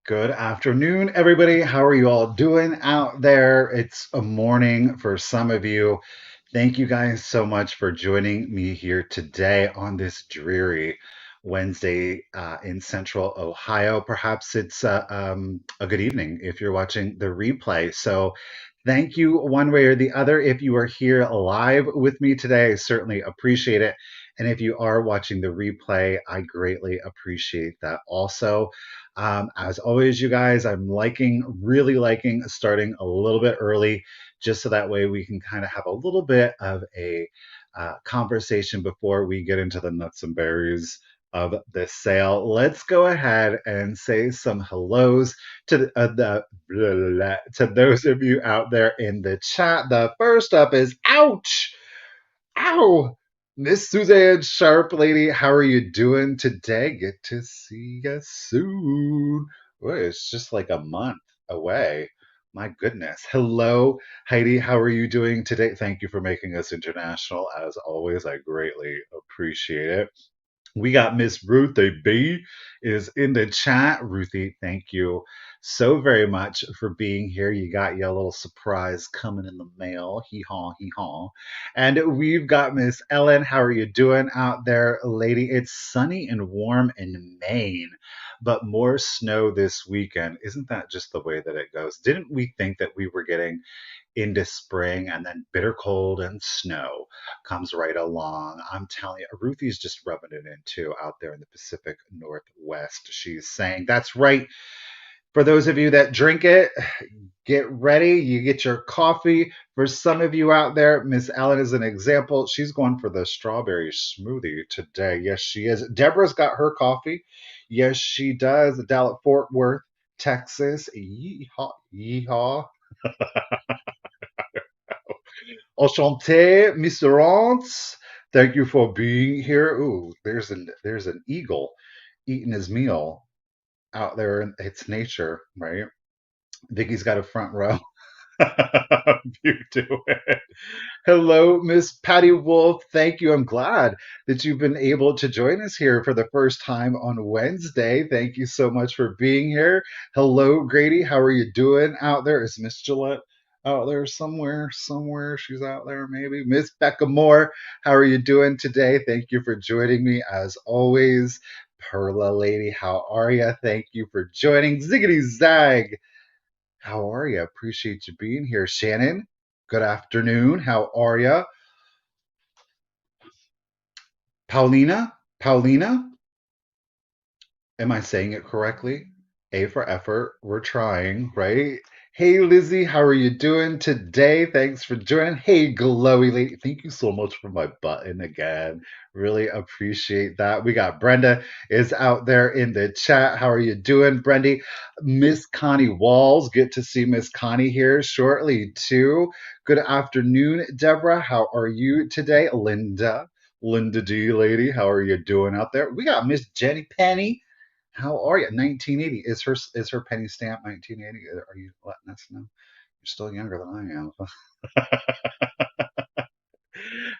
Good afternoon, everybody. How are you all doing out there? It's a morning for some of you. Thank you guys so much for joining me here today on this dreary Wednesday in central Ohio. Perhaps it's a good evening if you're watching the replay. So, thank you one way or the other. If you are here live with me today, I certainly appreciate it. And if you are watching the replay, I greatly appreciate that also. As always, you guys, I'm really liking starting a little bit early, just so that way we can kind of have a little bit of a conversation before we get into the nuts and berries of the sale. Let's go ahead and say some hellos to those of you out there in the chat. The first up is ouch. Ow! Miss Suzanne Sharp Lady, how are you doing today? Get to see you soon. Boy, it's just like a month away. My goodness. Hello, Heidi. How are you doing today? Thank you for making us international. As always, I greatly appreciate it. We got Miss Ruthie B is in the chat. Ruthie, thank you so very much for being here. You got your little surprise coming in the mail. Hee haw, hee haw. And we've got Miss Ellen. How are you doing out there, lady? It's sunny and warm in Maine, but more snow this weekend. Isn't that just the way that it goes? Didn't we think that we were getting into spring and then bitter cold and snow comes right along? I'm telling you, Ruthie's just rubbing it in too out there in the Pacific Northwest. She's saying, that's right. For those of you that drink it, get ready. You get your coffee. For some of you out there, Miss Ellen is an example. She's going for the strawberry smoothie today. Yes, she is. Deborah's got her coffee. Yes, she does. Down at Fort Worth, Texas. Yeehaw, yeehaw. Enchanté, Mr. Rance. Thank you for being here. Ooh, there's an eagle eating his meal out there in its nature, right? Vicky's got a front row view to it. Hello, Miss Patty Wolf. Thank you. I'm glad that you've been able to join us here for the first time on Wednesday. Thank you so much for being here. Hello, Grady. How are you doing out there? Is Miss Gillette out there somewhere? Somewhere she's out there, maybe. Miss Becca Moore, how are you doing today? Thank you for joining me as always. Perla Lady, how are you? Thank you for joining. Ziggity Zag. How are you? Appreciate you being here. Shannon, good afternoon. How are you? Paulina, am I saying it correctly? A for effort. We're trying, right? Hey, Lizzie, how are you doing today? Thanks for joining. Hey, glowy lady. Thank you so much for my button again. Really appreciate that. We got Brenda is out there in the chat. How are you doing, Brendy? Miss Connie Walls. Get to see Miss Connie here shortly, too. Good afternoon, Deborah. How are you today? Linda D lady, how are you doing out there? We got Miss Jenny Penny. How are you? 1980 is her penny stamp. 1980. Are you letting us know? You're still younger than I am.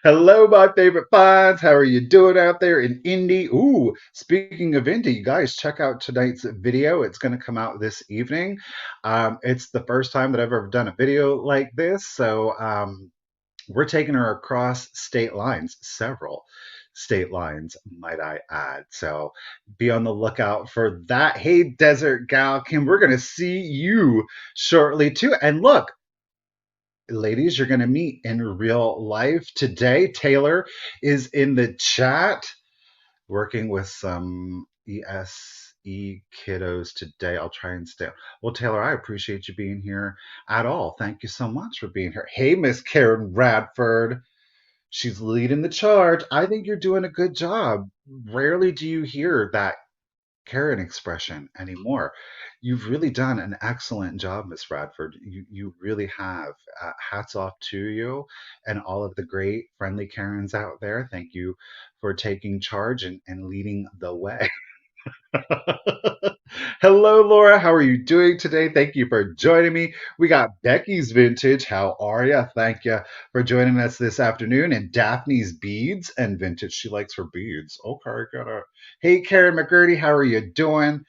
Hello, my favorite finds. How are you doing out there in Indy? Ooh, speaking of Indy, guys, check out tonight's video. It's going to come out this evening. It's the first time that I've ever done a video like this, so we're taking her across state lines, several state lines, might I add. So be on the lookout for that. Hey, Desert Gal Kim, we're going to see you shortly too. And look, ladies, you're going to meet in real life today. Taylor is in the chat working with some ESE kiddos today. I'll try and stay. Well, Taylor, I appreciate you being here at all. Thank you so much for being here. Hey, Miss Karen Radford. She's leading the charge. I think you're doing a good job. Rarely do you hear that Karen expression anymore. You've really done an excellent job, Miss Radford. You really have. Hats off to you and all of the great friendly Karens out there. Thank you for taking charge and leading the way. Hello, Laura. How are you doing today? Thank you for joining me. We got Becky's Vintage. How are you? Thank you for joining us this afternoon. And Daphne's Beads and Vintage. She likes her beads. Okay, got it. Hey, Karen McGurdy. How are you doing?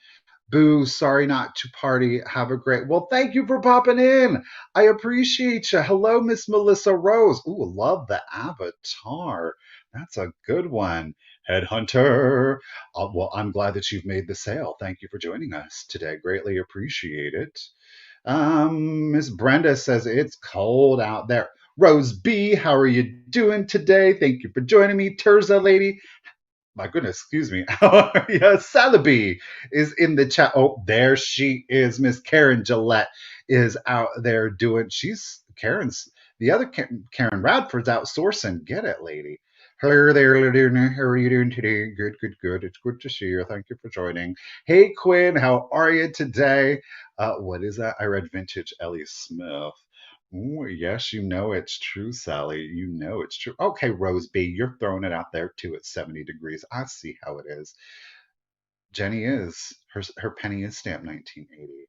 Boo, sorry not to party. Have a great. Well, thank you for popping in. I appreciate you. Hello, Miss Melissa Rose. Ooh, love the avatar. That's a good one. Headhunter. Well, I'm glad that you've made the sale. Thank you for joining us today. Greatly appreciate it. Miss Brenda says it's cold out there. Rose B, how are you doing today? Thank you for joining me. Terza lady, my goodness, excuse me. Yeah, Salaby is in the chat. Oh, there she is. Miss Karen Gillette is out there doing. She's Karen's the other Karen Radford's outsourcing. Get it, lady. Hello there, how are you doing today? Good, good, good. It's good to see you. Thank you for joining. Hey, Quinn, how are you today? What is that? I read Vintage Ellie Smith. Oh, yes, you know it's true, Sally. You know it's true. Okay, Rose B, you're throwing it out there too at 70 degrees. I see how it is. Jenny is. Her penny is stamped 1980.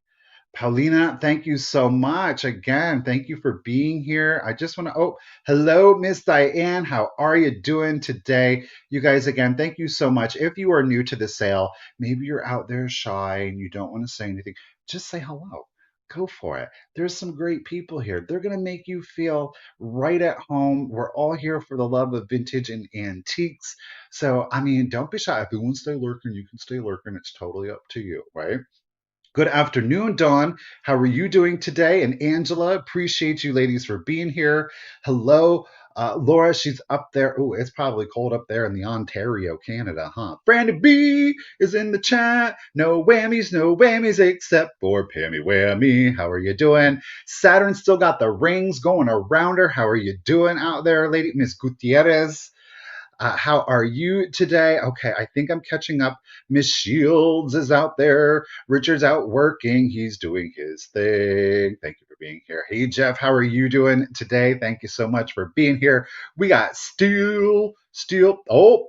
Paulina, thank you so much. Again, thank you for being here. I just want to, oh, hello, Miss Diane. How are you doing today? You guys, again, thank you so much. If you are new to the sale, maybe you're out there shy and you don't want to say anything, just say hello. Go for it. There's some great people here. They're going to make you feel right at home. We're all here for the love of vintage and antiques. So, I mean, don't be shy. If you want to stay lurking, you can stay lurking. It's totally up to you, right? Good afternoon, Dawn. How are you doing today? And Angela, appreciate you ladies for being here. Hello, Laura. She's up there. Oh, it's probably cold up there in the Ontario, Canada, huh? Brandy B is in the chat. No whammies except for Pammy Whammy. How are you doing? Saturn still got the rings going around her. How are you doing out there, lady? Miss Gutierrez. How are you today? Okay, I think I'm catching up. Miss Shields is out there. Richard's out working. He's doing his thing. Thank you for being here. Hey, Jeff, how are you doing today? Thank you so much for being here. We got Steel. Oh,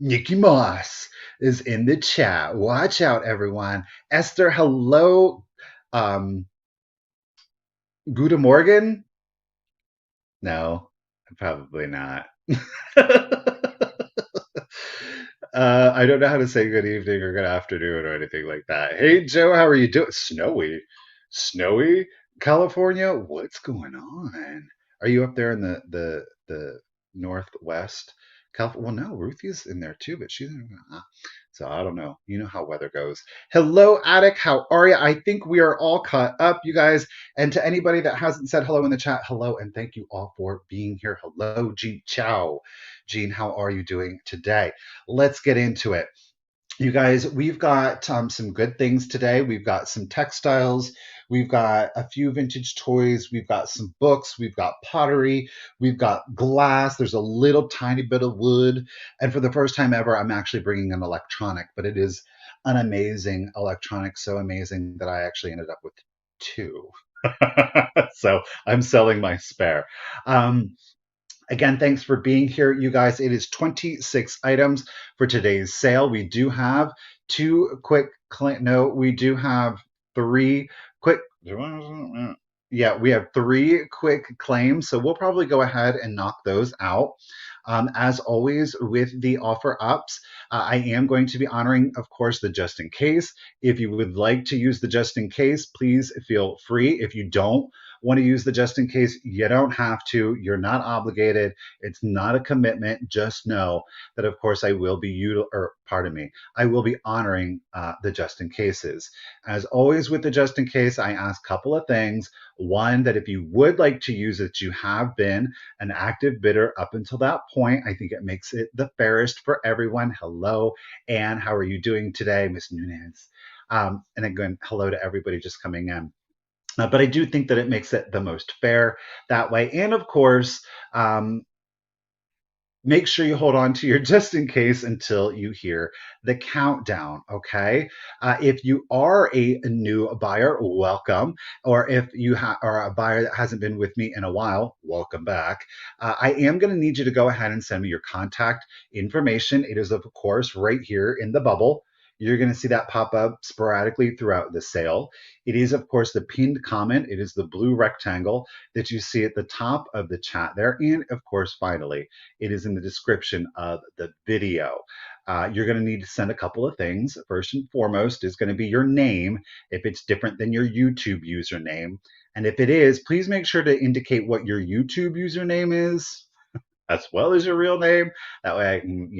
Nikki Moss is in the chat. Watch out, everyone. Esther, hello. Um, Guten Morgen? No, probably not. I don't know how to say good evening or good afternoon or anything like that. Hey, Joe, how are you doing? Snowy California. What's going on? Are you up there in the northwest? Well, no, Ruthie's in there too, but she's in. So I don't know. You know how weather goes. Hello, Attic. How are you? I think we are all caught up, you guys. And to anybody that hasn't said hello in the chat, hello, and thank you all for being here. Hello, Jean Chow. Jean, how are you doing today? Let's get into it. You guys, we've got some good things today. We've got some textiles. We've got a few vintage toys. We've got some books. We've got pottery. We've got glass. There's a little tiny bit of wood. And for the first time ever, I'm actually bringing an electronic, but it is an amazing electronic. So amazing that I actually ended up with two. So I'm selling my spare. Um, Again, thanks for being here, you guys. It is 26 items for today's sale. We do have two quick, no, we do have three quick, yeah, we have three quick claims. So we'll probably go ahead and knock those out. As always, with the offer ups, I am going to be honoring, of course, the just in case. If you would like to use the just in case, please feel free. If you don't want to use the just in case, you don't have to. You're not obligated. It's not a commitment. Just know that, of course, I will be I will be honoring the just in cases. As always with the just in case, I ask a couple of things. One, that if you would like to use it, you have been an active bidder up until that point. I think it makes it the fairest for everyone. Hello, Anne. How are you doing today, Miss Nunez? And again, hello to everybody just coming in. But I do think that it makes it the most fair that way. And of course, make sure you hold on to your just in case until you hear the countdown. Okay. If you are a new buyer, welcome. Or if you are a buyer that hasn't been with me in a while, welcome back. I am going to need you to go ahead and send me your contact information. It is, of course, right here in the bubble. You're going to see that pop up sporadically throughout the sale. It is, of course, the pinned comment. It is the blue rectangle that you see at the top of the chat there. And of course, finally, it is in the description of the video. You're going to need to send a couple of things. First and foremost is going to be your name if it's different than your YouTube username. And if it is, please make sure to indicate what your YouTube username is as well as your real name. That way I can,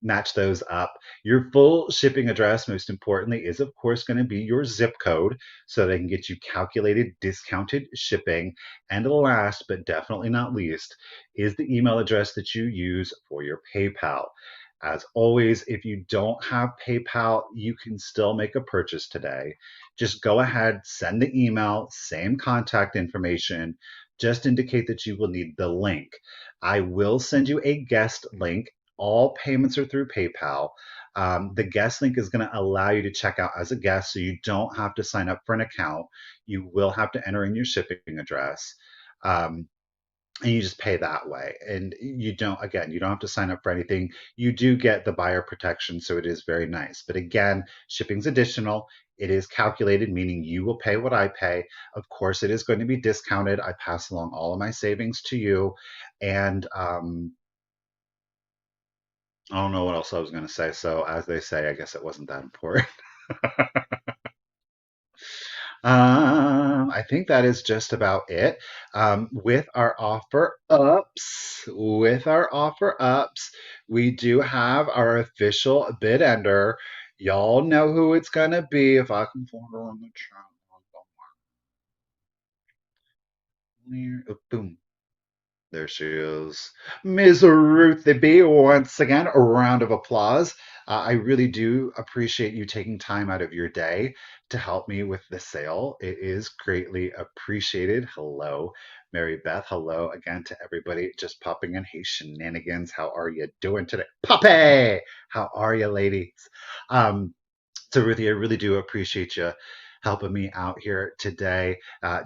match those up. Your full shipping address, most importantly, is of course going to be your zip code so they can get you calculated, discounted shipping. And last but definitely not least is the email address that you use for your PayPal. As always, if you don't have PayPal, you can still make a purchase today. Just go ahead, send the email, same contact information. Just indicate that you will need the link. I will send you a guest link. All payments are through PayPal. The guest link is going to allow you to check out as a guest, so you don't have to sign up for an account. You will have to enter in your shipping address. And you just pay that way. And you don't, again, you don't have to sign up for anything. You do get the buyer protection, so it is very nice. But again, shipping's additional. It is calculated, meaning you will pay what I pay. Of course, it is going to be discounted. I pass along all of my savings to you. And I don't know what else I was going to say. So, as they say, I guess it wasn't that important. I think that is just about it. With our offer ups, we do have our official bid ender. Y'all know who it's gonna be if I can find her on the chat. Boom. There she is. Ms. Ruthie B. Once again, a round of applause. I really do appreciate you taking time out of your day to help me with the sale. It is greatly appreciated. Hello, Mary Beth. Hello again to everybody just popping in. Hey, shenanigans. How are you doing today? Poppy! How are you, ladies? So, Ruthie, I really do appreciate you helping me out here today.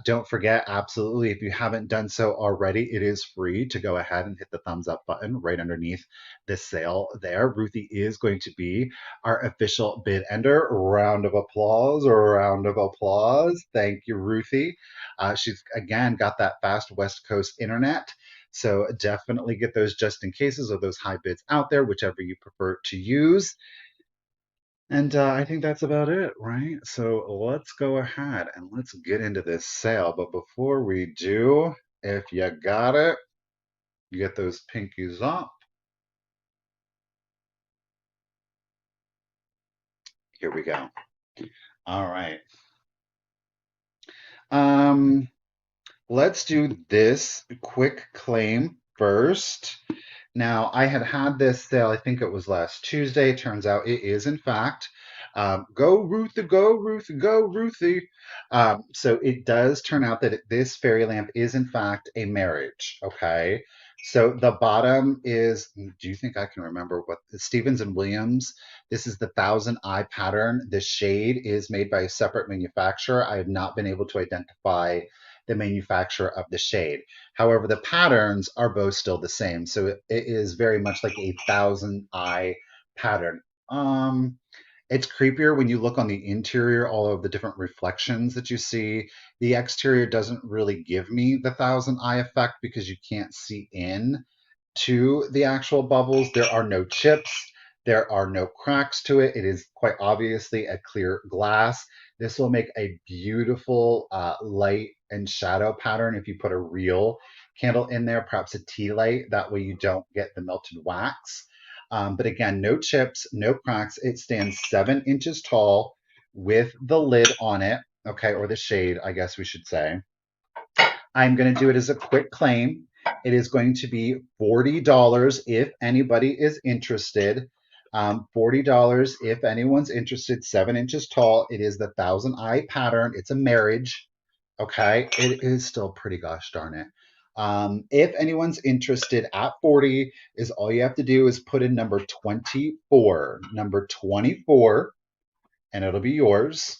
Don't forget, absolutely, if you haven't done so already, it is free to go ahead and hit the thumbs up button right underneath this sale there. Ruthie is going to be our official bid ender. Round of applause, round of applause. Thank you, Ruthie. She's, again, got that fast West Coast internet. So definitely get those just in cases or those high bids out there, whichever you prefer to use. And I think that's about it, right? So let's go ahead and let's get into this sale. But before we do, if you got it, you get those pinkies up. Here we go. All right. Um, let's do this quick claim first. Now, I had this sale, I think it was last Tuesday. Turns out it is, in fact. Go, Ruthie, go, Ruthie, go, Ruthie. So it does turn out that this fairy lamp is, in fact, a marriage. Okay. So the bottom is, do you think I can remember what Stevens and Williams? This is the Thousand Eye pattern. The shade is made by a separate manufacturer. I have not been able to identify the manufacturer of the shade. However, the patterns are both still the same. So it is very much like a Thousand Eye pattern. It's creepier when you look on the interior, all of the different reflections that you see. The exterior doesn't really give me the Thousand Eye effect because you can't see in to the actual bubbles. There are no chips. There are no cracks to it. It is quite obviously a clear glass. This will make a beautiful light and shadow pattern if you put a real candle in there, perhaps a tea light. That way you don't get the melted wax. But again, no chips, no cracks. It stands 7 inches tall with the lid on it, okay, or the shade, I guess we should say. I'm going to do it as a quick claim. It is going to be $40 if anybody is interested. $40 if anyone's interested. 7 inches tall. It is the Thousand Eye pattern. It's a marriage. Okay, it is still pretty gosh darn it. If anyone's interested at 40, is all you have to do is put in number 24, number 24, and it'll be yours.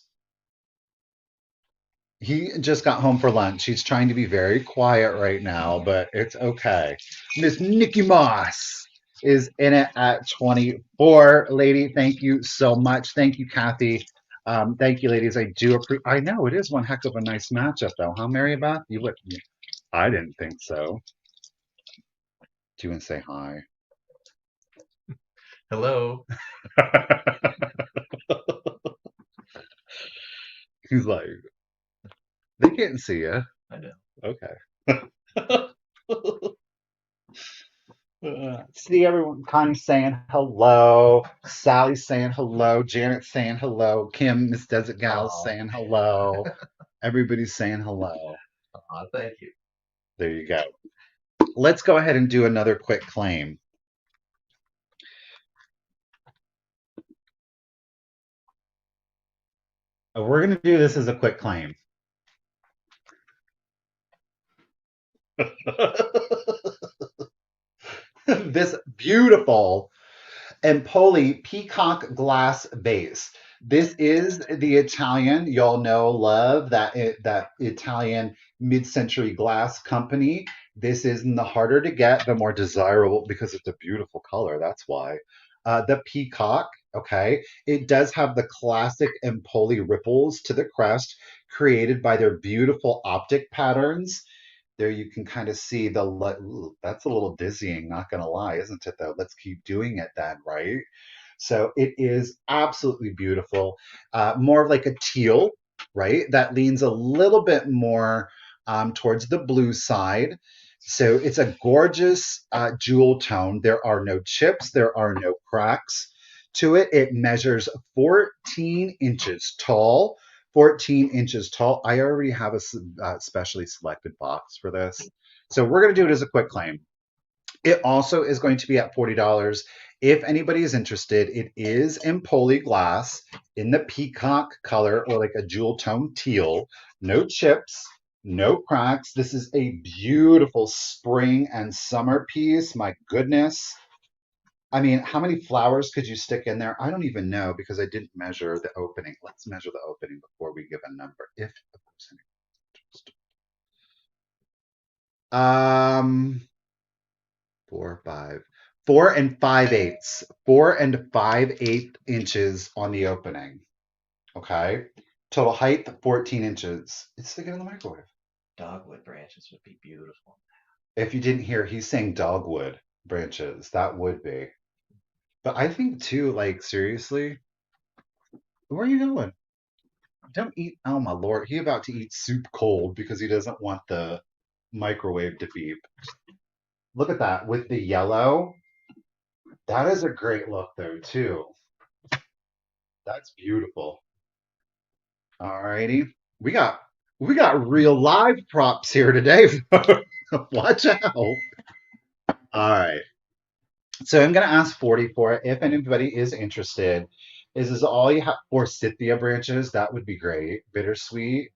He just got home for lunch. He's trying to be very quiet right now, but it's okay. Miss Nikki Moss is in it at 24. Lady, thank you so much. Thank you, Kathy. Thank you, ladies. I do appreciate. I know it is one heck of a nice matchup, though, huh, Mary Beth? You would. I didn't think so. Do you want to say hi? Hello. He's like, they can't see you. I know. Okay. See everyone kind of saying hello. Sally's saying hello. Janet's saying hello. Kim, Miss Desert Gal's Oh, saying hello. Everybody's saying hello. thank you. There you go. Let's go ahead and do another quick claim. We're going to do this as a quick claim. This beautiful and Poli peacock glass vase. This is the Italian, y'all know, love that Italian mid-century glass company. This is the harder to get, the more desirable because it's a beautiful color. That's why. The peacock, okay, it does have the classic Empoli ripples to the crest, created by their beautiful optic patterns. There you can kind of see ooh, that's a little dizzying, not gonna lie, isn't it though? Let's keep doing it then, right? So it is absolutely beautiful. More of like a teal, right? That leans a little bit more towards the blue side. So it's a gorgeous jewel tone. There are no chips, there are no cracks to it. It measures 14 inches tall. 14 inches tall. I already have a specially selected box for this. So we're going to do it as a quick claim. It also is going to be at $40. If anybody is interested, it is in poly glass in the peacock color or like a jewel tone teal. No chips, no cracks. This is a beautiful spring and summer piece. My goodness. I mean, how many flowers could you stick in there? I don't even know because I didn't measure the opening. Let's measure the opening before we give a number. If of course um 4, 5, 4 and 5/8, 4 and 5/8 inches on the opening. Okay. Total height 14 inches. It's sticking in the microwave. Dogwood branches would be beautiful. If you didn't hear, he's saying dogwood branches. That would be. But I think too, like seriously, where are you going? Don't eat. Oh my lord, he about to eat soup cold because he doesn't want the microwave to beep. Look at that with the yellow. That is a great look though too. That's beautiful. Alrighty. We got we got real live props here today. Watch out. All right. So I'm gonna ask 40 for it. If anybody is interested, is all you have forsythia branches? That would be great. Bittersweet.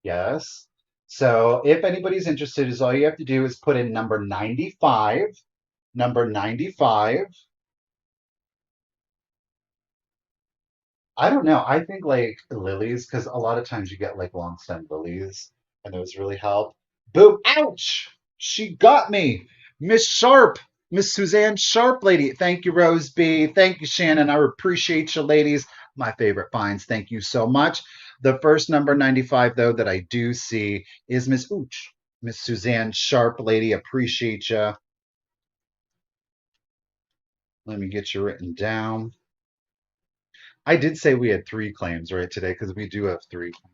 Yes. So if anybody's interested, is all you have to do is put in number 95. Number 95. I don't know. I think like lilies, because a lot of times you get like long stem lilies, and those really help. Boom! Ouch! She got me, Miss Sharp, Miss Suzanne Sharp, lady. Thank you, Rose B. Thank you, Shannon. I appreciate you, ladies. My favorite finds. Thank you so much. The first number 95, though, that I do see is Miss Ooch, Miss Suzanne Sharp, lady. Appreciate you. Let me get you written down. I did say we had three claims right today because we do have three claims.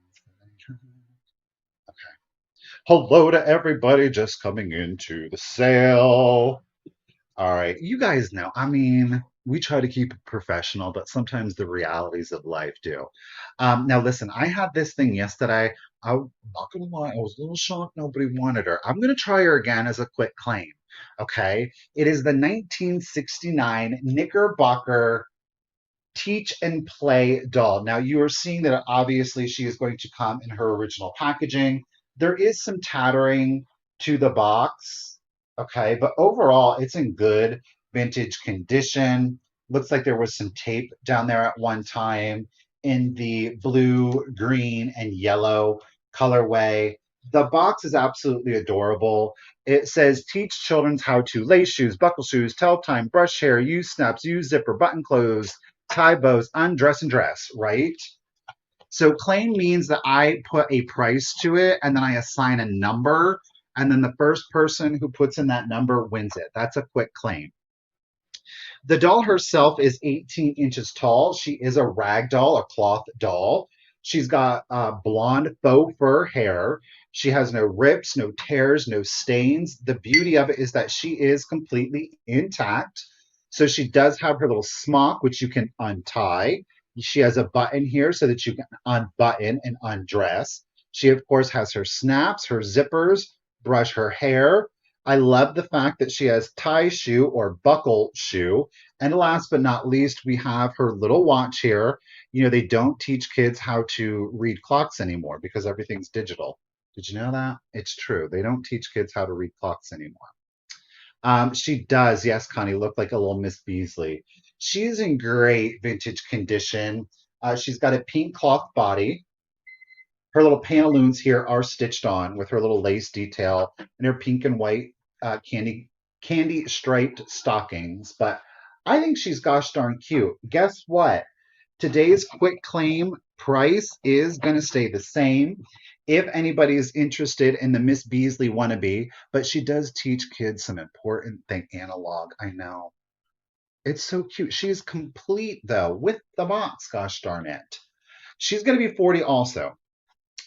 Hello to everybody just coming into the sale. All right, you guys know, I mean, we try to keep it professional, but sometimes the realities of life do. Now, listen, I had this thing yesterday. I'm not gonna lie, I was a little shocked nobody wanted her. I'm gonna try her again as a quick claim. Okay, it is the 1969 Knickerbocker Teach and Play doll. Now you are seeing that obviously she is going to come in her original packaging. There is some tattering to the box, okay, but overall it's in good vintage condition. Looks like there was some tape down there at one time in the blue, green, and yellow colorway. The box is absolutely adorable. It says teach children how to lace shoes, buckle shoes, tell time, brush hair, use snaps, use zipper, button clothes, tie bows, undress and dress, right? So claim means that I put a price to it and then I assign a number, and then the first person who puts in that number wins it. That's a quick claim. The doll herself is 18 inches tall. She is a rag doll, a cloth doll. She's got blonde faux fur hair. She has no rips, no tears, no stains. The beauty of it is that she is completely intact. So she does have her little smock, which you can untie. She has a button here so that you can unbutton and undress. She, of course, has her snaps, her zippers, brush her hair. I love the fact that she has tie shoe or buckle shoe. And last but not least, we have her little watch here. You know, they don't teach kids how to read clocks anymore because everything's digital. Did you know that? It's true. They don't teach kids how to read clocks anymore. She does, yes, Connie, look like a little Miss Beasley. She's in great vintage condition. She's got a pink cloth body. Her little pantaloons here are stitched on with her little lace detail and her pink and white candy striped stockings. But I think she's gosh darn cute. Guess what? Today's quick claim price is going to stay the same. If anybody is interested in the Miss Beasley wannabe, but she does teach kids some important thing analog. I know. It's so cute. She is complete though with the box, gosh darn it. She's going to be 40 also.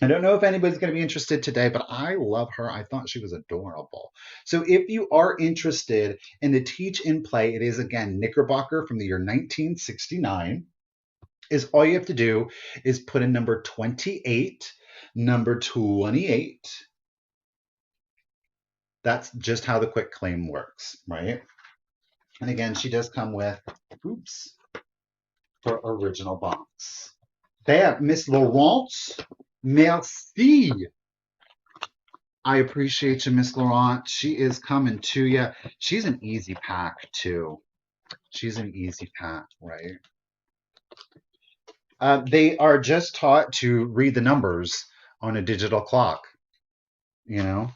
I don't know if anybody's going to be interested today, but I love her. I thought she was adorable. So if you are interested in the Teach in Play, it is again Knickerbocker from the year 1969. Is all you have to do is put in number 28, number 28. That's just how the quick claim works, right? And again, she does come with, oops, her original box. There, Miss Laurence, merci. I appreciate you, Miss Laurent. She is coming to you. She's an easy pack, too. She's an easy pack, right? They are just taught to read the numbers on a digital clock, you know?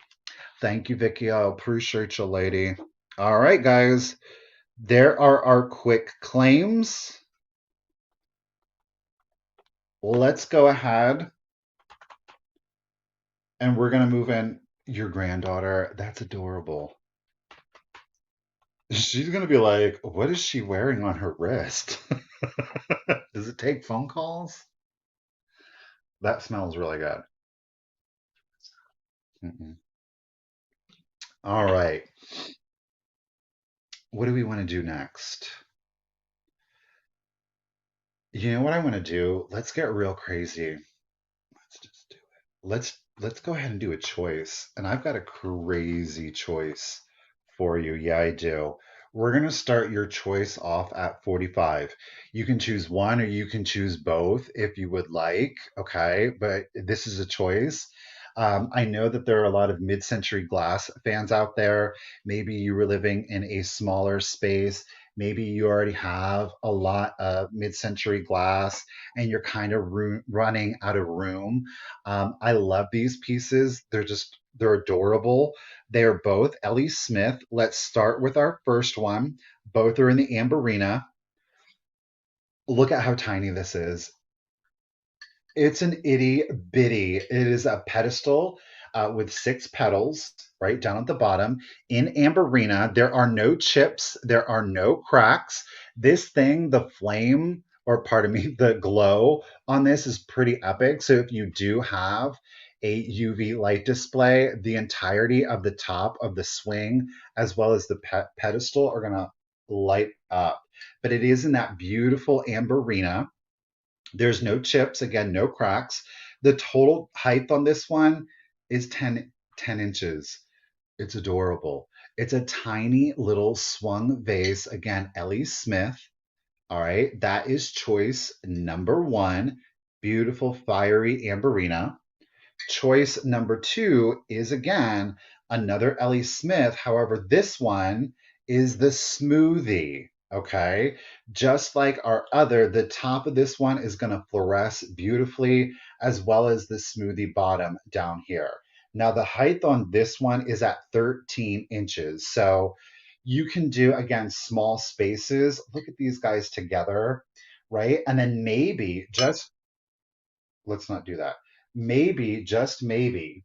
Thank you, Vicky. I appreciate you, lady. All right, guys. There are our quick claims. Let's go ahead and we're going to move in your granddaughter. That's adorable. She's going to be like, what is she wearing on her wrist? Does it take phone calls? That smells really good. Mm-mm. All right. What do we want to do next? You know what I want to do? Let's get real crazy. Let's just do it. Let's go ahead and do a choice. And I've got a crazy choice for you. Yeah, I do. We're going to start your choice off at 45. You can choose one or you can choose both if you would like. Okay. But this is a choice. I know that there are a lot of mid century glass fans out there. Maybe you were living in a smaller space. Maybe you already have a lot of mid century glass and you're kind of running out of room. I love these pieces. They're adorable. They're both Ellie Smith. Let's start with our first one. Both are in the Amberina. Look at how tiny this is. It's an itty bitty. It is a pedestal with six petals right down at the bottom. In Amberina, there are no chips, there are no cracks. This thing, the flame, or pardon me, the glow on this is pretty epic. So if you do have a UV light display, the entirety of the top of the swing as well as the pedestal are going to light up. But it is in that beautiful Amberina. There's no chips, again, no cracks. The total height on this one is 10 inches. It's adorable. It's a tiny little swung vase. Again, Ellie Smith. All right, that is choice number one. Beautiful, fiery Amberina. Choice number two is again another Ellie Smith. However, this one is the smoothie. Okay. Just like our other, the top of this one is going to fluoresce beautifully, as well as the smoothie bottom down here. Now, the height on this one is at 13 inches. So you can do, again, small spaces. Look at these guys together, right? And then maybe just let's not do that. Maybe, just maybe,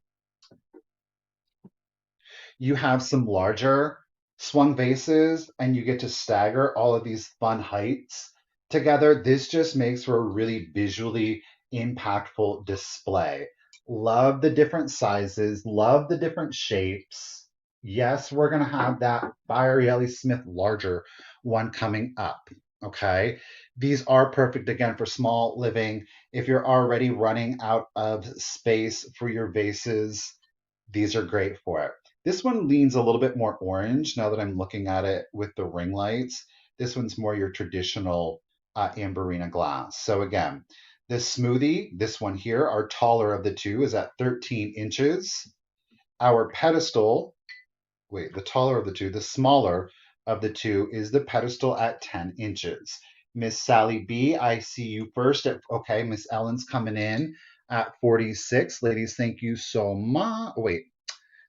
you have some larger swung vases and you get to stagger all of these fun heights together. This just makes for a really visually impactful display. Love the different sizes, love the different shapes. Yes, we're going to have that Fiery Ellie Smith larger one coming up. Okay. These are perfect again for small living. If you're already running out of space for your vases, these are great for it. This one leans a little bit more orange now that I'm looking at it with the ring lights. This one's more your traditional Amberina glass. So again, this smoothie, this one here, our taller of the two is at 13 inches. Our pedestal, wait, the taller of the two, the smaller of the two is the pedestal at 10 inches. Miss Sally B, I see you first. Okay, Miss Ellen's coming in at 46. Ladies, thank you so much. Wait,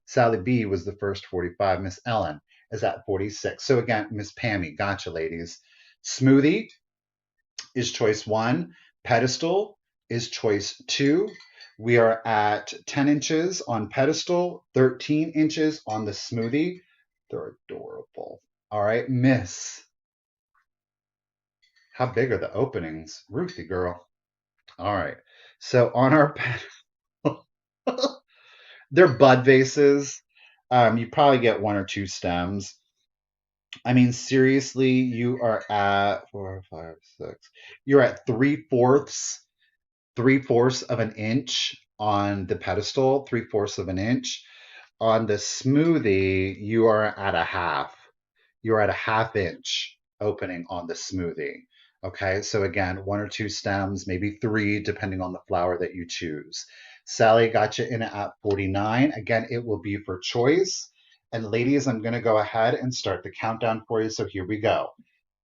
Sally B was the first 45. Miss Ellen is at 46. So again, Miss Pammy, gotcha, ladies. Smoothie is choice one. Pedestal is choice two. We are at 10 inches on pedestal, 13 inches on the smoothie. They're adorable. All right, Miss. How big are the openings? Ruthie girl. All right. So on our pedestal, they're bud vases. You probably get one or two stems. I mean, seriously, you are at 4, 5, 6. You're at three fourths of an inch on the pedestal, 3/4 of an inch. On the smoothie, you are at a half. You're at a half inch opening on the smoothie. Okay, so again, one or two stems, maybe three, depending on the flower that you choose. Sally got you in at 49. Again, it will be for choice. And ladies, I'm going to go ahead and start the countdown for you. So here we go.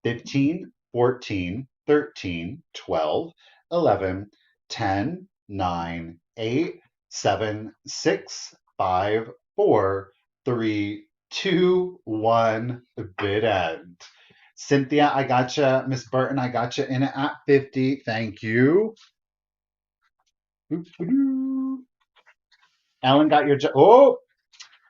15, 14, 13, 12, 11, 10, 9, 8, 7, 6, 5, 4, 3, 2, 1, bid end. Cynthia, I gotcha. Miss Burton, I gotcha in at 50. Thank you. Ellen got your. Oh,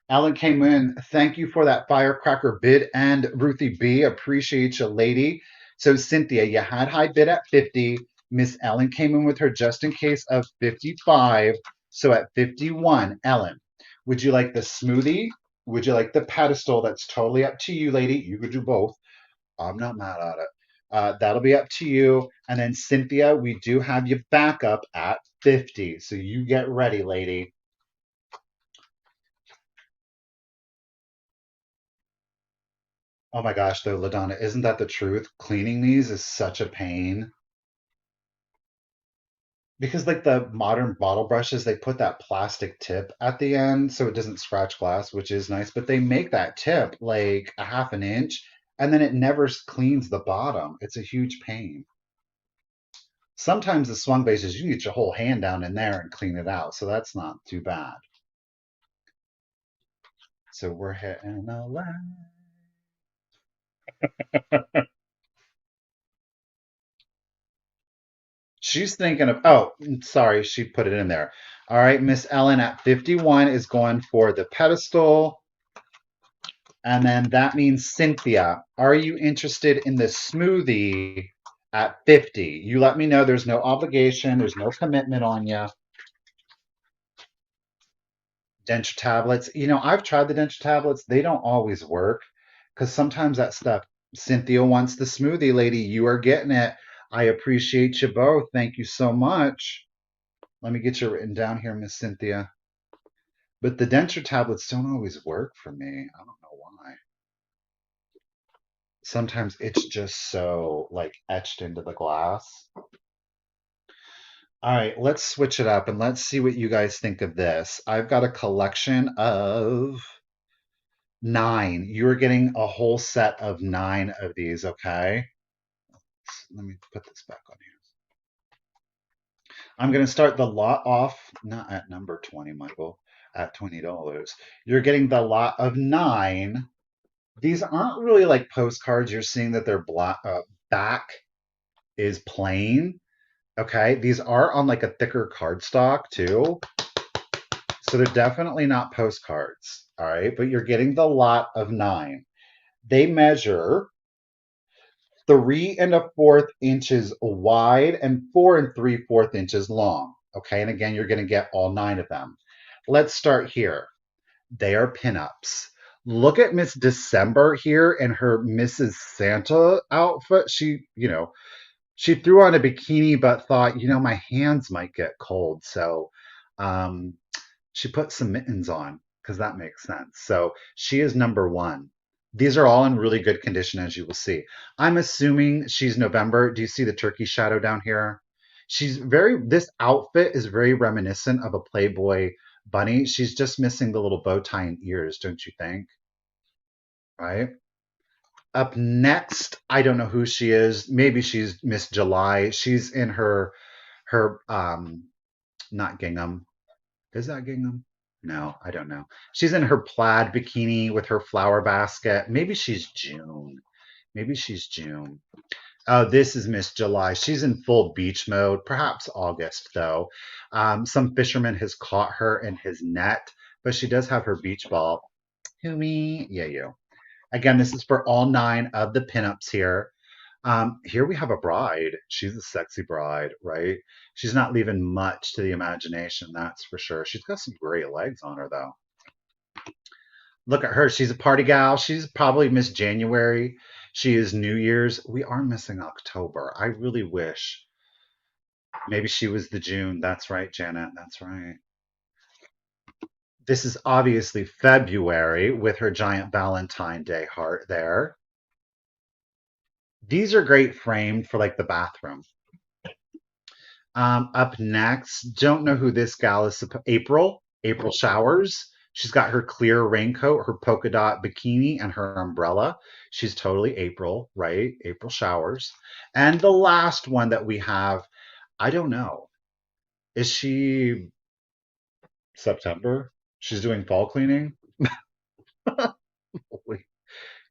Ellen came in. Thank you for that firecracker bid and Ruthie B. Appreciate you, lady. So, Cynthia, you had high bid at 50. Miss Ellen came in with her just in case of 55. So, at 51, Ellen, would you like the smoothie? Would you like the pedestal? That's totally up to you, lady. You could do both. I'm not mad at it. That'll be up to you. And then, Cynthia, we do have you back up at 50. So, you get ready, lady. Oh my gosh, though, LaDonna, isn't that the truth? Cleaning these is such a pain. Because, like the modern bottle brushes, they put that plastic tip at the end so it doesn't scratch glass, which is nice, but they make that tip like a half an inch and then it never cleans the bottom. It's a huge pain. Sometimes the swung bases, you can get your whole hand down in there and clean it out, so that's not too bad. So we're hitting a line. She's thinking of, oh, sorry, she put it in there. All right, Miss Ellen at 51 is going for the pedestal. And then that means Cynthia, are you interested in the smoothie at 50? You let me know. There's no obligation, there's no commitment on you. Denture tablets. I've tried the denture tablets. They don't always work because sometimes that stuff, Cynthia wants the smoothie, lady. You are getting it. I appreciate you both. Thank you so much. Let me get you written down here, Miss Cynthia. But the denture tablets don't always work for me. I don't know why. Sometimes it's just so like etched into the glass. All right, let's switch it up and let's see what you guys think of this. I've got a collection of 9. You're getting a whole set of 9 of these, okay? Let me put this back on here. I'm going to start the lot off, not at number 20, Michael, at $20. You're getting the lot of 9. These aren't really like postcards. You're seeing that their back is plain. Okay, these are on like a thicker cardstock too. So they're definitely not postcards. All right, but you're getting the lot of 9. They measure 3 1/4 inches wide and 4 3/4 inches long. Okay, and again, you're going to get all 9 of them. Let's start here. They are pinups. Look at Miss December here in her Mrs. Santa outfit. She threw on a bikini, but thought, my hands might get cold. So um, she put some mittens on because that makes sense. So she is number one. These are all in really good condition, as you will see. I'm assuming she's November. Do you see the turkey shadow down here? This outfit is very reminiscent of a Playboy bunny. She's just missing the little bow tie and ears, don't you think? Right? Up next, I don't know who she is. Maybe she's Miss July. She's in her not gingham. Is that gingham? No, I don't know. She's in her plaid bikini with her flower basket. Maybe she's June. Maybe she's June. Oh, this is Miss July. She's in full beach mode, perhaps August, though. Some fisherman has caught her in his net, but she does have her beach ball. Who me? Yeah, you. Again, this is for all 9 of the pinups here. Here we have a bride. She's a sexy bride, right? She's not leaving much to the imagination, that's for sure. She's got some great legs on her, though. Look at her. She's a party gal. She's probably Miss January. She is New Year's. We are missing October. I really wish. Maybe she was the June. That's right, Janet. That's right. This is obviously February with her giant Valentine Day heart there. These are great framed for like the bathroom. Up next, don't know who this gal is. April. April Showers. She's got her clear raincoat, her polka dot bikini, and her umbrella. She's totally April, right? April Showers. And the last one that we have, I don't know. Is she September? She's doing fall cleaning?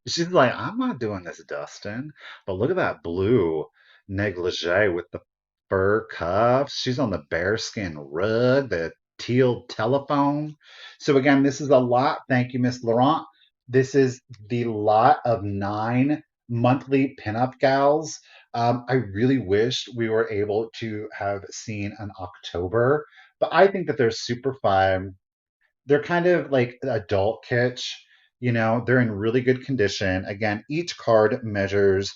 She's like, I'm not doing this, Dustin. But look at that blue negligee with the fur cuffs. She's on the bearskin rug, the teal telephone. So again, this is a lot. Thank you, Miss Laurent. This is the lot of 9 monthly pinup gals. I really wished we were able to have seen an October, but I think that they're super fun. They're kind of like adult kitsch. They're in really good condition. Again, each card measures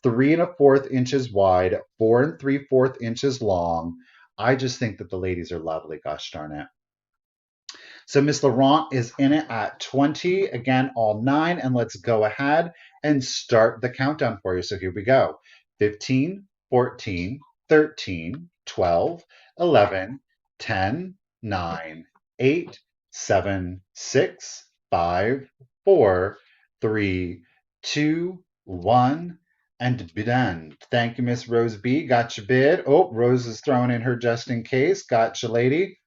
3 1/4 inches wide, 4 3/4 inches long. I just think that the ladies are lovely. Gosh darn it. So Miss Laurent is in it at 20. Again, all 9. And let's go ahead and start the countdown for you. So here we go: 15, 14, 13, 12, 11, 10, 9, 8, 7, 6, 5, 4, 3, 2, 1. And bid. Thank you, Miss Rose B. Got your bid. Oh, Rose is throwing in her just in case. Gotcha, lady.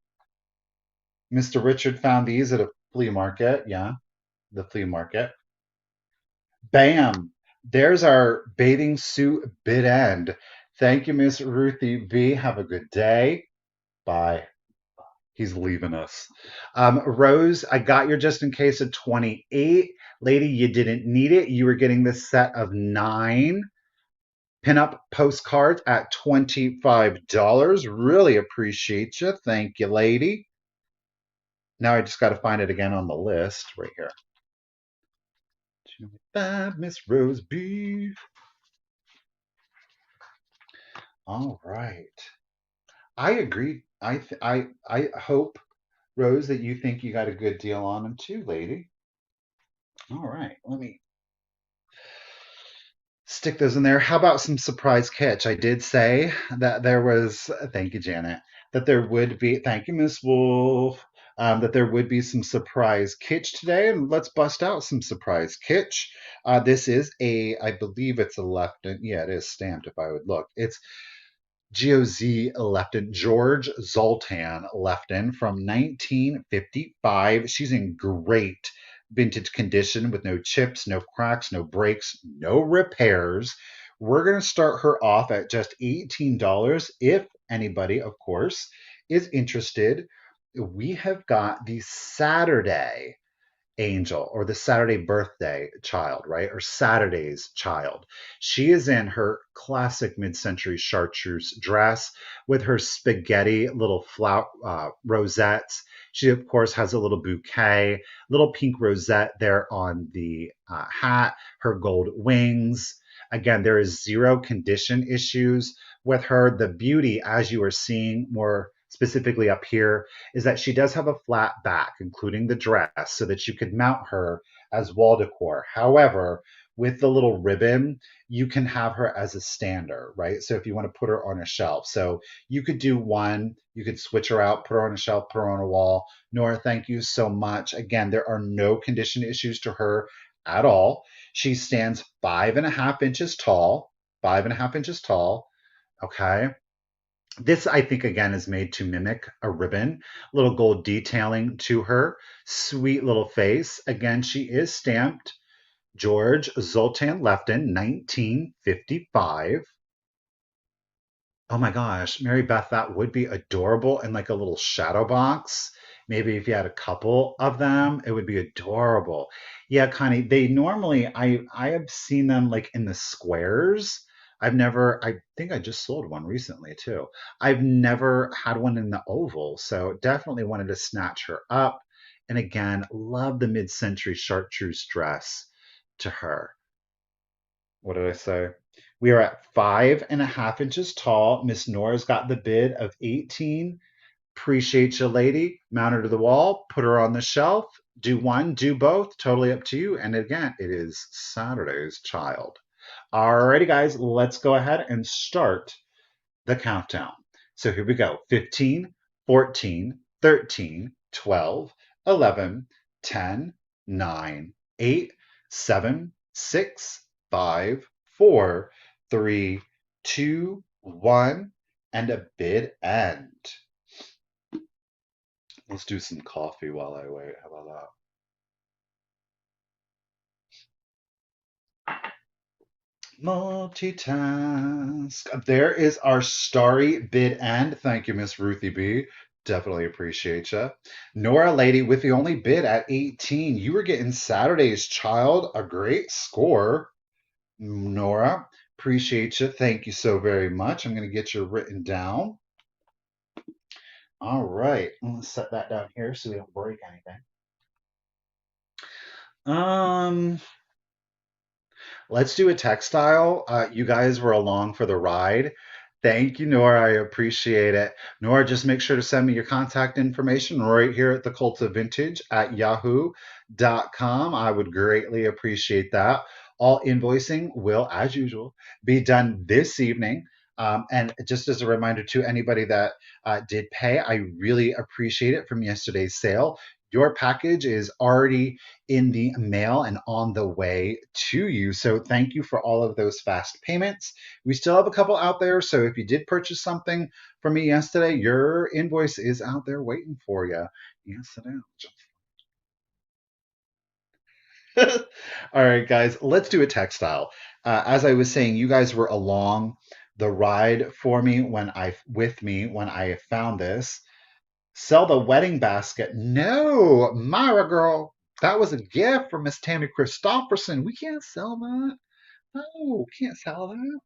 Mr. Richard found these at a flea market. Yeah, the flea market. Bam! There's our bathing suit bid end. Thank you, Miss Ruthie B. Have a good day. Bye. He's leaving us. Rose, I got your just in case at 28. Lady, you didn't need it. You were getting this set of 9 pinup postcards at $25. Really appreciate you. Thank you, lady. Now I just got to find it again on the list right here. 25, Miss Rose Beef. All right. I agree. I hope, Rose, that you think you got a good deal on them too, lady. All right. Let me stick those in there. How about some surprise catch? I did say that there was, thank you, Janet, that there would be, thank you, Miss Wolf, that there would be some surprise kitsch today. And let's bust out some surprise kitsch. This is I believe it's a Lefton. Yeah, it is stamped if I would look. It's GOZ Lefton, George Zoltan Lefton from 1955. She's in great vintage condition with no chips, no cracks, no breaks, no repairs. We're going to start her off at just $18 if anybody, of course, is interested. We have got the Saturday angel or the Saturday birthday child, right? Or Saturday's child. She is in her classic mid century chartreuse dress with her spaghetti little flower rosettes. She, of course, has a little bouquet, little pink rosette there on the hat, her gold wings. Again, there is zero condition issues with her. The beauty, as you are seeing more specifically up here, is that she does have a flat back, including the dress, so that you could mount her as wall decor. However, with the little ribbon, you can have her as a stander, right? So if you want to put her on a shelf, so you could do one, you could switch her out, put her on a shelf, put her on a wall. Nora, thank you so much. Again, there are no condition issues to her at all. She stands 5.5 inches tall, 5.5 inches tall. Okay. This, I think, again, is made to mimic a ribbon, little gold detailing to her, sweet little face. Again, she is stamped George Zoltan Lefton, 1955. Oh my gosh, Mary Beth, that would be adorable in like a little shadow box. Maybe if you had a couple of them, it would be adorable. Yeah, Connie, they normally I have seen them like in the squares. I've never, I think I just sold one recently too. I've never had one in the oval, so definitely wanted to snatch her up. And again, love the mid-century chartreuse dress to her. What did I say? We are at 5.5 inches tall. Miss Nora's got the bid of 18. Appreciate you, lady. Mount her to the wall, put her on the shelf. Do one, do both. Totally up to you. And again, it is Saturday's child. Alrighty, guys, let's go ahead and start the countdown. So here we go 15, 14, 13, 12, 11, 10, 9, 8, 7, 6, 5, 4, 3, 2, 1, and a bid end. Let's do some coffee while I wait. How about that? Multitask. There is our starry bid end. Thank you, Miss Ruthie B. Definitely appreciate you. Nora Lady with the only bid at 18. You were getting Saturday's Child. A great score. Nora, appreciate you. Thank you so very much. I'm going to get you written down. All right. I'm going to set that down here so we don't break anything. Um, Let's do a textile. You guys were along for the ride. Thank you, Nora. I appreciate it. Nora, just make sure to send me your contact information right here at The.Cult.Of.Vintage at yahoo.com. I would greatly appreciate that. All invoicing will, as usual, be done this evening. And just as a reminder to anybody that did pay, I really appreciate it from yesterday's sale. Your package is already in the mail and on the way to you. So thank you for all of those fast payments. We still have a couple out there. So if you did purchase something from me yesterday, your invoice is out there waiting for you. Yes, it is. All right, guys, let's do a textile. As I was saying, you guys were along the ride for me with me when I found this. Sell the wedding basket. No, Myra girl, that was a gift from Miss Tammy Christopherson. We can't sell that. No, can't sell that.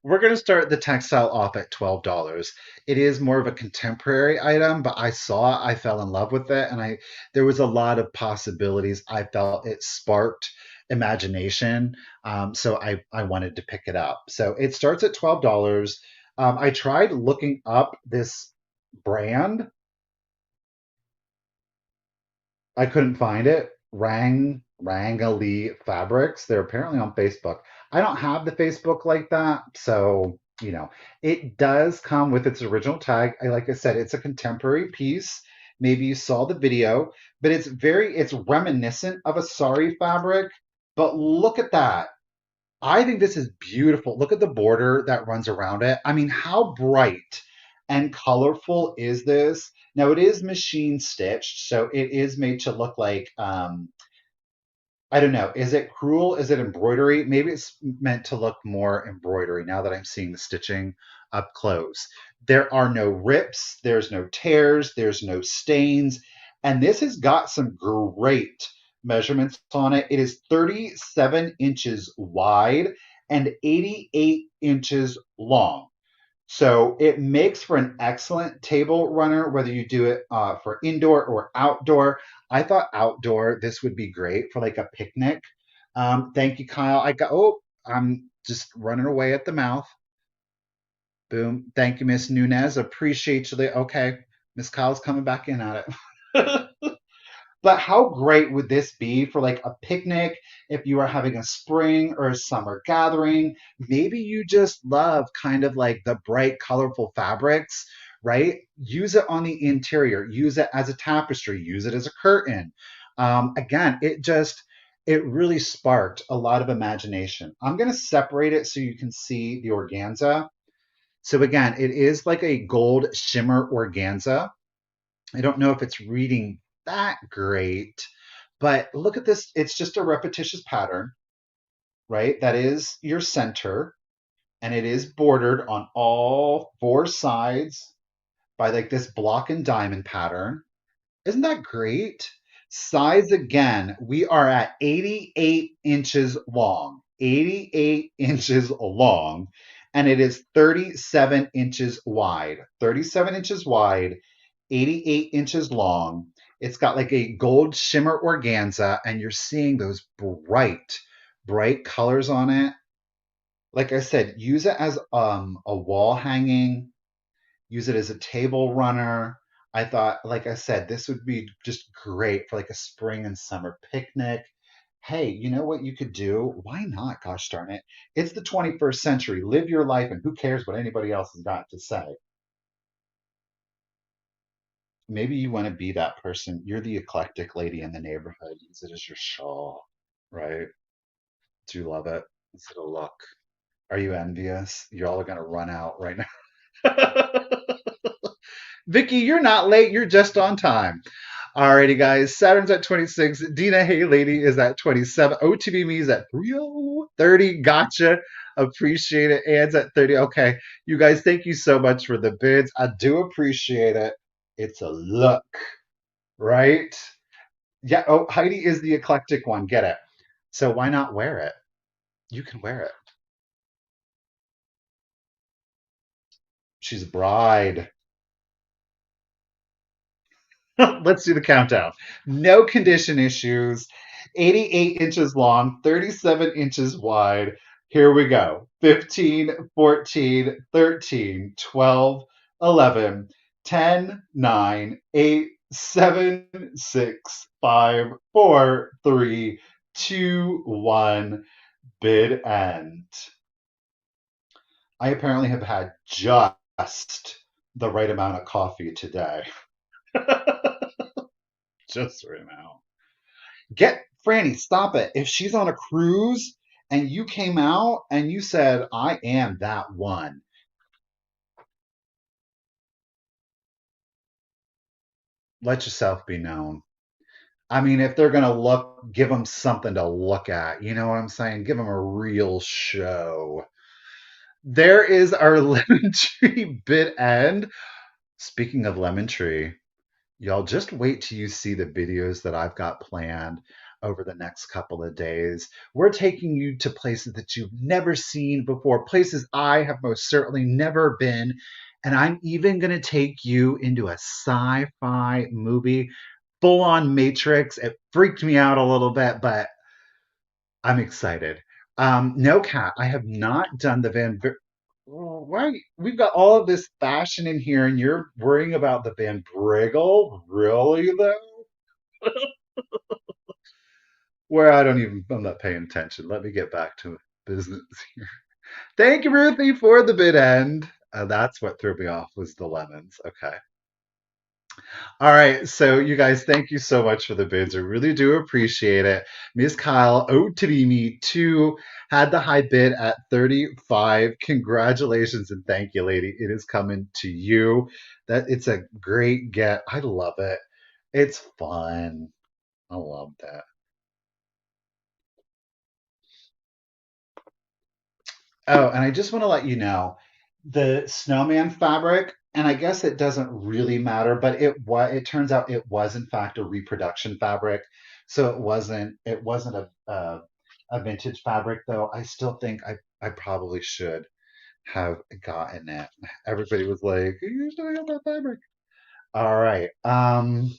We're going to start the textile off at $12. It is more of a contemporary item, but I saw it, I fell in love with it, and I there was a lot of possibilities. I felt it sparked imagination, so I wanted to pick it up. So it starts at $12. I tried looking up this brand. I couldn't find it. Rangali Fabrics. They're apparently on Facebook. I don't have the Facebook like that, so it does come with its original tag. Like I said, it's a contemporary piece. Maybe you saw the video, but it's reminiscent of a sari fabric. But look at that. I think this is beautiful. Look at the border that runs around it. I mean, how bright and colorful is this? Now, it is machine stitched, so it is made to look like, I don't know, is it crewel? Is it embroidery? Maybe it's meant to look more embroidery now that I'm seeing the stitching up close. There are no rips, there's no tears, there's no stains. And this has got some great measurements on it. It is 37 inches wide and 88 inches long. So it makes for an excellent table runner, whether you do it for indoor or outdoor. I thought outdoor, this would be great for like a picnic. Thank you, Kyle. I'm just running away at the mouth. Boom. Thank you, Miss Nunez. Appreciate you. Okay, Miss Kyle's coming back in at it. But how great would this be for like a picnic if you are having a spring or a summer gathering? Maybe you just love kind of like the bright, colorful fabrics, right? Use it on the interior, use it as a tapestry, use it as a curtain. Again, it really sparked a lot of imagination. I'm going to separate it so you can see the organza. So again, it is like a gold shimmer organza. I don't know if it's reading that great, but look at this. It's just a repetitious pattern, right? That is your center, and it is bordered on all four sides by like this block and diamond pattern. Isn't that great? Size again, we are at 88 inches long. 88 inches long, and it is 37 inches wide. 37 inches wide, 88 inches long. It's got like a gold shimmer organza, and you're seeing those bright, bright colors on it. Like I said, use it as a wall hanging, use it as a table runner. I thought, like I said, this would be just great for like a spring and summer picnic. Hey, you know what you could do? Why not? Gosh darn it. It's the 21st century. Live your life, and who cares what anybody else has got to say? Maybe you want to be that person. You're the eclectic lady in the neighborhood. Use it as your shawl, right? Do you love it? Is it a look? Are you envious? Y'all are going to run out right now. Vicky, you're not late. You're just on time. Alrighty, guys. Saturn's at 26. Dina Hey Lady is at 27. OTB me is at 30. Gotcha. Appreciate it. Anne's at 30. Okay. You guys, thank you so much for the bids. I do appreciate it. It's a look, right? Yeah. Oh, Heidi is the eclectic one. Get it. So why not wear it? You can wear it. She's a bride. Let's do the countdown. No condition issues. 88 inches long, 37 inches wide. Here we go. 15, 14, 13, 12, 11, 10, 9, 8, 7, 6, 5, 4, 3, 2, 1. Bid end. I apparently have had just the right amount of coffee today. Just right now. Get Franny, stop it. If she's on a cruise and you came out and you said, I am that one, let yourself be known. I mean, if they're going to look, give them something to look at. You know what I'm saying? Give them a real show. There is our lemon tree bit end. Speaking of lemon tree, y'all just wait till you see the videos that I've got planned over the next couple of days. We're taking you to places that you've never seen before, places I have most certainly never been. And I'm even going to take you into a sci fi movie, full on Matrix. It freaked me out a little bit, but I'm excited. No, Kat, I have not done the Why we've got all of this fashion in here, and you're worrying about the Van Briggle? Really, though? Where I'm not paying attention. Let me get back to business here. Thank you, Ruthie, for the bid end. That's what threw me off was the lemons. Okay. All right. So, you guys, thank you so much for the bids. I really do appreciate it. Miss Kyle, me too, had the high bid at 35. Congratulations and thank you, lady. It is coming to you. That it's a great get. I love it. It's fun. I love that. Oh, and I just want to let you know the snowman fabric and I guess it doesn't really matter, but it turns out it was in fact a reproduction fabric, so it wasn't a vintage fabric though. I still think I probably should have gotten it. Everybody was like, "You should have got that fabric." All right. Um,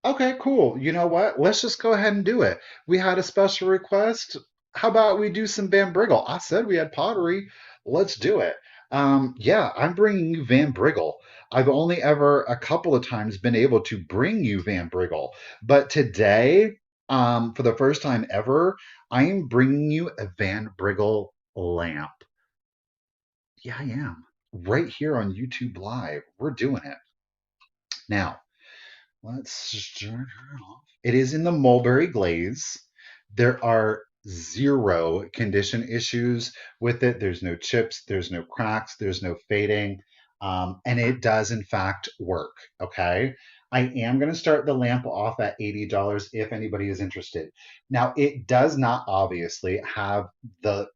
Okay, cool. You know what? Let's just go ahead and do it. We had a special request. How about we do some Van Briggle? I said we had pottery. Let's do it. Yeah, I'm bringing you Van Briggle. I've only ever a couple of times been able to bring you Van Briggle, but today, for the first time ever, I am bringing you a Van Briggle lamp. Yeah, I am. Right here on YouTube Live. We're doing it. Now, let's start her off. It is in the mulberry glaze. There are zero condition issues with it. There's no chips, there's no cracks, there's no fading. And it does, in fact, work. Okay. I am going to start the lamp off at $80 if anybody is interested. Now, it does not obviously have the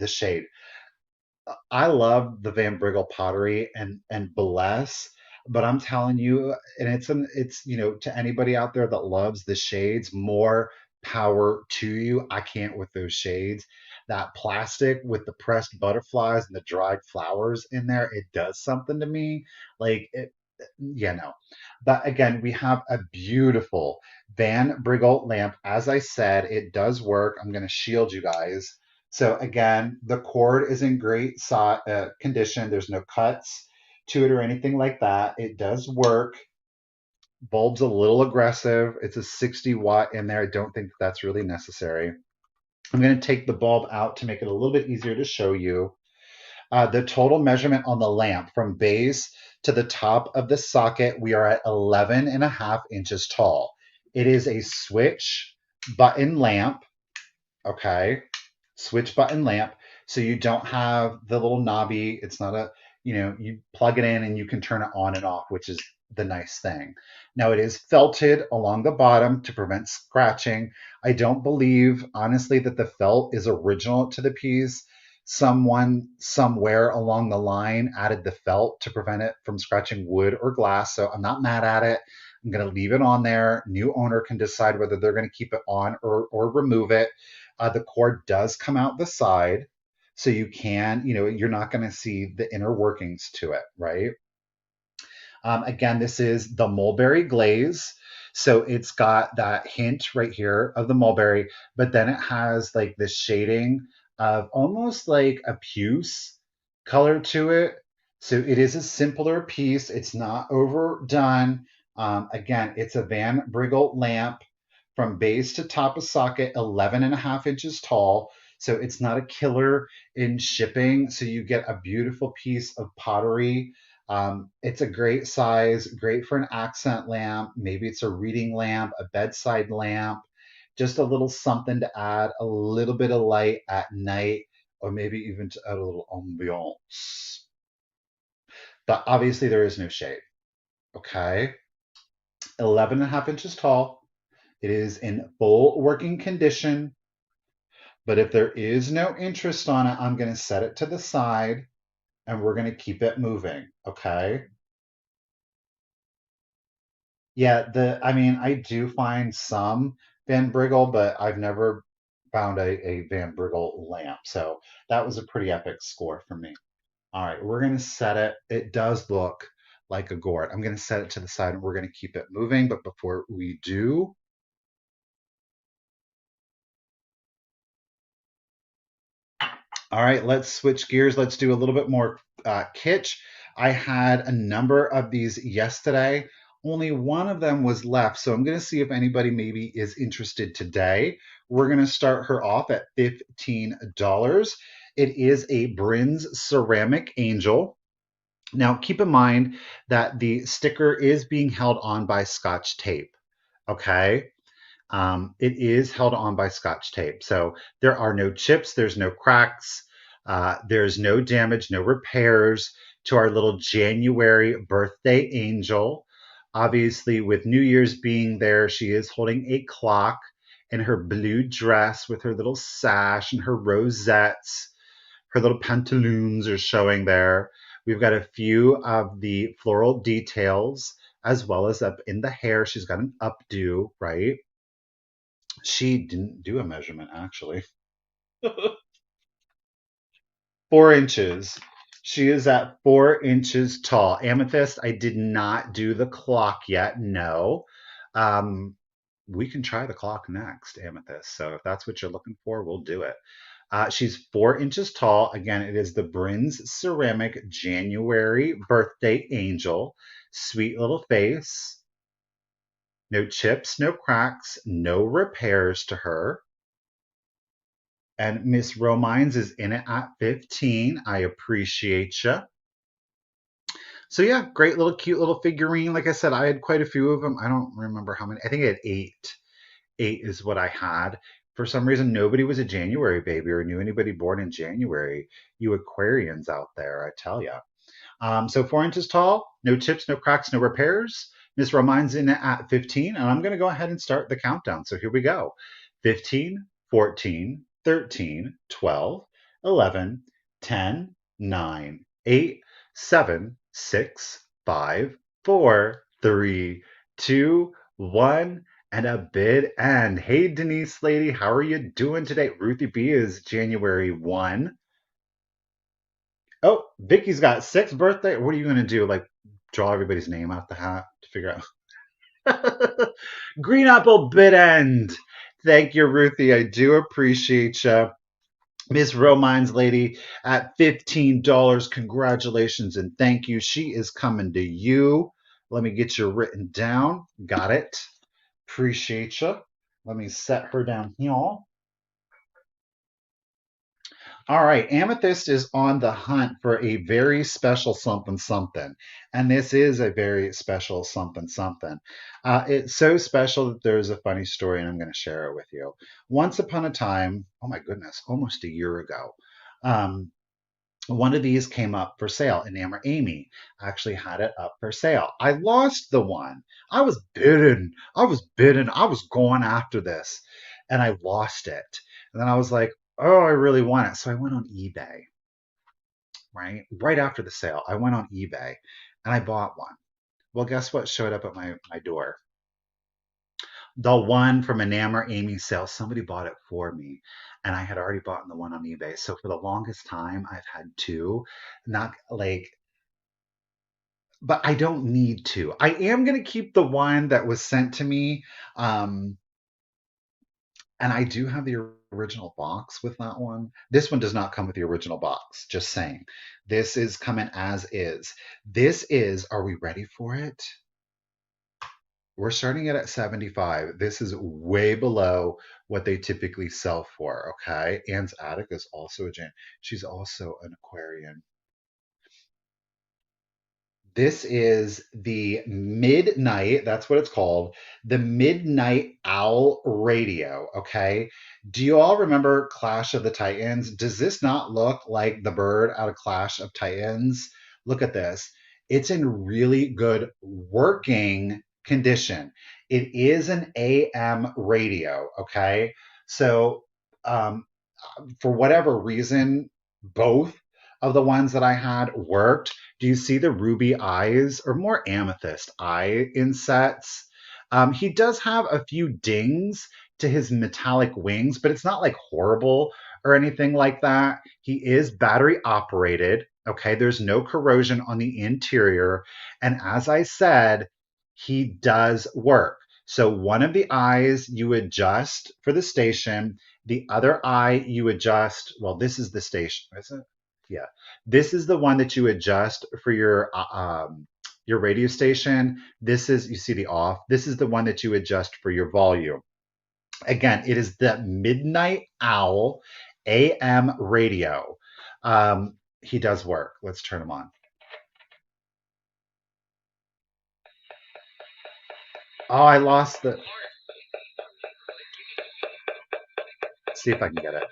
shade. I love the Van Briggle pottery and bless, but I'm telling you, and it's to anybody out there that loves the shades, more power to you. I can't with those shades. That plastic with the pressed butterflies and the dried flowers in there, it does something to me. Like it, yeah, no. But again, we have a beautiful Van Briggle lamp. As I said, it does work. I'm going to shield you guys. So again, the cord is in great condition. There's no cuts to it or anything like that. It does work. Bulb's a little aggressive. It's a 60 watt in there. I don't think that's really necessary. I'm going to take the bulb out to make it a little bit easier to show you. The total measurement on the lamp from base to the top of the socket, we are at 11.5 inches tall. It is a switch button lamp. Okay. Switch button lamp. So you don't have the little knobby. It's not you plug it in and you can turn it on and off, which is the nice thing. Now it is felted along the bottom to prevent scratching. I don't believe, honestly, that the felt is original to the piece. Someone somewhere along the line added the felt to prevent it from scratching wood or glass. So I'm not mad at it. I'm going to leave it on there. New owner can decide whether they're going to keep it on or remove it. The cord does come out the side, so you can, you're not going to see the inner workings to it, right? Again, this is the mulberry glaze. So it's got that hint right here of the mulberry, but then it has like this shading of almost like a puce color to it. So it is a simpler piece. It's not overdone. Again, it's a Van Briggle lamp from base to top of socket, 11.5 inches tall. So it's not a killer in shipping. So you get a beautiful piece of pottery. It's a great size, great for an accent lamp. Maybe it's a reading lamp, a bedside lamp, just a little something to add a little bit of light at night, or maybe even to add a little ambiance. But obviously, there is no shade. Okay. 11.5 inches tall. It is in full working condition. But if there is no interest on it, I'm going to set it to the side and we're going to keep it moving. Okay. Yeah, I mean, I do find some Van Briggle, but I've never found a Van Briggle lamp. So that was a pretty epic score for me. All right, we're going to set it. It does look like a gourd. I'm going to set it to the side and we're going to keep it moving. But before we do, all right, let's switch gears. Let's do a little bit more kitsch. I had a number of these yesterday. Only one of them was left, so I'm going to see if anybody maybe is interested today. We're going to start her off at $15. It is a Brin's ceramic angel. Now, keep in mind that the sticker is being held on by Scotch tape. Okay. It is held on by Scotch tape. So there are no chips, there's no cracks, there's no damage, no repairs to our little January birthday angel. Obviously, with New Year's being there, she is holding a clock. in her blue dress with her little sash and her rosettes. Her little pantaloons are showing there. We've got a few of the floral details as well as up in the hair. She's got an updo, right? She didn't do a measurement actually. 4 inches. She is at 4 inches tall. Amethyst, I did not do the clock yet. No. Um, we can try the clock next, Amethyst. So if that's what you're looking for, we'll do it. She's 4 inches tall. Again, it is the Brins Ceramic January Birthday Angel. Sweet little face. No chips, no cracks, no repairs to her. And Miss Romines is in it at 15. I appreciate you. So yeah, great little cute little figurine. Like I said, I had quite a few of them. I don't remember how many. I think I had eight. Eight is what I had. For some reason, nobody was a January baby or knew anybody born in January. You Aquarians out there, I tell you. So 4 inches tall, no chips, no cracks, no repairs. Miss Romine's in at 15, and I'm going to go ahead and start the countdown. So here we go: 15, 14, 13, 12, 11, 10, 9, 8, 7, 6, 5, 4, 3, 2, 1, and a bid end. Hey, Denise lady, how are you doing today? Ruthie B is January 1. Oh, Vicky's got six birthday. What are you gonna do? Like draw everybody's name out the hat to figure out? Green apple bid end. Thank you, Ruthie. I do appreciate you. Miss Romines lady at $15. Congratulations and thank you. She is coming to you. Let me get you written down. Got it. Appreciate you. Let me set her down here. All right, Amethyst is on the hunt for a very special something something. And this is a very special something something. It's so special that there's a funny story, and I'm going to share it with you. Once upon a time, oh my goodness, almost a year ago, um, one of these came up for sale. Enamour Amy actually had it up for sale. I lost the one. I was going after this, and I lost it. And then I was like, oh, I really want it. So I went on eBay, right? Right after the sale, I went on eBay and I bought one. Well, guess what showed up at my door? The one from Enamour Amy's sale. Somebody bought it for me, and I had already bought the one on eBay. So for the longest time, I've had two. Not like, but I don't need to. I am going to keep the one that was sent to me. Um, And I do have the original box with that one. This one does not come with the original box, just saying. This is coming as is. This is, are we ready for it? We're starting it at 75. This is way below what they typically sell for, okay? Anne's Attic is also a Jan. She's also an Aquarian. This is the Midnight, that's what it's called, the Midnight Owl Radio. Okay. Do you all remember Clash of the Titans? Does this not look like the bird out of Clash of Titans? Look at this. It's in really good working condition. It is an AM radio. Okay. So, um, for whatever reason, both of the ones that I had worked. Do you see the ruby eyes or more amethyst eye insets? He does have a few dings to his metallic wings, but it's not like horrible or anything like that. He is battery operated. Okay, there's no corrosion on the interior. And as I said, he does work. So one of the eyes you adjust for the station, the other eye you adjust. Well, this is the station, is it? Yeah. This is the one that you adjust for your radio station. This is, you see the off. This is the one that you adjust for your volume. Again, it is the Midnight Owl AM radio. He does work. Let's turn him on. Oh, I lost the. See if I can get it.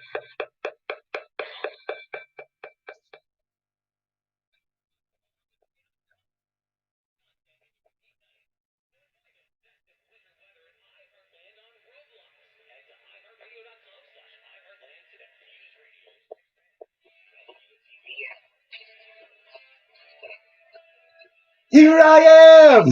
Here I am.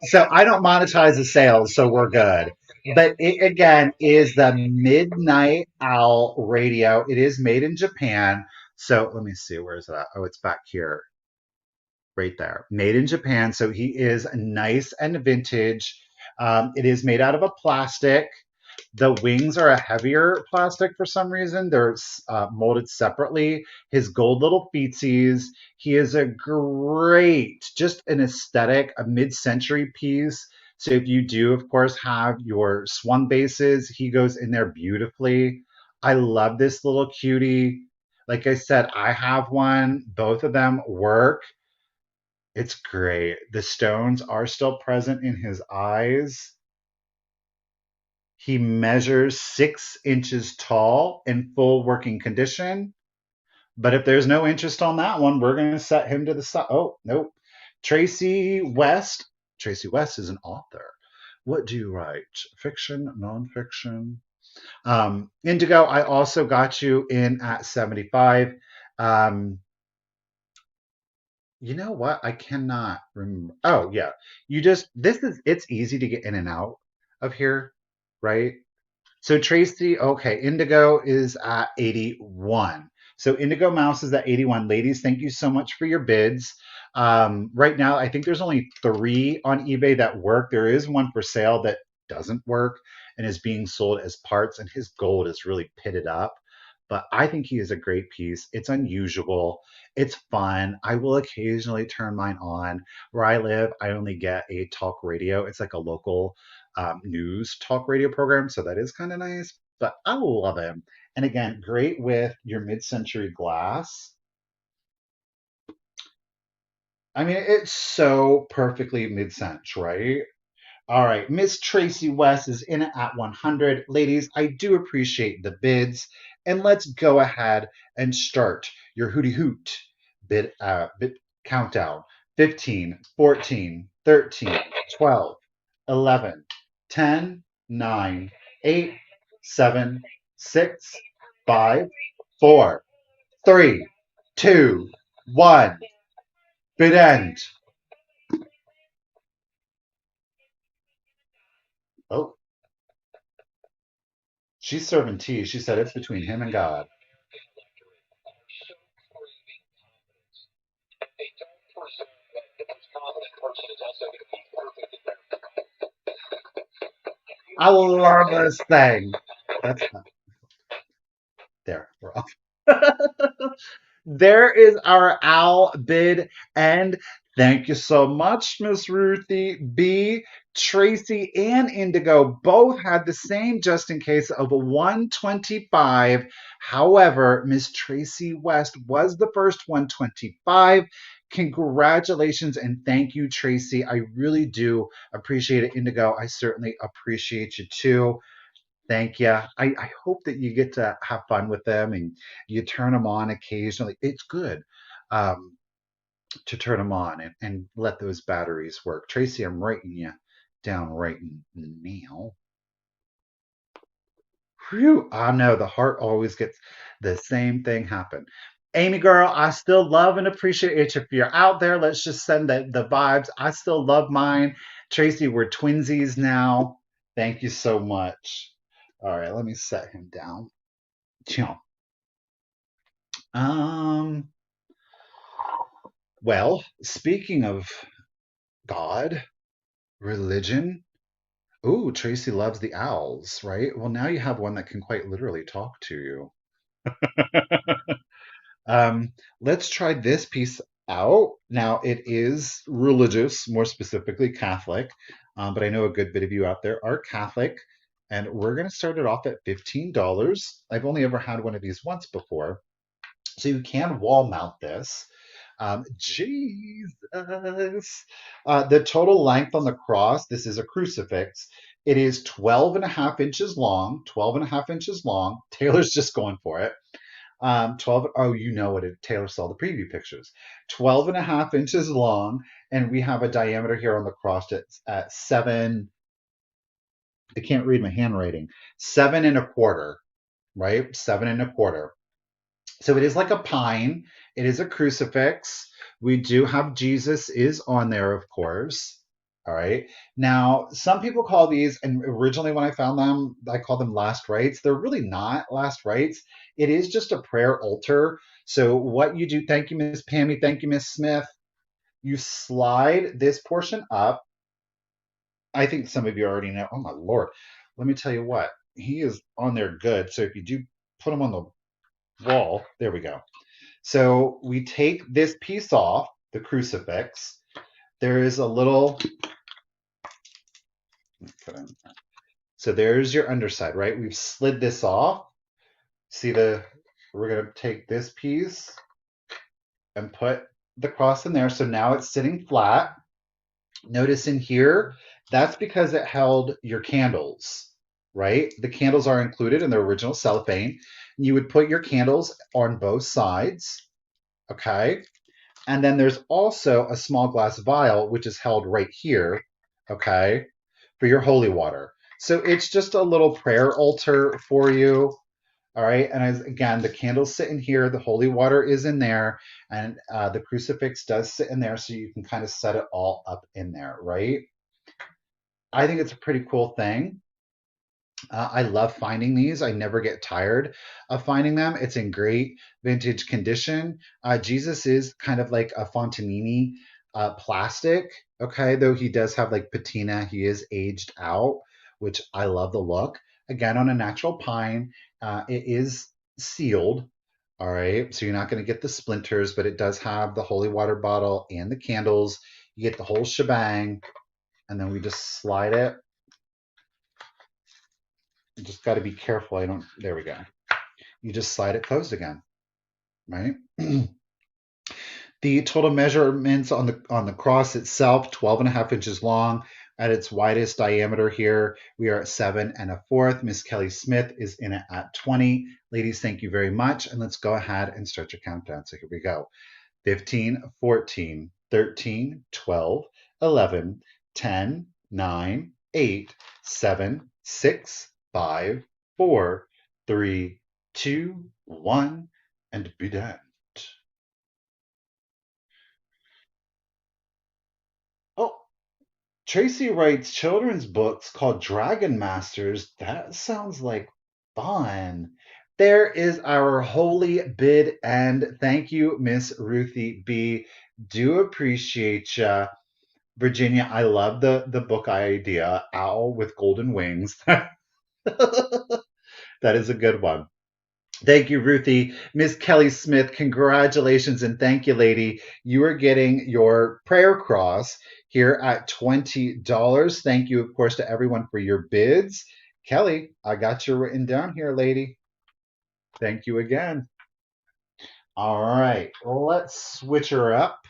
So I don't monetize the sales, so we're good. But it again is the Midnight Owl radio. It is made in Japan. So let me see, where is that? Oh, it's back here, right there. Made in Japan. So he is nice and vintage. It is made out of a plastic. The wings are a heavier plastic for some reason. They're molded separately. His gold little feetsies. He is a great, just an aesthetic, a mid-century piece. So if you do, of course, have your swung bases, he goes in there beautifully. I love this little cutie. Like I said, I have one. Both of them work. It's great. The stones are still present in his eyes. He measures 6 inches tall in full working condition. But if there's no interest on that one, we're going to set him to the side. Oh, nope. Tracy West. Tracy West is an author. What do you write? Fiction, nonfiction? Indigo, I also got you in at 75. Um, you know what? I cannot remember. Oh, yeah. It's easy to get in and out of here, right? So Tracy, okay, Indigo is at 81. So Indigo Mouse is at 81. Ladies, thank you so much for your bids. Right now, I think there's only three on eBay that work. There is one for sale that doesn't work and is being sold as parts, and his gold is really pitted up. But I think he is a great piece. It's unusual. It's fun. I will occasionally turn mine on. Where I live, I only get a talk radio. It's like a local news talk radio program. So that is kind of nice, but I love him. And again, great with your mid century glass. I mean, it's so perfectly mid century, right? All right, Miss Tracy West is in it at 100. Ladies, I do appreciate the bids. And let's go ahead and start your hooty hoot bid countdown. 15, 14, 13, 12, 11, 10, 9, 8, 7, 6, 5, 4, 3, 2, 1. Bid end. Oh, she's serving tea. She said it's between him and God. I love this thing. That's there. We're off. There is our owl bid end. Thank you so much, Miss Ruthie B. Tracy and Indigo both had the same just in case of a 125. However, Miss Tracy West was the first 125. Congratulations and thank you, Tracy. I really do appreciate it, Indigo. I certainly appreciate you too. Thank you. I hope that you get to have fun with them and you turn them on occasionally. It's good to turn them on and let those batteries work. Tracy, I'm writing you down right now. Whew, I know the heart always gets the same thing happen. Amy girl, I still love and appreciate it. If you're out there, let's just send the vibes. I still love mine. Tracy, we're twinsies now. Thank you so much. All right, let me set him down. Um, well, speaking of God, religion. Ooh, Tracy loves the owls, right? Well, now you have one that can quite literally talk to you. Um, let's try this piece out. Now, it is religious, more specifically Catholic, but I know a good bit of you out there are Catholic, and we're going to start it off at $15. I've only ever had one of these once before, so you can wall mount this. Jesus. The total length on the cross, this is a crucifix. It is 12 and a half inches long, 12 and a half inches long. Taylor's just going for it. 12, oh, you know what it, Taylor saw the preview pictures. 12 and a half inches long, and we have a diameter here on the cross at seven, I can't read my handwriting, 7 1/4, right? 7 1/4. So it is like a pine. It is a crucifix. We do have Jesus is on there, of course. All right. Now, some people call these, and originally when I found them, I called them last rites. They're really not last rites. It is just a prayer altar. So what you do, thank you, Miss Pammy, thank you, Miss Smith. You slide this portion up. I think some of you already know. Oh my Lord. Let me tell you what. He is on there good. So if you do put him on the wall, there we go. So we take this piece off, the crucifix. There is a little, so there's your underside, right? We've slid this off. See we're going to take this piece and put the cross in there. So now it's sitting flat. Notice in here, that's because it held your candles, right? The candles are included in the original cellophane. You would put your candles on both sides, okay? And then there's also a small glass vial, which is held right here, okay, for your holy water. So it's just a little prayer altar for you. All right. And again, the candles sit in here, the holy water is in there, and the crucifix does sit in there. So you can kind of set it all up in there, right? I think it's a pretty cool thing. I love finding these. I never get tired of finding them. It's in great vintage condition. Jesus is kind of like a Fontanini plastic, okay, though he does have like patina. He is aged out, which I love the look. Again, on a natural pine, it is sealed. All right, so you're not going to get the splinters, but it does have the holy water bottle and the candles. You get the whole shebang, and then we just slide it. You just got to be careful. I don't. There we go. You just slide it closed again, right? The total measurements on the cross itself, 12 and a half inches long. At its widest diameter here, we are at 7 1/4. Miss Kelly Smith is in it at 20. Ladies, thank you very much. And let's go ahead and start your countdown. So here we go. 15, 14, 13, 12, 11, 10, 9, 8, 7, 6, 5, 4, 3, 2, 1, and be done. Oh, Tracy writes children's books called Dragon Masters. That sounds like fun. There is our holy bid end. Thank you, Miss Ruthie B. Do appreciate ya. Virginia, I love the book idea. Owl with golden wings. That is a good one. Thank you, Ruthie. Miss Kelly Smith, congratulations and thank you, lady. You are getting your prayer cross here at $20. Thank you, of course, to everyone for your bids. Kelly, I got you written down here, lady. Thank you again. All right, let's switch her up.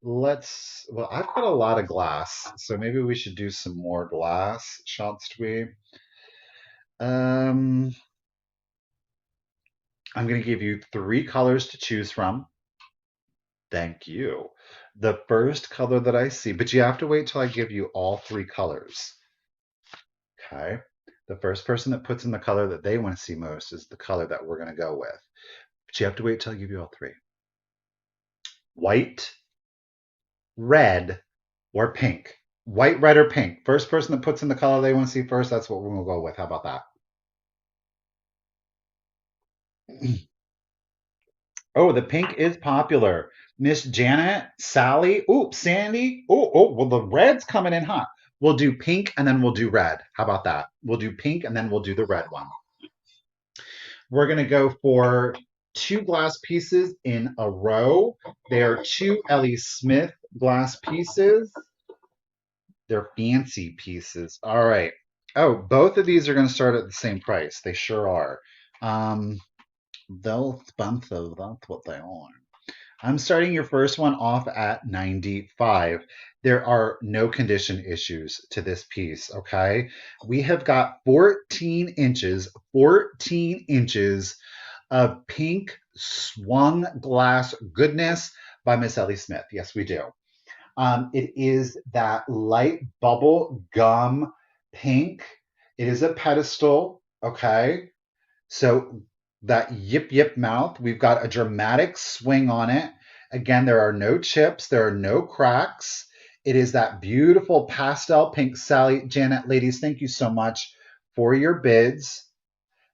Well, I've got a lot of glass, so maybe we should do some more glass, shan't we? Um, I'm going to give you three colors to choose from. Thank you. The first color that I see, but you have to wait till I give you all three colors. Okay. The first person that puts in the color that they want to see most is the color that we're going to go with. But you have to wait till I give you all three. White, red, or pink. White, red, or pink. First person that puts in the color they want to see first, that's what we're going to go with. How about that? Oh, the pink is popular. Miss Janet, Sally, Sandy. Well, the red's coming in hot. We'll do pink and then we'll do red. How about that? We'll do pink and then we'll do the red one. We're going to go for two glass pieces in a row. They are two Ellie Smith glass pieces. They're fancy pieces. All right. Oh, both of these are going to start at the same price. They sure are. They're expensive. That's what they are. I'm starting your first one off at 95. There are no condition issues to this piece, okay? We have got 14 inches of pink swung glass goodness by Miss Ellie Smith. Yes, we do. It is that light bubble gum pink. It is a pedestal, okay? So that yip yip mouth. We've got a dramatic swing on it. Again, there are no chips, there are no cracks. It is that beautiful pastel pink. Sally, Janet, ladies, thank you so much for your bids.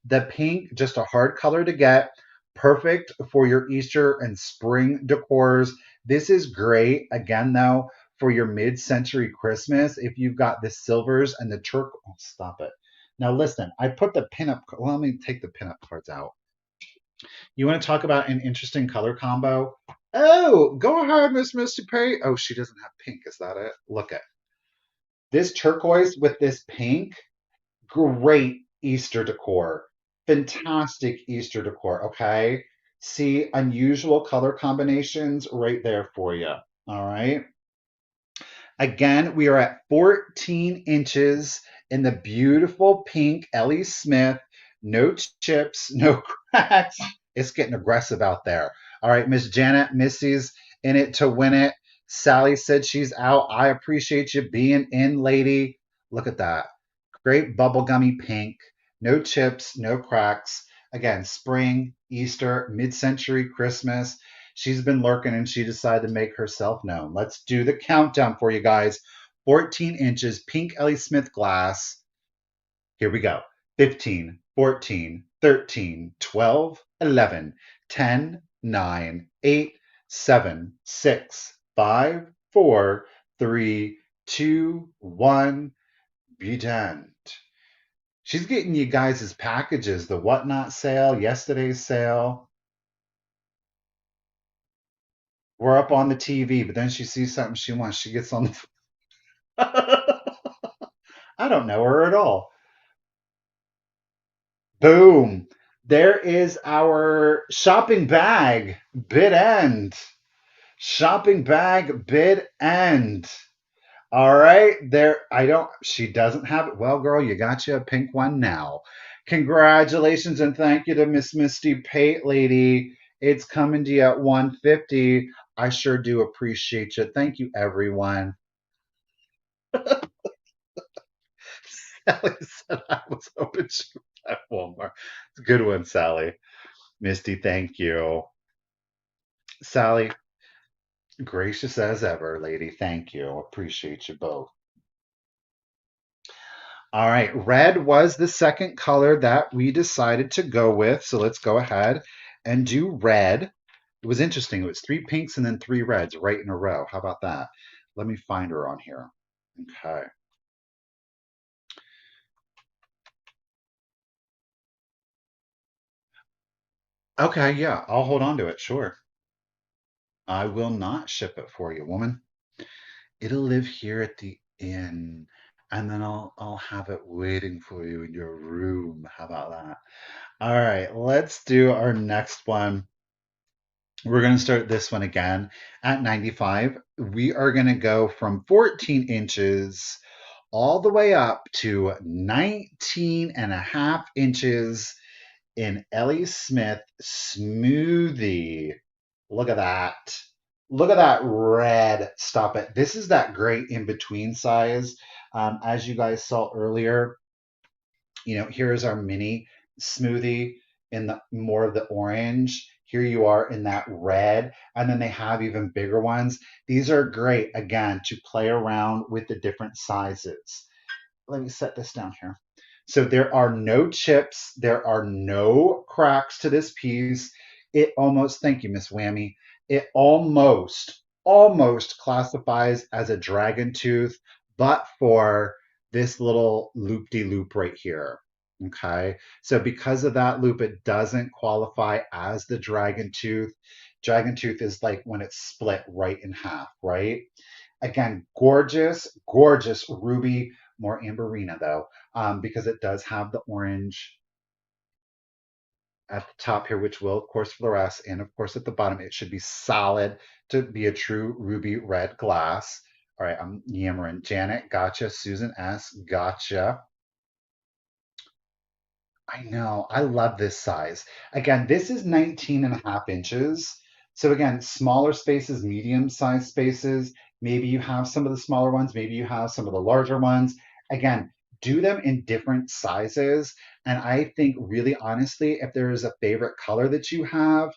The pink, just a hard color to get. Perfect for your Easter and spring decors. This is great, again, though, for your mid century Christmas. If you've got the silvers and the turk, oh, stop it. Now, listen, I put the pinup, well, let me take the pinup cards out. You want to talk about an interesting color combo? Oh, go ahead, Miss Misty Perry. Oh, she doesn't have pink. Is that it? Look at this turquoise with this pink. Great Easter decor. Fantastic Easter decor. Okay. See, unusual color combinations right there for you. All right. Again, we are at 14 inches in the beautiful pink Ellie Smith. No chips, no cracks. It's getting aggressive out there. All right, Miss Janet, Missy's in it to win it. Sally said she's out. I appreciate you being in, lady. Look at that. Great bubblegummy pink. No chips, no cracks. Again, spring, Easter, mid century Christmas. She's been lurking and she decided to make herself known. Let's do the countdown for you guys. 14 inches, pink Ellie Smith glass. Here we go. 15, 14, 13, 12, 11, 10, 9, 8, 7, 6, 5, 4, 3, 2, 1. Be done. She's getting you guys' packages, the whatnot sale, yesterday's sale. We're up on the TV, but then she sees something she wants. She gets on the. I don't know her at all. Boom. There is our shopping bag bid end. Shopping bag bid end. All right, there. I don't. She doesn't have it. Well, girl, you got you a pink one now. Congratulations and thank you to Miss Misty Pate, lady. It's coming to you at 150. I sure do appreciate you. Thank you, everyone. Sally said I was hoping she would have one more. It's a good one, Sally. Misty, thank you. Sally, gracious as ever, lady. Thank you. Appreciate you both. All right, red was the second color that we decided to go with. So let's go ahead and do red. It was interesting. It was three pinks and then three reds right in a row. How about that? Let me find her on here. Okay. Okay, yeah, I'll hold on to it. Sure. I will not ship it for you, woman. It'll live here at the inn, and then I'll have it waiting for you in your room. How about that? All right, let's do our next one. We're going to start this one again at 95. We are going to go from 14 inches all the way up to 19 and a half inches in Ellie Smith Smoothie. Look at that. Look at that red. Stop it. This is that great in between size. As you guys saw earlier, here's our mini smoothie in the more of the orange. Here you are in that red, and then they have even bigger ones. These are great again to play around with the different sizes. Let me set this down here. So there are no chips, there are no cracks to this piece. It almost, thank you, Miss Whammy. It almost classifies as a dragon tooth, but for this little loop-de-loop right here. Okay, so because of that loop, it doesn't qualify as the dragon tooth. Dragon tooth is like when it's split right in half, right? Again, gorgeous, gorgeous ruby, more amberina though, because it does have the orange at the top here, which will, of course, fluoresce. And of course, at the bottom, it should be solid to be a true ruby red glass. All right, I'm yammering. Janet, gotcha. Susan S., gotcha. I know. I love this size. Again, this is 19 and a half inches. So again, smaller spaces, medium sized spaces. Maybe you have some of the smaller ones. Maybe you have some of the larger ones. Again, do them in different sizes. And I think, really honestly, if there is a favorite color that you have,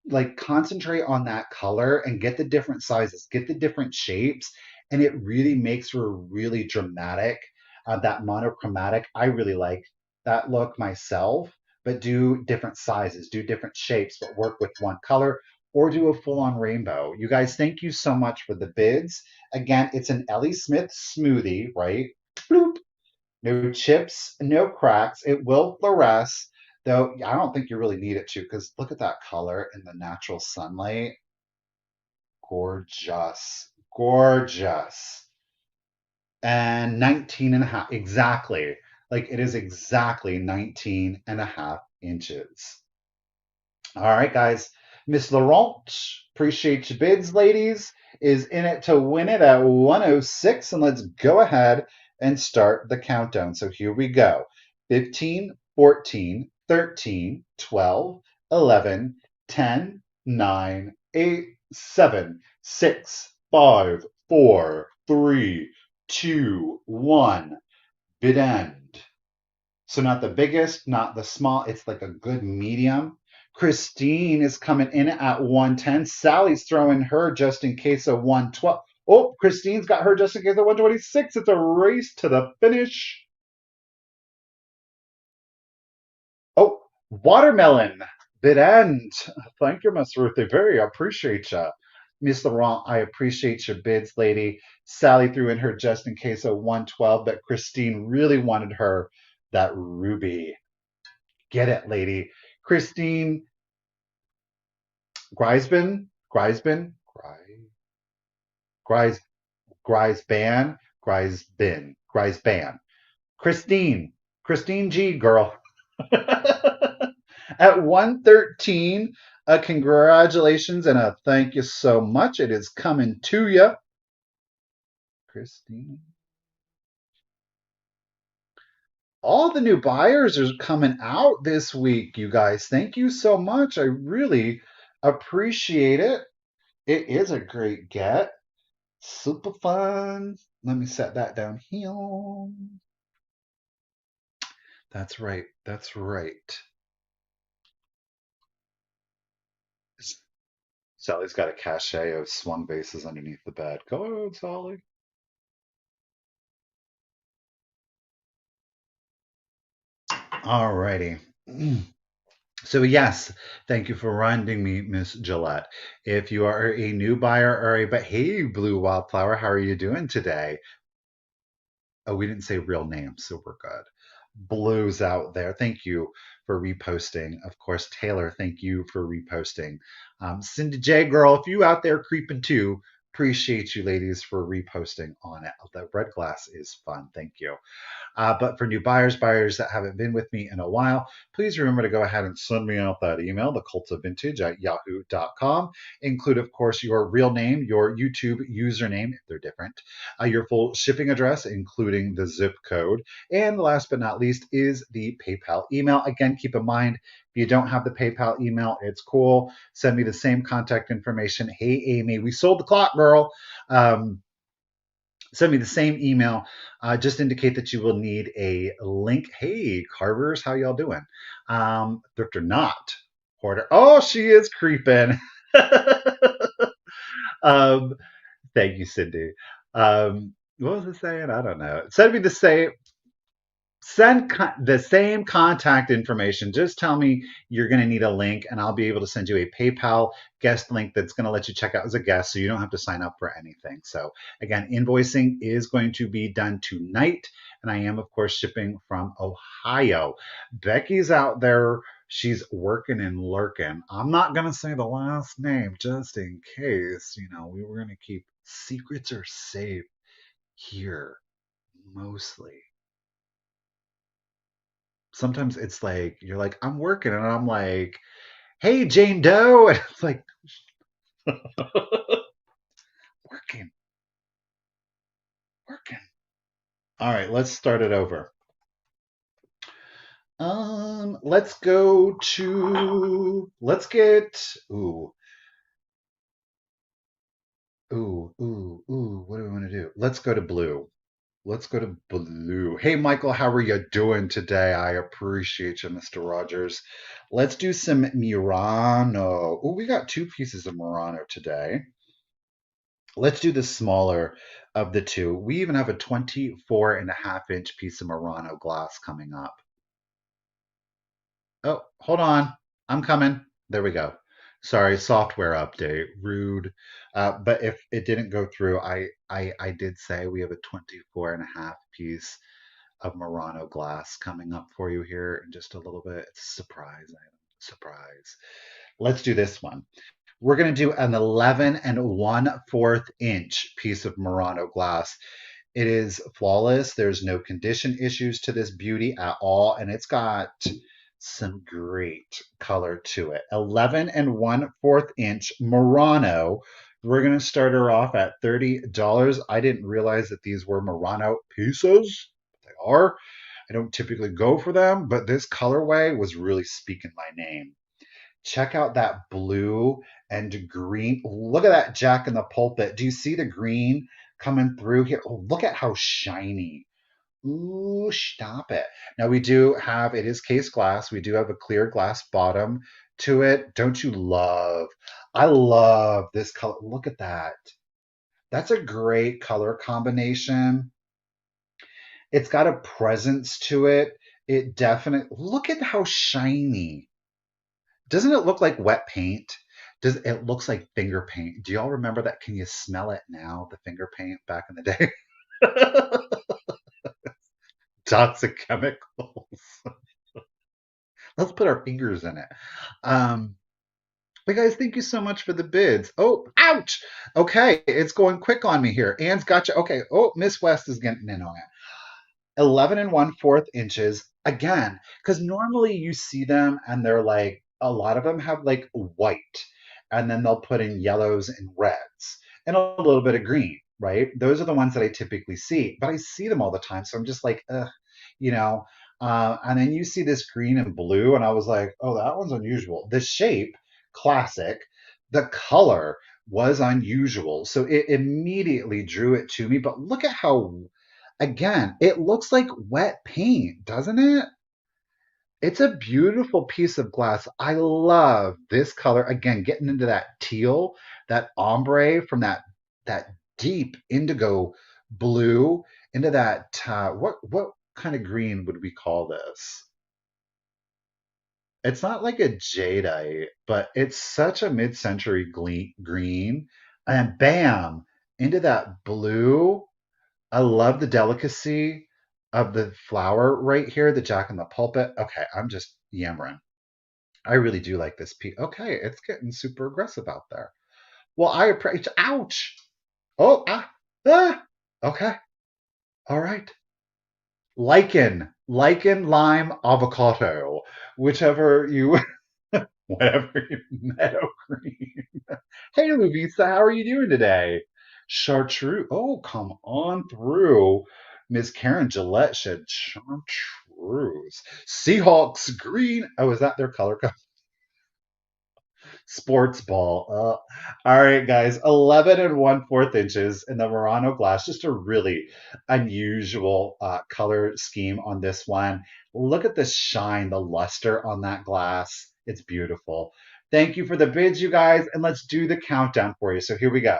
like concentrate on that color and get the different sizes, get the different shapes, and it really makes for a really dramatic, that monochromatic. I really like that look myself, but do different sizes, do different shapes, but work with one color or do a full on rainbow. You guys, thank you so much for the bids. Again, it's an Ellie Smith smoothie, right? Bloop. No chips, no cracks. It will fluoresce, though I don't think you really need it to because look at that color in the natural sunlight. Gorgeous. Gorgeous. And 19 and a half. Exactly. Like it is exactly 19 and a half inches. All right, guys. Miss Laurent, appreciate your bids, ladies, is in it to win it at 106. And let's go ahead and start the countdown. So here we go 15, 14, 13, 12, 11, 10, 9, 8, 7, 6, 5, 4, 3, 2, 1. Bid end. So not the biggest, not the small. It's like a good medium. Christine is coming in at 110. Sally's throwing her just in case of 112. Oh, Christine's got her just in case of 126. It's a race to the finish. Oh, watermelon. Bid end. Thank you, Miss Ruthie. Very appreciate you. Miss Laurent, I appreciate your bids, lady. Sally threw in her just in case of 112, but Christine really wanted her that ruby. Get it, lady. Christine Grisban, Grisban, Gris, Grisban, Grisbin, Grisban. Christine G, girl. At 113, congratulations and a thank you so much. It is coming to you. Christine. All the new buyers are coming out this week, you guys. Thank you so much. I really appreciate it. It is a great get. Super fun. Let me set that down here. That's right. That's right. Sally's got a cache of swung vases underneath the bed. Go ahead, Sally. Alrighty. So yes, thank you for reminding me, Miss Gillette. If you are a new buyer or a but hey, Blue Wildflower, how are you doing today? Oh, we didn't say real names, so we're good. Blues out there. Thank you for reposting. Of course, Taylor, thank you for reposting. Cindy J, girl, if you out there creeping too, appreciate you ladies for reposting on it. The red glass is fun. Thank you. But for new buyers that haven't been with me in a while, please remember to go ahead and send me out that email, The.Cult.Of.Vintage at yahoo.com. Include, of course, your real name, your YouTube username, if they're different, your full shipping address, including the zip code. And last but not least is the PayPal email. Again, keep in mind, if you don't have the PayPal email, it's cool. Send me the same contact information. Hey, Amy, we sold the clock, girl. Send me the same email. Just indicate that you will need a link. Hey, Carvers, how y'all doing? Thrift or not, hoarder. Oh, she is creeping. um, thank you, Cindy. What was it saying? I don't know. Send me the same the same contact information. Just tell me you're going to need a link, and I'll be able to send you a PayPal guest link that's going to let you check out as a guest, so you don't have to sign up for anything. So again, invoicing is going to be done tonight, and I am, of course, shipping from Ohio. Becky's out there. She's working and lurking. I'm not going to say the last name just in case. We were going to keep secrets are safe here mostly. Sometimes it's like you're like, I'm working, and I'm like, hey, Jane Doe, and it's like working, working. All right, let's start it over. Let's get ooh, what do we want to do? Let's go to blue. Let's go to blue. Hey, Michael, how are you doing today? I appreciate you, Mr. Rogers. Let's do some Murano. Oh, we got two pieces of Murano today. Let's do the smaller of the two. We even have a 24.5 inch piece of Murano glass coming up. Oh, hold on. I'm coming. There we go. Sorry, software update. Rude. But if it didn't go through, I did say we have a 24.5 piece of Murano glass coming up for you here in just a little bit. It's a surprise item. Surprise. Let's do this one. We're going to do an 11 1/4 inch piece of Murano glass. It is flawless. There's no condition issues to this beauty at all, and it's got some great color to it. 11 1/4 inch Murano. We're going to start her off at $30. I didn't realize that these were Murano pieces. They are. I don't typically go for them, but this colorway was really speaking my name. Check out that blue and green. Look at that Jack in the pulpit. Do you see the green coming through here? Oh, look at how shiny. Ooh, stop it. Now we do have, it is case glass. We do have a clear glass bottom to it. Don't you love? I love this color. Look at that. That's a great color combination. It's got a presence to it. It definitely, look at how shiny. Doesn't it look like wet paint? Does it looks like finger paint? Do y'all remember that? Can you smell it now? The finger paint back in the day? Toxic chemicals. Let's put our fingers in it. Um, but guys, thank you so much for the bids. Oh, ouch! Okay, it's going quick on me here. Anne's got you. Okay. Oh, Miss West is getting in on it. 11 1/4 inches again, because normally you see them and they're like a lot of them have like white, and then they'll put in yellows and reds and a little bit of green, right? Those are the ones that I typically see, but I see them all the time, so I'm just like, ugh, you know. And then you see this green and blue, and I was like, oh, that one's unusual. The shape, classic. The color was unusual, so it immediately drew it to me. But look at how again, it looks like wet paint, doesn't it? It's a beautiful piece of glass. I love this color. Again, getting into that teal, that ombre from that deep indigo blue into that what kind of green would we call this? It's not like a jadeite, but it's such a mid-century green. And bam, into that blue. I love the delicacy of the flower right here, the Jack in the pulpit. Okay, I'm just yammering. I really do like this piece. Okay, it's getting super aggressive out there. Well, I appreciate. Ouch! Oh, Okay, all right. Lichen, lime, avocado, whichever you, whatever you, meadow green. Hey, Louisa, how are you doing today? Chartreuse. Oh, come on through. Miss Karen Gillette said chartreuse. Seahawks green. Oh, is that their color code? Sports ball. All right, guys. 11 1/4 inches in the Murano glass. Just a really unusual color scheme on this one. Look at the shine, the luster on that glass. It's beautiful. Thank you for the bids, you guys. And let's do the countdown for you. So here we go.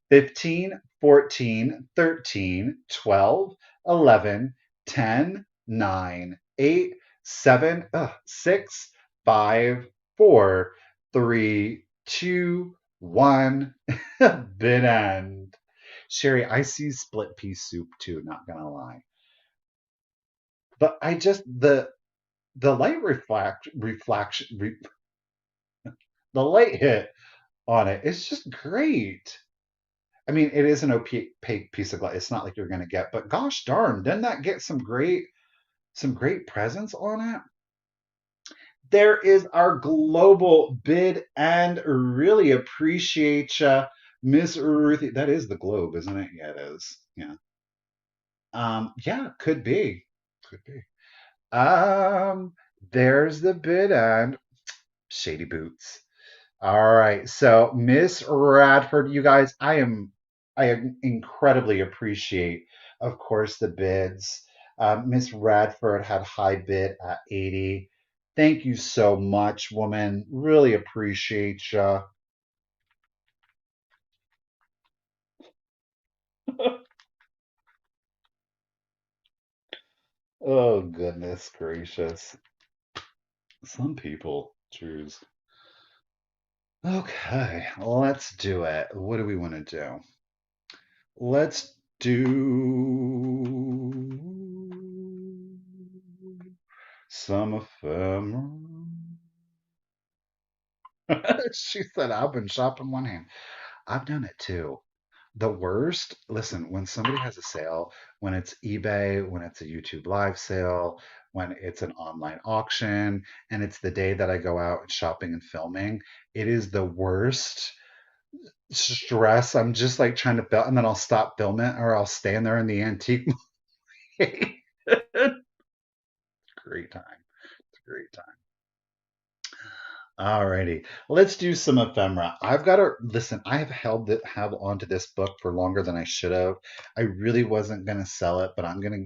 15, 14, 13, 12, 11, 10, 9, 8, 7, 6, 5, 4, 3, 2, 1. Bid end. Sherry, I see split pea soup too, not gonna lie. But I just the light reflection the light hit on it. It's just great. I mean, it is an opaque piece of glass. It's not like you're gonna get, but gosh darn, didn't that get some great presence on it? There is our global bid and really appreciate you, Miss Ruthie. That is the globe, isn't it? Yeah, it is. Yeah. Yeah, could be. Could be. Um, there's the bid and Shady Boots. All right. So, Miss Radford, you guys, I incredibly appreciate Of course, the bids. Miss Radford had high bid at 80. Thank you so much, woman. Really appreciate ya. Oh, goodness gracious. Some people choose. Okay, let's do it. What do we want to do? Let's do some ephemera. She said, I've been shopping one hand. I've done it too. The worst, listen, when somebody has a sale, when it's eBay, when it's a YouTube live sale, when it's an online auction, and it's the day that I go out shopping and filming, it is the worst stress. I'm just like trying to film, and then I'll stop filming or I'll stand there in the antique market. Great time. It's a great time. Alrighty, let's do some ephemera. I've got to listen. I have onto this book for longer than I should have. I really wasn't gonna sell it, but I'm gonna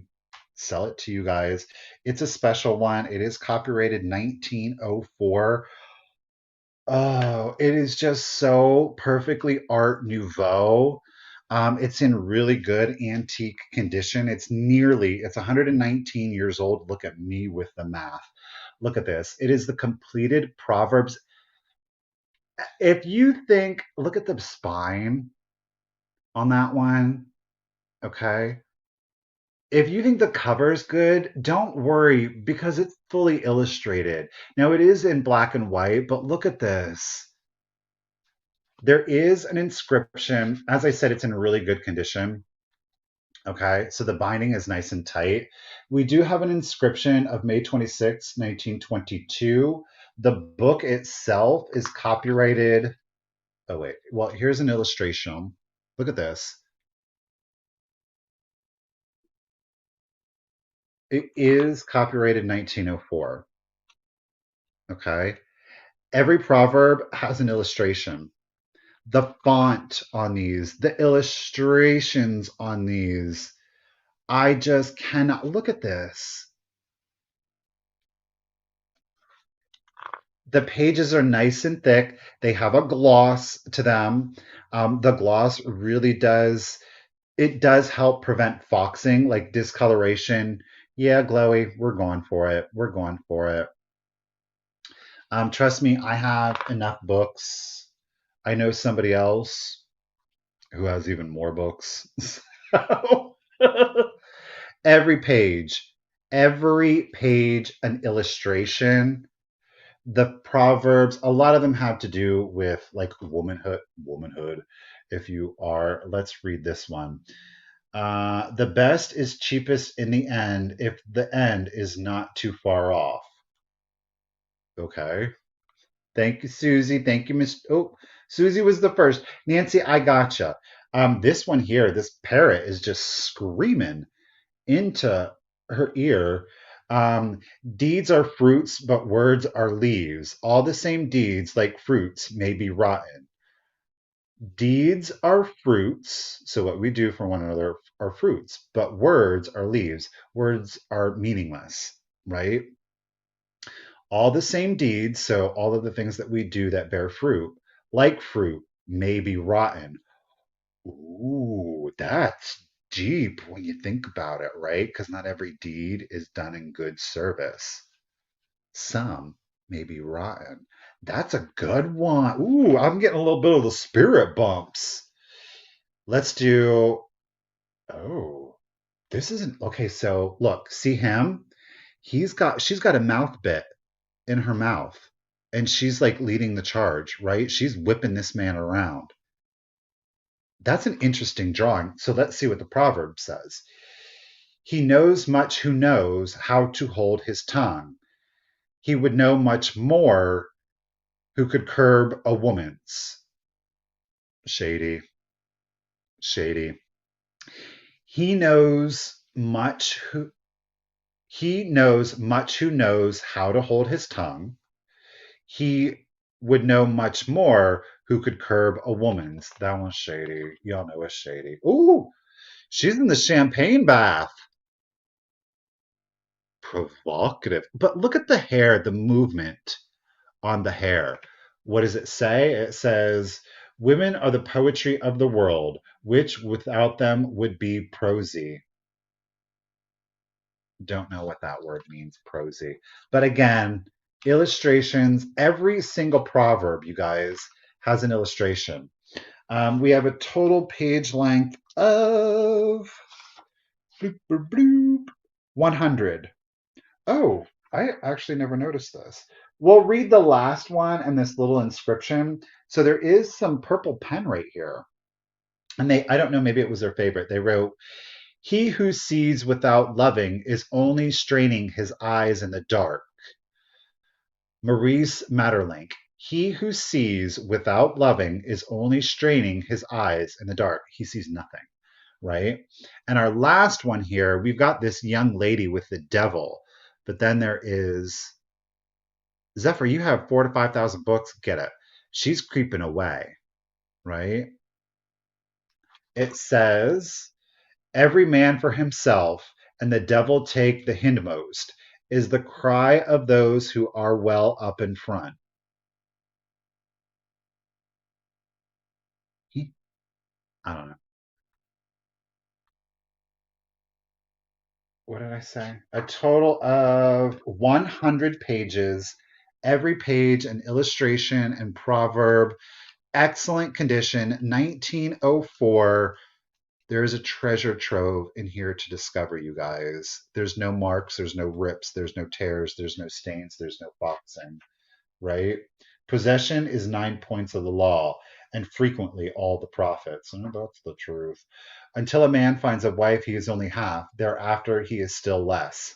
sell it to you guys. It's a special one. It is copyrighted 1904. Oh, it is just so perfectly Art Nouveau. It's in really good antique condition. It's 119 years old. Look at me with the math. Look at this. It is the completed Proverbs. If you think, look at the spine on that one, okay? If you think the cover is good, don't worry because it's fully illustrated. Now it is in black and white, but look at this. There is an inscription. As I said, it's in really good condition. Okay, so the binding is nice and tight. We do have an inscription of May 26, 1922. The book itself is copyrighted. Oh, wait. Well, here's an illustration. Look at this. It is copyrighted 1904. Okay. Every proverb has an illustration. The font on these, the illustrations on these, I just cannot look at this. The pages are nice and thick. They have a gloss to them. The gloss really does it does help prevent foxing, like discoloration. Yeah, glowy, we're going for it. We're going for it. Trust me, I have enough books. I know somebody else who has even more books. So every every page, an illustration. The proverbs, a lot of them have to do with like womanhood. If you are, let's read this one. The best is cheapest in the end if the end is not too far off. Okay. Thank you, Susie. Thank you, Miss. Oh, Susie was the first. Nancy, I gotcha. This one here, this parrot is just screaming into her ear. Um, Deeds are fruits, but words are leaves. All the same deeds, like fruits, may be rotten. Deeds are fruits, so what we do for one another are fruits, but words are leaves. Words are meaningless, right? All the same deeds, so all of the things that we do that bear fruit, like fruit, may be rotten. Ooh, that's deep when you think about it, right? Because not every deed is done in good service. Some may be rotten. That's a good one. Ooh, I'm getting a little bit of the spirit bumps. Let's do. Oh, this isn't okay. So look, see him? She's got a mouth bit in her mouth, and she's like leading the charge, right? She's whipping this man around. That's an interesting drawing. So let's see what the proverb says. He knows much who knows how to hold his tongue. He would know much more who could curb a woman's. Shady, shady. He knows much who he knows much who knows how to hold his tongue. He would know much more who could curb a woman's. That one's shady. Y'all know it's shady. Ooh, She's in the champagne bath. Provocative. But look at the hair, the movement on the hair. What does it say? It says, women are the poetry of the world, which without them would be prosy. Don't know what that word means, prosy. But again, illustrations, every single proverb, you guys, has an illustration. We have a total page length of bloop, bloop, bloop, 100. Oh, I actually never noticed this. We'll read the last one and this little inscription. So there is some purple pen right here. And I don't know, maybe it was their favorite. They wrote, he who sees without loving is only straining his eyes in the dark. Maurice Maeterlinck. He who sees without loving is only straining his eyes in the dark. He sees nothing, right? And our last one here, we've got this young lady with the devil, but then there is Zephyr. You have 4 to 5,000 books. Get it? She's creeping away, right? It says, "Every man for himself, and the devil take the hindmost," is the cry of those who are well up in front. I don't know. What did I say? A total of 100 pages. Every page an illustration and proverb. Excellent condition. 1904. There is a treasure trove in here to discover, you guys. There's no marks, there's no rips, there's no tears, there's no stains, there's no foxing, right? Possession is 9 points of the law, and frequently all the profits. And that's the truth. Until a man finds a wife, he is only half. Thereafter, he is still less.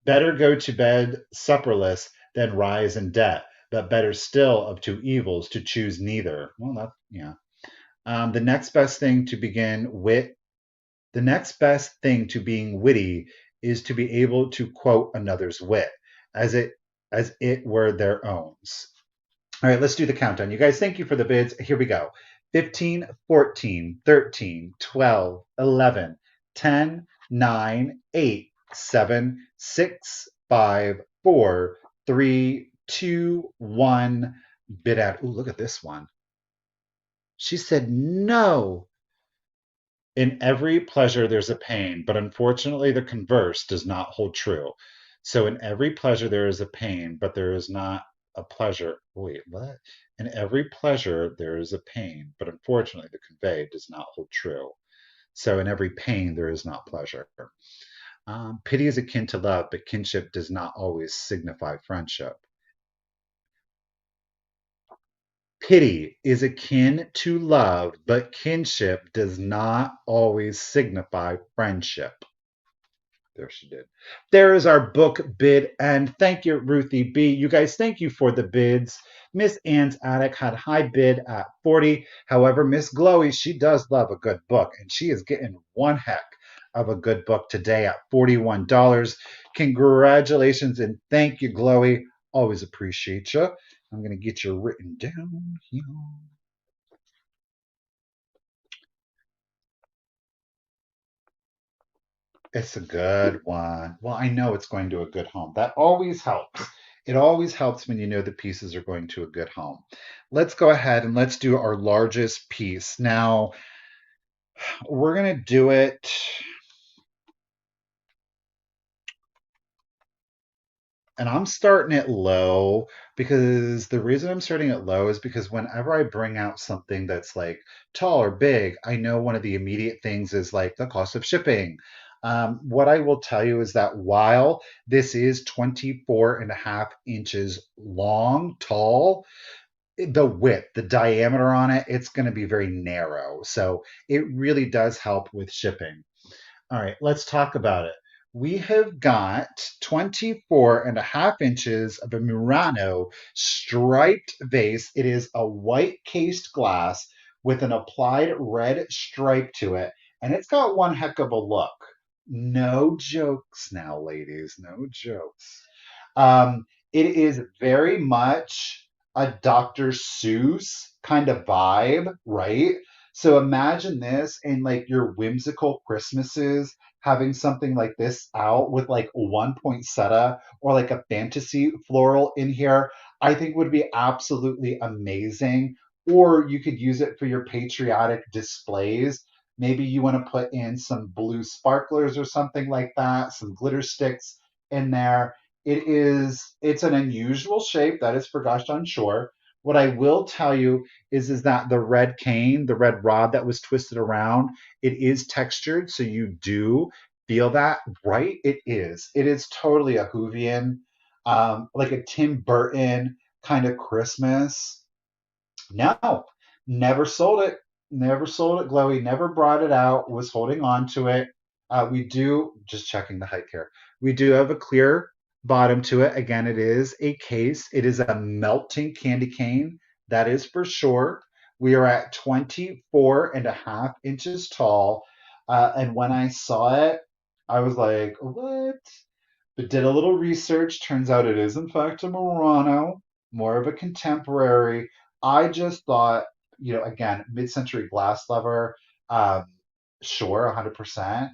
Better go to bed supperless than rise in debt, but better still of two evils to choose neither. Well, that, yeah. The next best thing to begin wit, the next best thing to being witty is to be able to quote another's wit as it were their own. All right, let's do the countdown. You guys, thank you for the bids. Here we go. 15, 14, 13, 12, 11, 10, 9, 8, 7, 6, 5, 4, 3, 2, 1. Bid out. Ooh, look at this one. She said no. In every pleasure there's a pain, but unfortunately the converse does not hold true. So in every pleasure there is a pain, but there is not a pleasure. Wait, what? In every pleasure there is a pain, but unfortunately the convey does not hold true. So in every pain there is not pleasure. Pity is akin to love, but kinship does not always signify friendship. Pity is akin to love, but kinship does not always signify friendship. There she did. There is our book bid, and thank you, Ruthie B. You guys, thank you for the bids. Miss Ann's Attic had high bid at 40. However, Miss Glowy, she does love a good book, and she is getting one heck of a good book today at $41. Congratulations and thank you, Glowy. Always appreciate you. I'm going to get you written down here. It's a good one. Well, I know it's going to a good home. That always helps. It always helps when you know the pieces are going to a good home. Let's go ahead and let's do our largest piece. Now, we're going to do it. And I'm starting it low because the reason I'm starting it low is because whenever I bring out something that's like tall or big, I know one of the immediate things is like the cost of shipping. What I will tell you is that while this is 24 and a half inches long, tall, the width, the diameter on it, it's going to be very narrow. So it really does help with shipping. All right, let's talk about it. We have got 24 and a half inches of a Murano striped vase. It is a white cased glass with an applied red stripe to it, and it's got one heck of a look. No jokes now, ladies, no jokes. It is very much a Dr. Seuss kind of vibe, right? So imagine this in like your whimsical Christmases, having something like this out with like one poinsettia or like a fantasy floral in here, I think would be absolutely amazing. Or you could use it for your patriotic displays. Maybe you want to put in some blue sparklers or something like that, some glitter sticks in there. It's an unusual shape, that is for gosh darn sure. What I will tell you is that the red cane, the red rod that was twisted around, it is textured, so you do feel that, right? It is. It is totally a Hoovian, like a Tim Burton kind of Christmas. No, never sold it. Never sold it, Glowy. Never brought it out. Was holding on to it. We do, just checking the height here. We do have a clear bottom to it. Again, it is a case. It is a melting candy cane. That is for sure. We are at 24 and a half inches tall. And when I saw it, I was like, what? But did a little research. Turns out it is, in fact, a Murano, more of a contemporary. I just thought, again, mid-century glass lover, um, sure, 100%.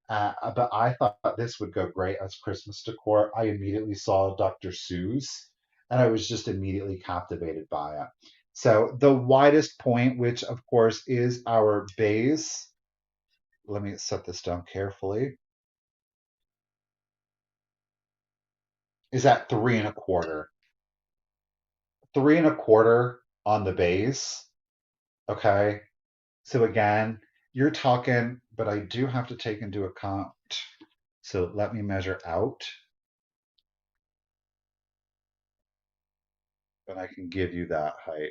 But I thought this would go great as Christmas decor. I immediately saw Dr. Seuss, and I was just immediately captivated by it. So the widest point, which of course is our base, let me set this down carefully, is at 3 1/4. 3 1/4 on the base. Okay. So again, you're talking, but I do have to take into account. So let me measure out, and I can give you that height.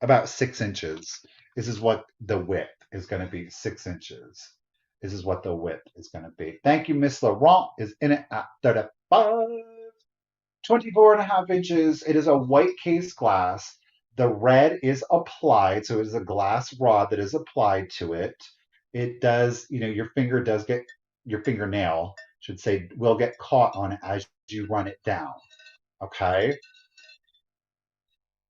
About 6 inches. This is what the width is going to be. 6 inches. This is what the width is going to be. Thank you, Miss Laurent is in it at 35. 24 and a half inches. It is a white case glass. The red is applied, so it is a glass rod that is applied to it. It does, your finger does get, your fingernail, should say, will get caught on it as you run it down. Okay.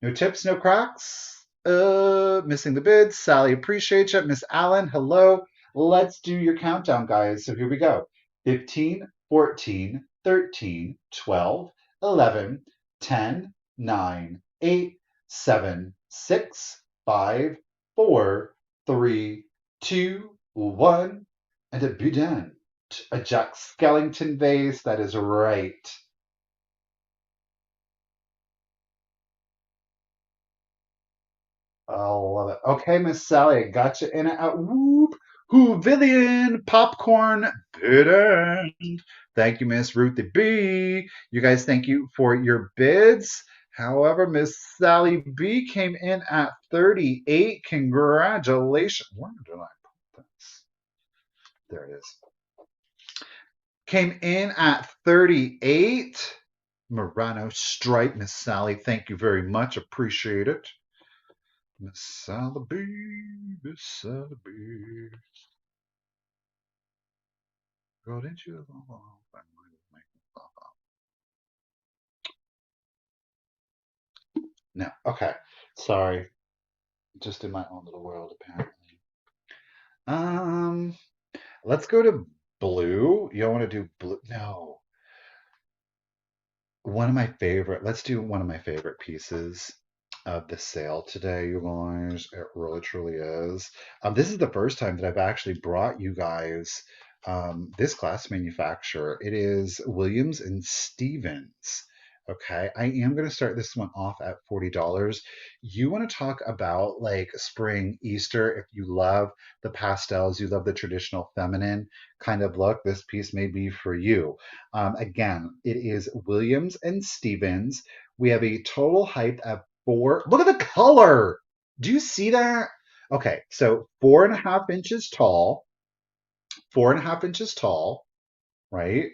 No tips, no cracks. Missing the bids. Sally, appreciate you. Miss Allen, hello. Let's do your countdown, guys. So here we go. 15, 14, 13, 12, 11, 10, 9, 8, 7, 6, 5, 4, 3, 2, 1, and a boudin. A Jack Skellington vase. That is right. I love it. Okay, Miss Sally, I got you in it at whoop. Whovillian popcorn bid end. Thank you, Miss Ruthie B. You guys, thank you for your bids. However, Miss Sally B came in at 38. Congratulations. Where did I put this? There it is. Came in at 38. Murano stripe, Miss Sally. Thank you very much. Appreciate it. Miss Sally B, Miss Sally B. Girl, didn't you? No. Okay. Sorry. Just in my own little world, apparently. Um, let's go to blue. You don't want to do blue? No. One of my favorite. Let's do one of my favorite pieces of the sale today, you guys. It really truly is. This is the first time that I've actually brought you guys this glass manufacturer. It is Williams and Stevens. Okay, I am going to start this one off at $40. You want to talk about like spring, Easter, if you love the pastels, you love the traditional feminine kind of look, this piece may be for you. Again, it is Williams and Stevens. We have a total height of four. Look at the color. Do you see that? Okay, so 4.5 inches tall, 4.5 inches tall, right?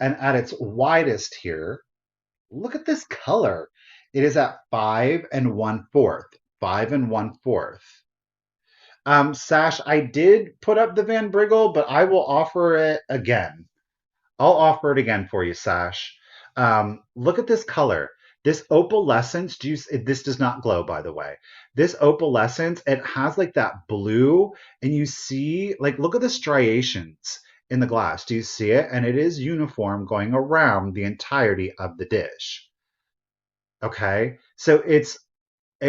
And at its widest here, look at this color. It is at 5 1/4. 5 1/4. Sash, I did put up the Van Briggle, but I will offer it again. I'll offer it again for you, Sash. Look at this color. This opalescence, this does not glow, by the way. This opalescence, it has like that blue, and you see, like, look at the striations in the glass. Do you see it? And it is uniform going around the entirety of the dish. Okay. So it's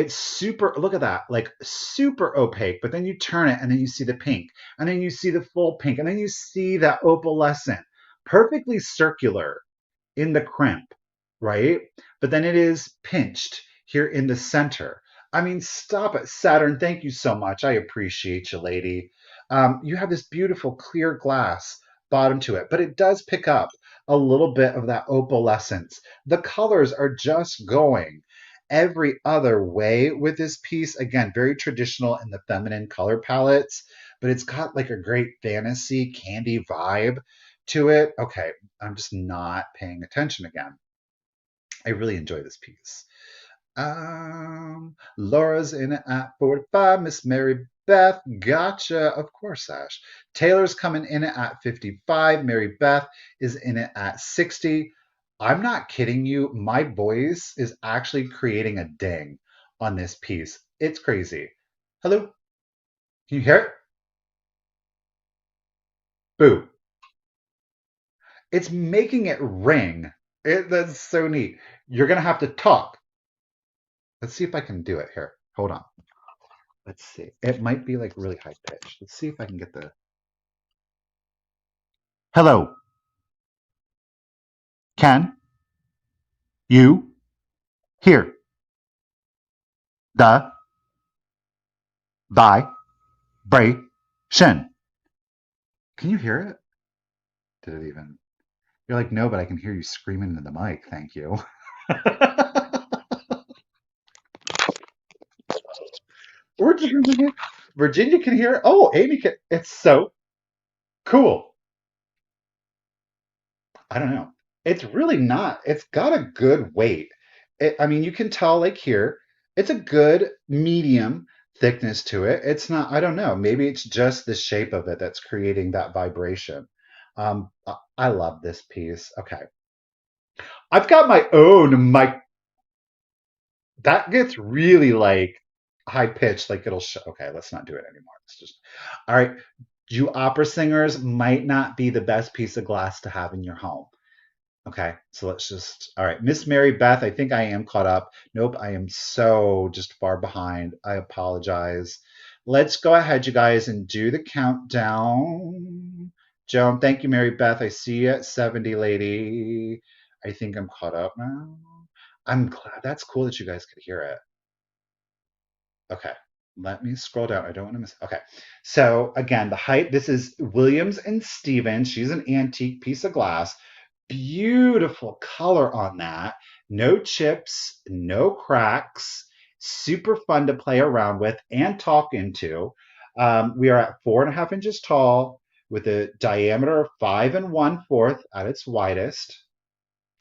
super, look at that, like super opaque, but then you turn it and then you see the pink, and then you see the full pink, and then you see that opalescent, perfectly circular in the crimp, right? But then it is pinched here in the center. I mean, stop it. Saturn, thank you so much. I appreciate you, lady. You have this beautiful clear glass bottom to it, but it does pick up a little bit of that opalescence. The colors are just going every other way with this piece. Again, very traditional in the feminine color palettes, but it's got like a great fantasy candy vibe to it. Okay, I'm just not paying attention again. I really enjoy this piece. Laura's in it at 45. Miss Mary Beth, gotcha. Of course, Ash. Taylor's coming in it at 55. Mary Beth is in it at 60. I'm not kidding you. My voice is actually creating a ding on this piece. It's crazy. Hello? Can you hear it? Boo. It's making it ring. That's so neat. You're going to have to talk. Let's see if I can do it here. Hold on. Let's see. It might be like really high pitched. Let's see if I can get the. Hello. Can you hear the vibration? Can you hear it? Did it even? You're like, no, but I can hear you screaming into the mic. Thank you. Virginia, Virginia can hear it. Oh, Amy can. It's so cool. I don't know. It's really not. It's got a good weight. I mean, you can tell like here, it's a good medium thickness to it. It's not, I don't know. Maybe it's just the shape of it that's creating that vibration. I love this piece. Okay. I've got my own mic. That gets really like high pitched, like it'll show. Okay, let's not do it anymore. Let's just, all right. You opera singers might not be the best piece of glass to have in your home. Okay, so let's just, all right. Miss Mary Beth, I think I am caught up. Nope, I am so just far behind. I apologize. Let's go ahead, you guys, and do the countdown. Joan, thank you, Mary Beth. I see you at 70, lady. I think I'm caught up now. I'm glad. That's cool that you guys could hear it. Okay, let me scroll down. I don't want to miss. Okay, so again, the height. This is Williams and Stevens. She's an antique piece of glass. Beautiful color on that. No chips, no cracks. Super fun to play around with and talk into. We are at 4.5 inches tall with a diameter of 5 1/4 at its widest.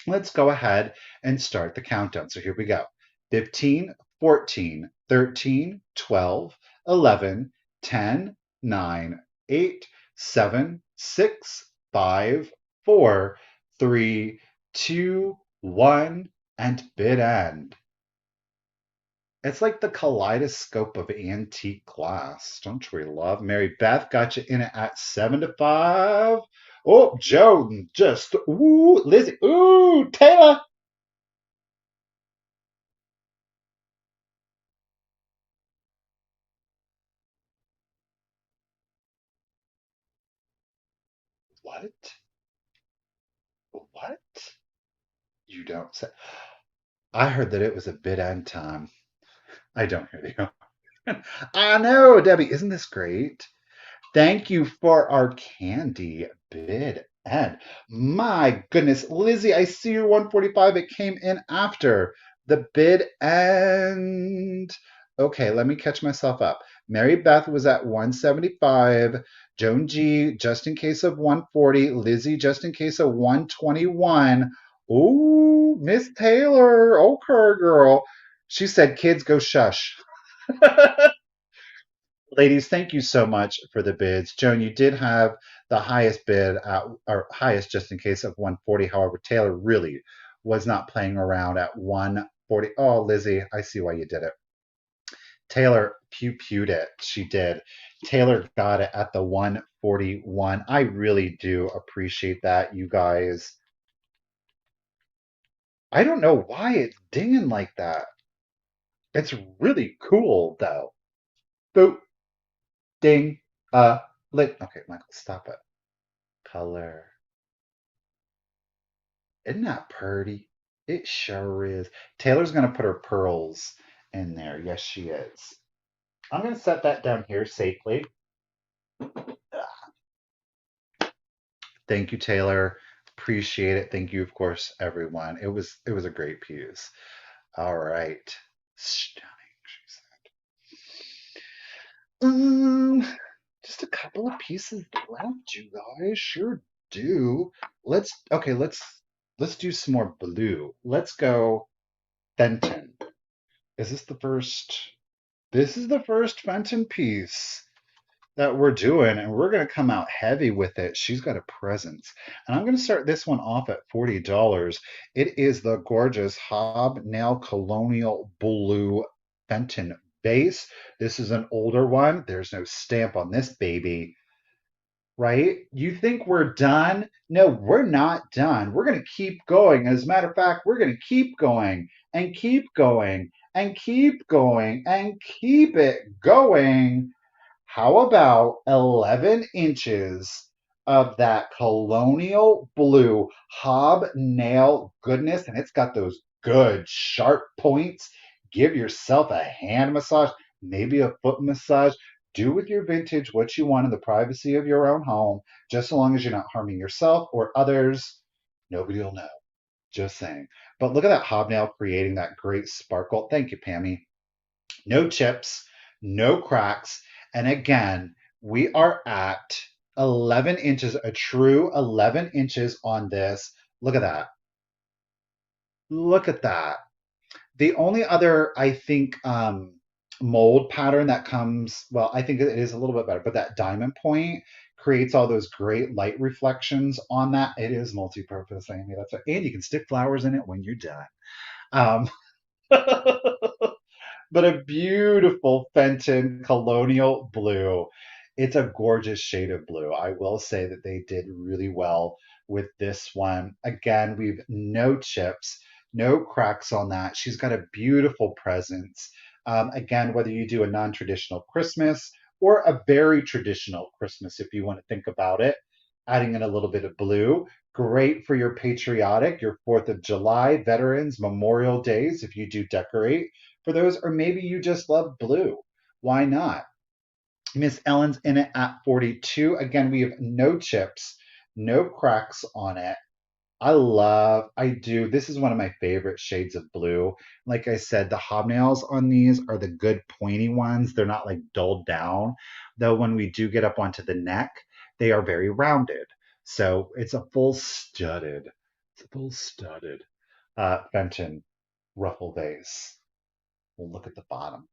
Let's go ahead and start the countdown. So here we go. 15, 14, 13, 12, 11, 10, 9, 8, 7, 6, 5, 4, 3, 2, 1, and bid end. It's like the kaleidoscope of antique glass. Don't we love? Mary Beth got you in it at 7-5. Oh, Joe, just, ooh, Lizzie, ooh, Taylor. What? What? You don't say. I heard that it was a bid end time. I don't hear you. I know, Debbie. Isn't this great? Thank you for our candy bid end. My goodness, Lizzie, I see your 145. It came in after the bid end. Okay, let me catch myself up. Mary Beth was at 175. Joan G, just in case of 140. Lizzie, just in case of 121. Ooh, Miss Taylor. Okay, girl. She said, kids, go shush. Ladies, thank you so much for the bids. Joan, you did have the highest bid, or highest just in case of 140. However, Taylor really was not playing around at 140. Oh, Lizzie, I see why you did it. Taylor pewed it. She did. Taylor got it at the 141. I really do appreciate that, you guys. I don't know why it's dinging like that. It's really cool, though. Boop, ding, lit. Okay, Michael, stop it. Color. Isn't that pretty? It sure is. Taylor's going to put her pearls in there. Yes, she is. I'm going to set that down here safely. Thank you, Taylor. Appreciate it. Thank you, of course, everyone. It was a great piece. All right. Stunning, she said. Just a couple of pieces left, you guys. Sure do. Let's do some more blue. Let's go Fenton. Is this the first? This is the first Fenton piece that we're doing, and we're going to come out heavy with it. She's got a presence. And I'm going to start this one off at $40. It is the gorgeous Hobnail Colonial Blue Fenton base. This is an older one. There's no stamp on this baby, right? You think we're done? No, we're not done. We're going to keep going. As a matter of fact, we're going to keep going and keep going and keep going and keep it going. How about 11 inches of that colonial blue hobnail goodness? And it's got those good sharp points. Give yourself a hand massage, maybe a foot massage. Do with your vintage what you want in the privacy of your own home, just so long as you're not harming yourself or others. Nobody will know. Just saying. But look at that hobnail creating that great sparkle. Thank you, Pammy. No chips, no cracks. And again, we are at 11 inches, a true 11 inches on this. Look at that. Look at that. The only other, I think, mold pattern that comes, well, I think it is a little bit better, but that diamond point creates all those great light reflections on that. It is multi-purpose, Amy. That's right. And you can stick flowers in it when you're done. Um, but a beautiful Fenton colonial blue. It's a gorgeous shade of blue. I will say that they did really well with this one. Again, we've no chips, no cracks on that. She's got a beautiful presence. Again, whether you do a non traditional Christmas or a very traditional Christmas, if you want to think about it, adding in a little bit of blue. Great for your patriotic, your 4th of July, Veterans, Memorial Days, if you do decorate for those, or maybe you just love blue. Why not? Miss Ellen's in it at 42. Again, we have no chips, no cracks on it. I do. This is one of my favorite shades of blue. Like I said, the hobnails on these are the good pointy ones. They're not like dulled down. Though when we do get up onto the neck, they are very rounded. So it's a full studded Fenton ruffle vase. We'll look at the bottom.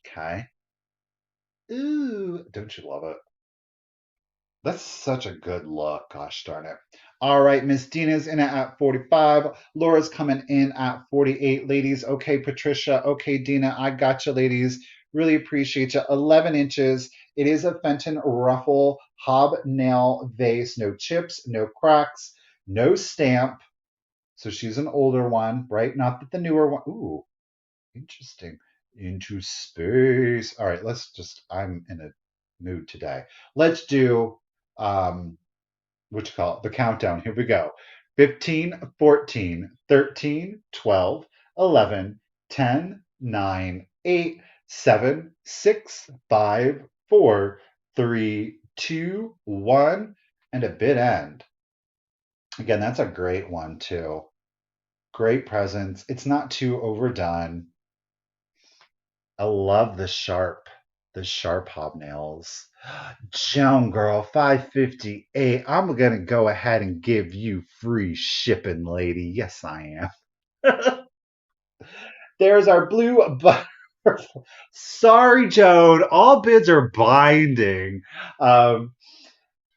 Okay. Ooh, don't you love it? That's such a good look. Gosh darn it. All right, Miss Dina's in at 45. Laura's coming in at 48. Ladies, okay, Patricia. Okay, Dina, I got you, ladies. Really appreciate you. 11 inches. It is a Fenton ruffle hobnail vase. No chips, no cracks, no stamp. So she's an older one, right? Not that the newer one. Ooh, interesting. Into space. All right, I'm in a mood today. Let's do, what you call it, the countdown. Here we go. 15, 14, 13, 12, 11, 10, 9, 8, 7, 6, 5, 4, 3, 2, 1, and a bit end. Again, that's a great one, too. Great presence. It's not too overdone. I love the sharp hobnails. Joan girl, 558. I'm gonna go ahead and give you free shipping, lady. Yes, I am. There's our blue butterfly. Sorry, Joan. All bids are binding. Um,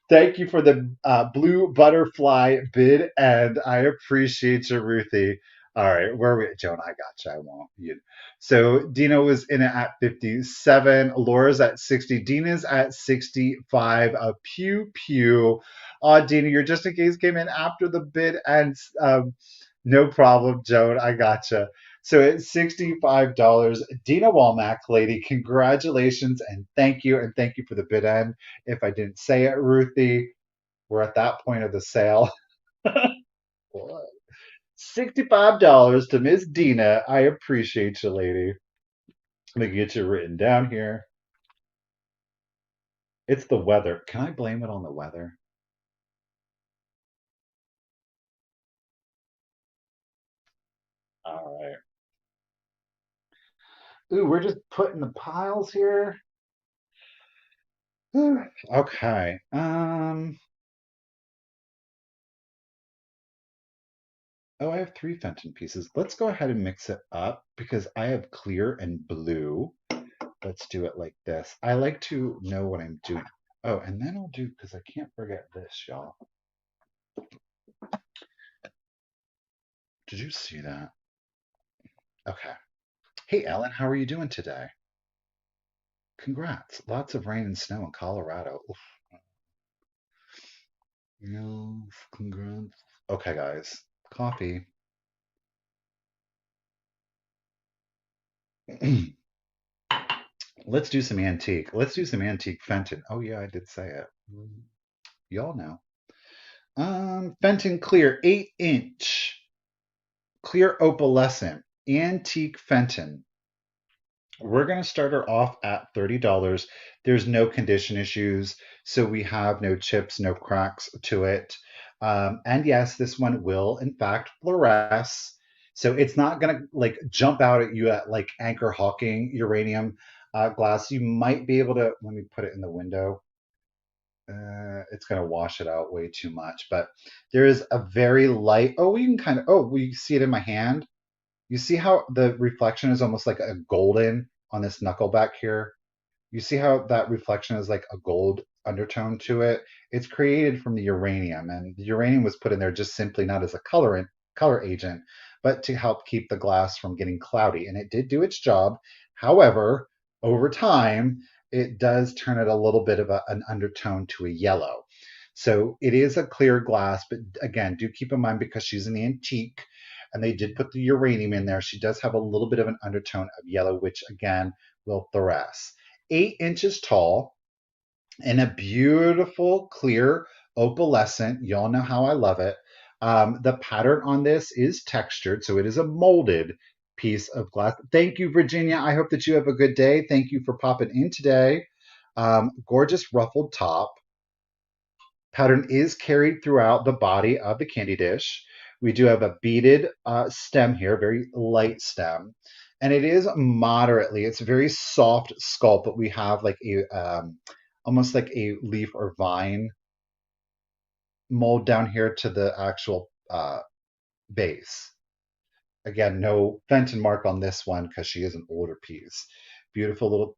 Thank you for the blue butterfly bid, and I appreciate you, Ruthie. All right, where are we? Joan, I got you. I won't. You. So Dina was in it at 57. Laura's at 60. Dina's at 65. Pew pew. Dina, you're just in case came in after the bid, and no problem, Joan. I gotcha. So it's $65. Dina Walmack, lady, congratulations and thank you for the bid end. If I didn't say it, Ruthie, we're at that point of the sale. $65 to Miss Dina. I appreciate you, lady. Let me get you written down here. It's the weather. Can I blame it on the weather? All right. Ooh, we're just putting the piles here. Okay. Oh, I have three Fenton pieces. Let's go ahead and mix it up because I have clear and blue. Let's do it like this. I like to know what I'm doing. Oh, and then I'll do, because I can't forget this, y'all. Did you see that? Okay. Hey, Ellen, how are you doing today? Congrats. Lots of rain and snow in Colorado. Oof. Yes, congrats. Okay, guys. Coffee. Let's do some antique. Let's do some antique Fenton. Oh, yeah, I did say it. Y'all know. Fenton Clear 8-inch. Clear opalescent. Antique Fenton. We're going to start her off at $30. There's no condition issues, so we have no chips, no cracks to it. And yes, this one will in fact fluoresce. So it's not going to like jump out at you at like Anchor Hawking uranium glass. You might be able to, let me put it in the window. It's going to wash it out way too much, but there is a very light, oh, we can kind of, oh, we see it in my hand. You see how the reflection is almost like a golden on this knuckle back here? You see how that reflection is like a gold undertone to it? It's created from the uranium, and the uranium was put in there just simply not as a color agent, but to help keep the glass from getting cloudy. And it did do its job. However, over time, it does turn it a little bit of an undertone to a yellow. So it is a clear glass, but again, do keep in mind because she's an antique and they did put the uranium in there, she does have a little bit of an undertone of yellow, which again will fluoresce. 8 inches tall and a beautiful clear opalescent. Y'all know how I love it. The pattern on this is textured, so it is a molded piece of glass. Thank you, Virginia. I hope that you have a good day. Thank you for popping in today. Gorgeous ruffled top. Pattern is carried throughout the body of the candy dish. We do have a beaded stem here, very light stem. And it is moderately, it's a very soft sculpt, but we have like almost like a leaf or vine mold down here to the actual base. Again, no Fenton mark on this one because she is an older piece. Beautiful little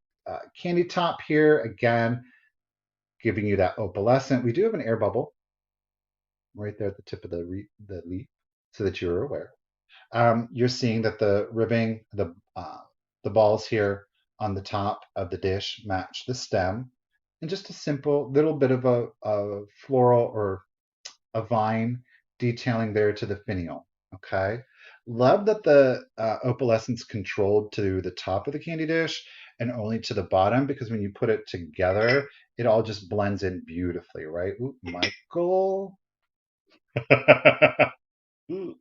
candy top here. Again, giving you that opalescent. We do have an air bubble right there at the tip of the leaf so that you're aware. You're seeing that the ribbing, the balls here on the top of the dish match the stem, and just a simple little bit of a floral or a vine detailing there to the finial. Okay. Love that the opalescence controlled to the top of the candy dish and only to the bottom because when you put it together, it all just blends in beautifully, right? Ooh, Michael. All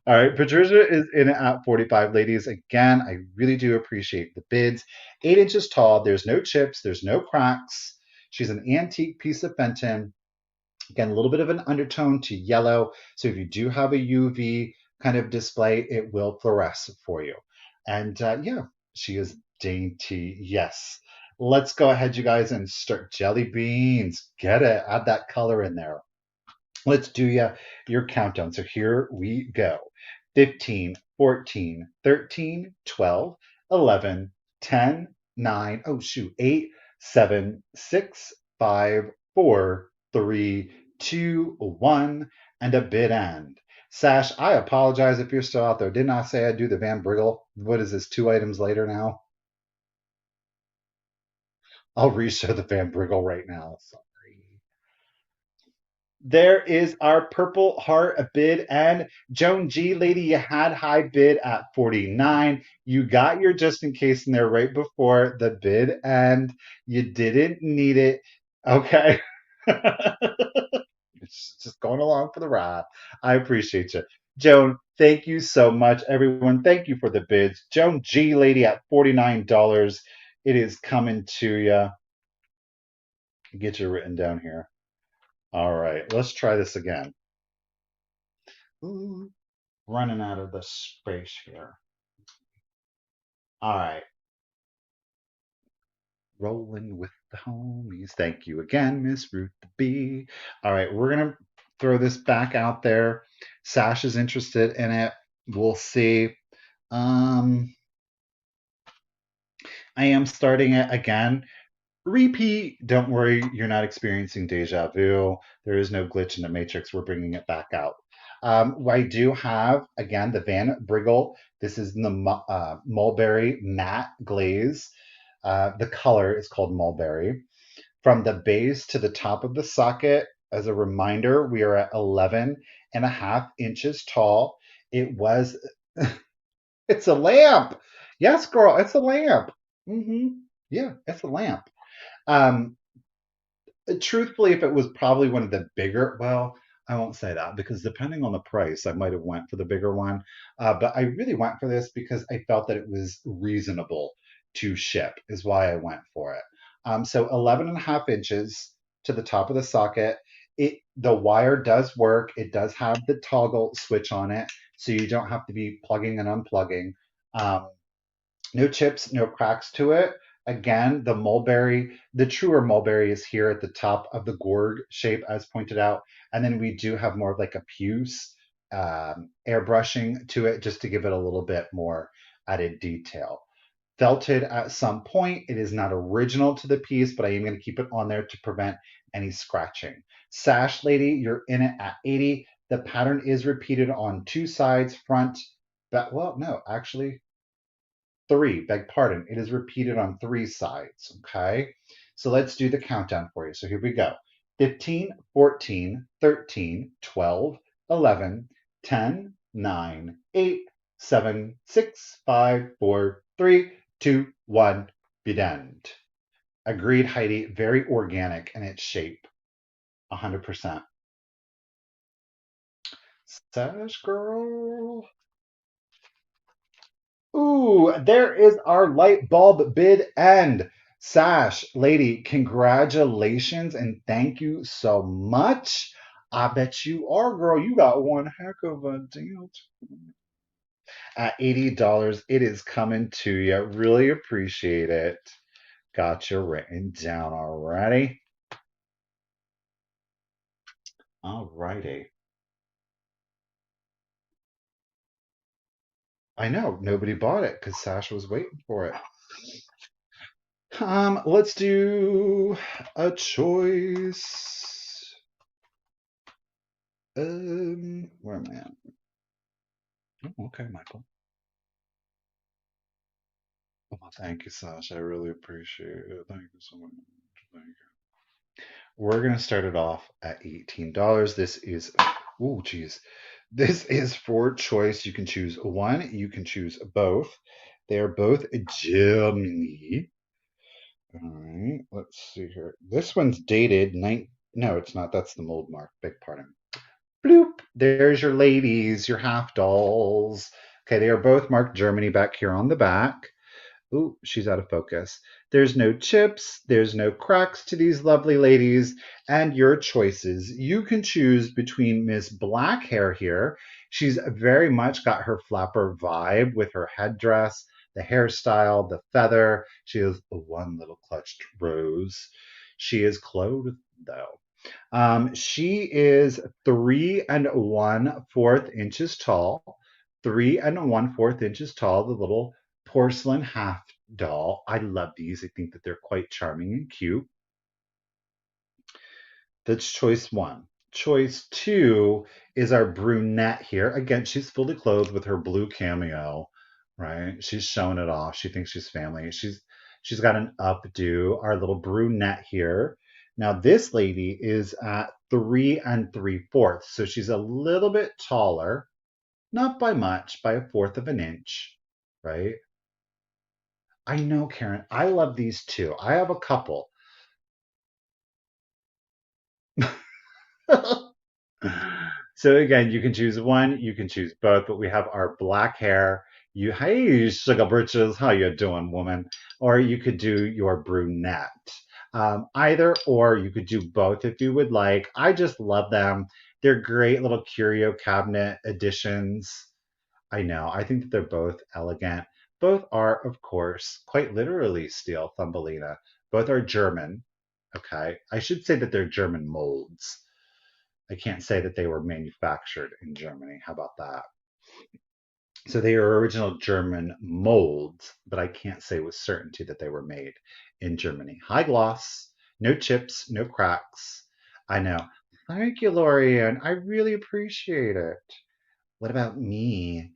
right, Patricia is in at 45. Ladies, again, I really do appreciate the bids. 8 inches tall, there's no chips, there's no cracks. She's an antique piece of Fenton. Again, a little bit of an undertone to yellow. So if you do have a UV kind of display, it will fluoresce for you. And yeah, she is dainty. Yes. Let's go ahead, you guys, and start jelly beans. Get it. Add that color in there. Let's do your countdown. So here we go. 15, 14, 13, 12, 11, 10, 9, oh shoot, 8, 7, 6, 5, 4, Three, two, one, and a bid end. Sash, I apologize if you're still out there. Didn't I say I'd do the Van Briggle? What is this, 2 items later now? I'll reshow the Van Briggle right now. Sorry. There is our Purple Heart bid and Joan G. Lady, you had high bid at 49. You got your just in case in there right before the bid and you didn't need it. Okay. It's just going along for the ride. I appreciate you. Joan, thank you so much. Everyone, thank you for the bids. Joan G. Lady at $49. It is coming to you. Get you written down here. All right, let's try this again. Ooh, running out of the space here. All right, rolling with the homies. Thank you again, Miss Ruth the B. All right, we're gonna throw this back out there. Sash is interested in it. We'll see. Um, I am starting it again. Repeat. Don't worry, you're not experiencing deja vu. There is no glitch in the matrix. We're bringing it back out. I do have, again, the Van Briggle. This is in the mulberry matte glaze. The color is called mulberry. From the base to the top of the socket, as a reminder, we are at 11.5 inches tall. It was, it's a lamp. Yes, girl, it's a lamp. hmm Yeah, it's a lamp. Um, Truthfully, if it was probably one of the bigger, well, I won't say that because depending on the price, I might have went for the bigger one. But I really went for this because I felt that it was reasonable to ship, is why I went for it. So 11.5 inches to the top of the socket. The wire does work. It does have the toggle switch on it, so you don't have to be plugging and unplugging. Um, no chips, no cracks to it. Again, the truer mulberry is here at the top of the gourd shape, as pointed out. And then we do have more of like a puce airbrushing to it just to give it a little bit more added detail. Felted at some point. It is not original to the piece, but I am going to keep it on there to prevent any scratching. Sash Lady, you're in it at 80. The pattern is repeated on two sides, front, back. Well, no, actually, three, beg pardon. It is repeated on three sides. Okay. So let's do the countdown for you. So here we go 15, 14, 13, 12, 11, 10, 9, 8, 7, 6, 5, 4, 3, 2, 1. Bedend. Agreed, Heidi. Very organic in its shape. 100%. Sash girl. Ooh, there is our light bulb bid end. Sash, lady, congratulations and thank you so much. I bet you are, girl. You got one heck of a deal. At $80, it is coming to you. Really appreciate it. Got you written down already. Alrighty. I know nobody bought it because Sash was waiting for it. Let's do a choice. Where am I at? Oh, okay, Michael. Oh, thank you, Sasha. I really appreciate it. Thank you so much. Thank you. We're gonna start it off at $18. This is, oh, geez. This is for choice. You can choose one. You can choose both. They are both Germany. All right. Let's see here. This one's dated nine. No, it's not. That's the mold mark. Beg pardon. Bloop. There's your ladies, your half dolls. Okay, they are both marked Germany back here on the back. Ooh, she's out of focus. There's no chips, there's no cracks to these lovely ladies, and your choices. You can choose between Miss Black Hair here. She's very much got her flapper vibe with her headdress, the hairstyle, the feather. She has one little clutched rose. She is clothed, though. She is 3 1/4 inches tall. 3 1/4 inches tall, the little porcelain half doll. I love these. I think that they're quite charming and cute. That's choice one. Choice two is our brunette here. Again, she's fully clothed with her blue cameo, right? She's showing it off. She thinks she's family. She's got an updo. Our little brunette here. Now this lady is at 3 3/4, so she's a little bit taller, not by much, by a fourth of an inch, right? I know, Karen. I love these too. I have a couple. So again, you can choose one, you can choose both, but we have our black hair. You, hey, sugar britches, how you doing, woman? Or you could do your brunette. Either or, you could do both if you would like. I just love them. They're great little curio cabinet additions. I know. I think that they're both elegant. Both are, of course, quite literally steel Thumbelina. Both are German. Okay. I should say that they're German molds. I can't say that they were manufactured in Germany. How about that? So they are original German molds, but I can't say with certainty that they were made in Germany. High gloss, no chips, no cracks. I know. Thank you, Lorian. I really appreciate it. What about me?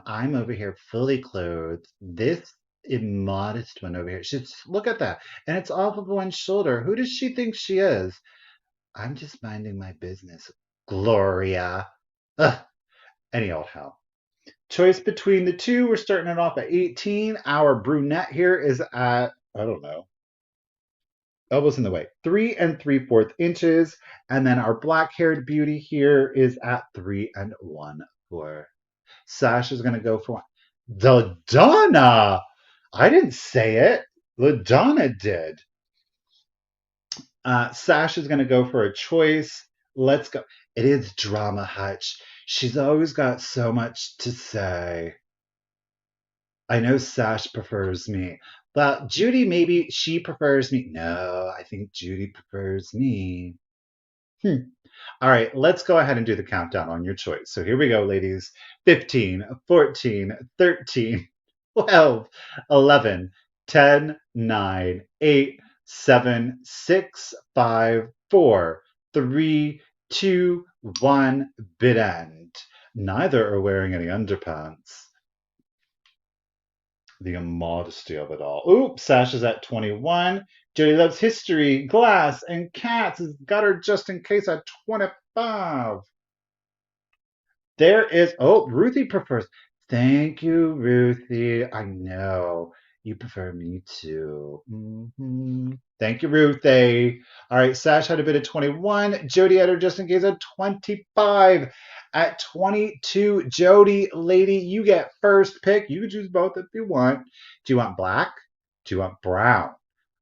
I'm over here fully clothed. This immodest one over here. Just look at that. And it's off of one shoulder. Who does she think she is? I'm just minding my business, Gloria. Ugh, any old how. Choice between the two. We're starting it off at 18. Our brunette here is at, I don't know, elbows in the way, 3 3/4 inches. And then our black haired beauty here is at 3 1/4. Sash is going to go for one. The Donna. I didn't say it. LaDonna did. Sash is going to go for a choice. Let's go. It is Drama Hutch. She's always got so much to say. I know Sash prefers me. Well, Judy, maybe she prefers me. No, I think Judy prefers me. All right, let's go ahead and do the countdown on your choice. So here we go, ladies. 15, 14, 13, 12, 11, 10, 9, 8, 7, 6, 5, 4, 3, 2, 1, bid end. Neither are wearing any underpants. The immodesty of it all. Oops, Sasha's at 21. Jody loves history, glass, and cats. Has got her just in case at 25. There is, oh, Ruthie prefers. Thank you, Ruthie. I know you prefer me too. Thank you, Ruthie. All right, Sash had a bid of 21. Jody had her just in case at 25. At 22, Jody, lady, you get first pick. You can choose both if you want. Do you want black? Do you want brown?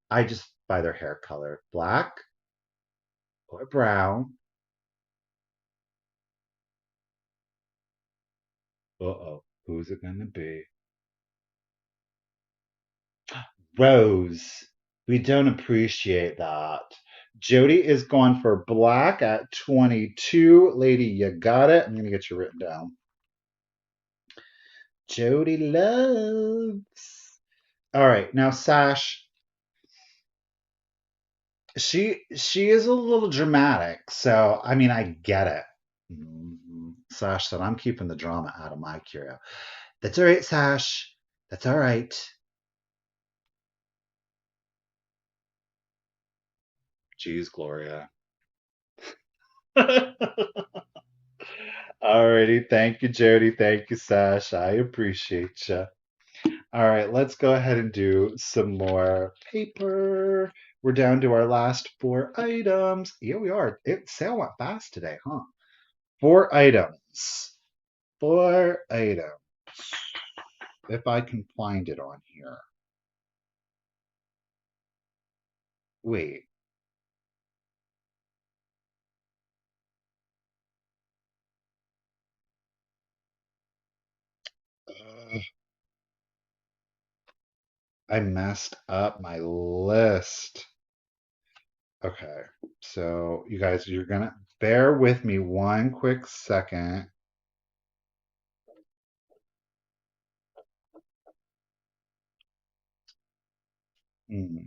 I just buy their hair color. Black or brown? Uh-oh. Who's it going to be? Rose. We don't appreciate that. Jody is going for black at 22. Lady, you got it. I'm going to get you written down. Jody loves. All right, now Sash. She is a little dramatic, so I mean I get it. Sash said, "I'm keeping the drama out of my curio." That's all right, Sash. That's all right. Jeez, Gloria. Alrighty, thank you, Jody. Thank you, Sash. I appreciate you. All right, let's go ahead and do some more paper. We're down to our last four items. Here we are. Sale went fast today, huh? Four items. Four items. If I can find it on here. Wait. Uh, I messed up my list. Okay, so you guys, you're gonna bear with me one quick second. Hmm.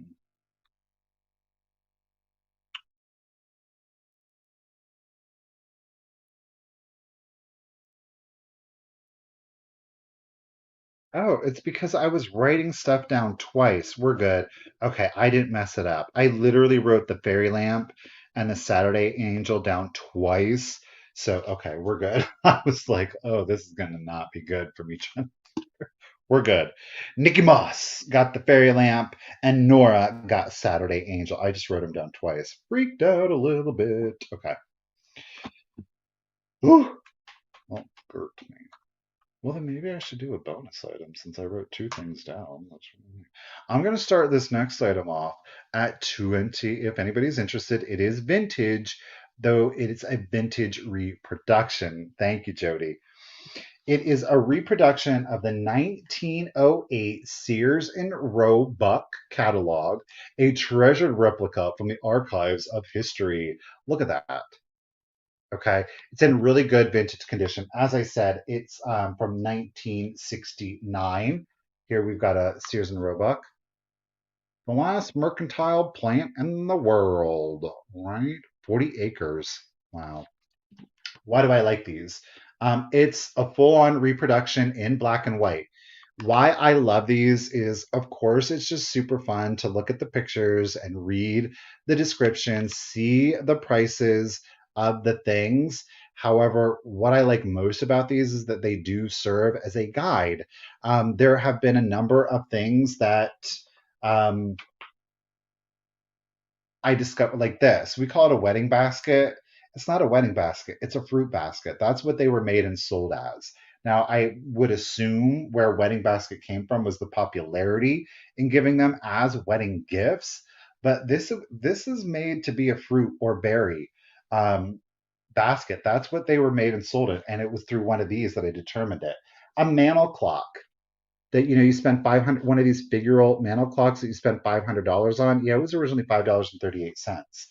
Oh, it's because I was writing stuff down twice. We're good. Okay, I didn't mess it up. I literally wrote the fairy lamp and the Saturday angel down twice. So, okay, we're good. I was like, oh, this is gonna not be good for me. We're good. Nikki Moss got the fairy lamp, and Nora got Saturday angel. I just wrote them down twice. Freaked out a little bit. Okay. Ooh. Oh, Gert. Well, then maybe I should do a bonus item since I wrote two things down. I'm going to start this next item off at 20. If anybody's interested, it is vintage, though it is a vintage reproduction. Thank you, Jody. It is a reproduction of the 1908 Sears and Roebuck catalog, a treasured replica from the archives of history. Look at that. Okay, it's in really good vintage condition. As I said, it's from 1969. Here we've got a Sears and Roebuck, the last mercantile plant in the world, right? 40 acres. Wow. Why do I like these? It's a full-on reproduction in black and white. Why I love these is, of course, it's just super fun to look at the pictures and read the descriptions, see the prices of the things. However, what I like most about these is that they do serve as a guide. There have been a number of things that um, I discovered like this. We call it a wedding basket. It's not a wedding basket, it's a fruit basket. That's what they were made and sold as. Now, I would assume where wedding basket came from was the popularity in giving them as wedding gifts, but this is made to be a fruit or berry um, basket. That's what they were made and sold it, and it was through one of these that I determined it. A mantle clock that you spend 500 one of these figural mantle clocks that you spend $500 on. Yeah, it was originally $5.38.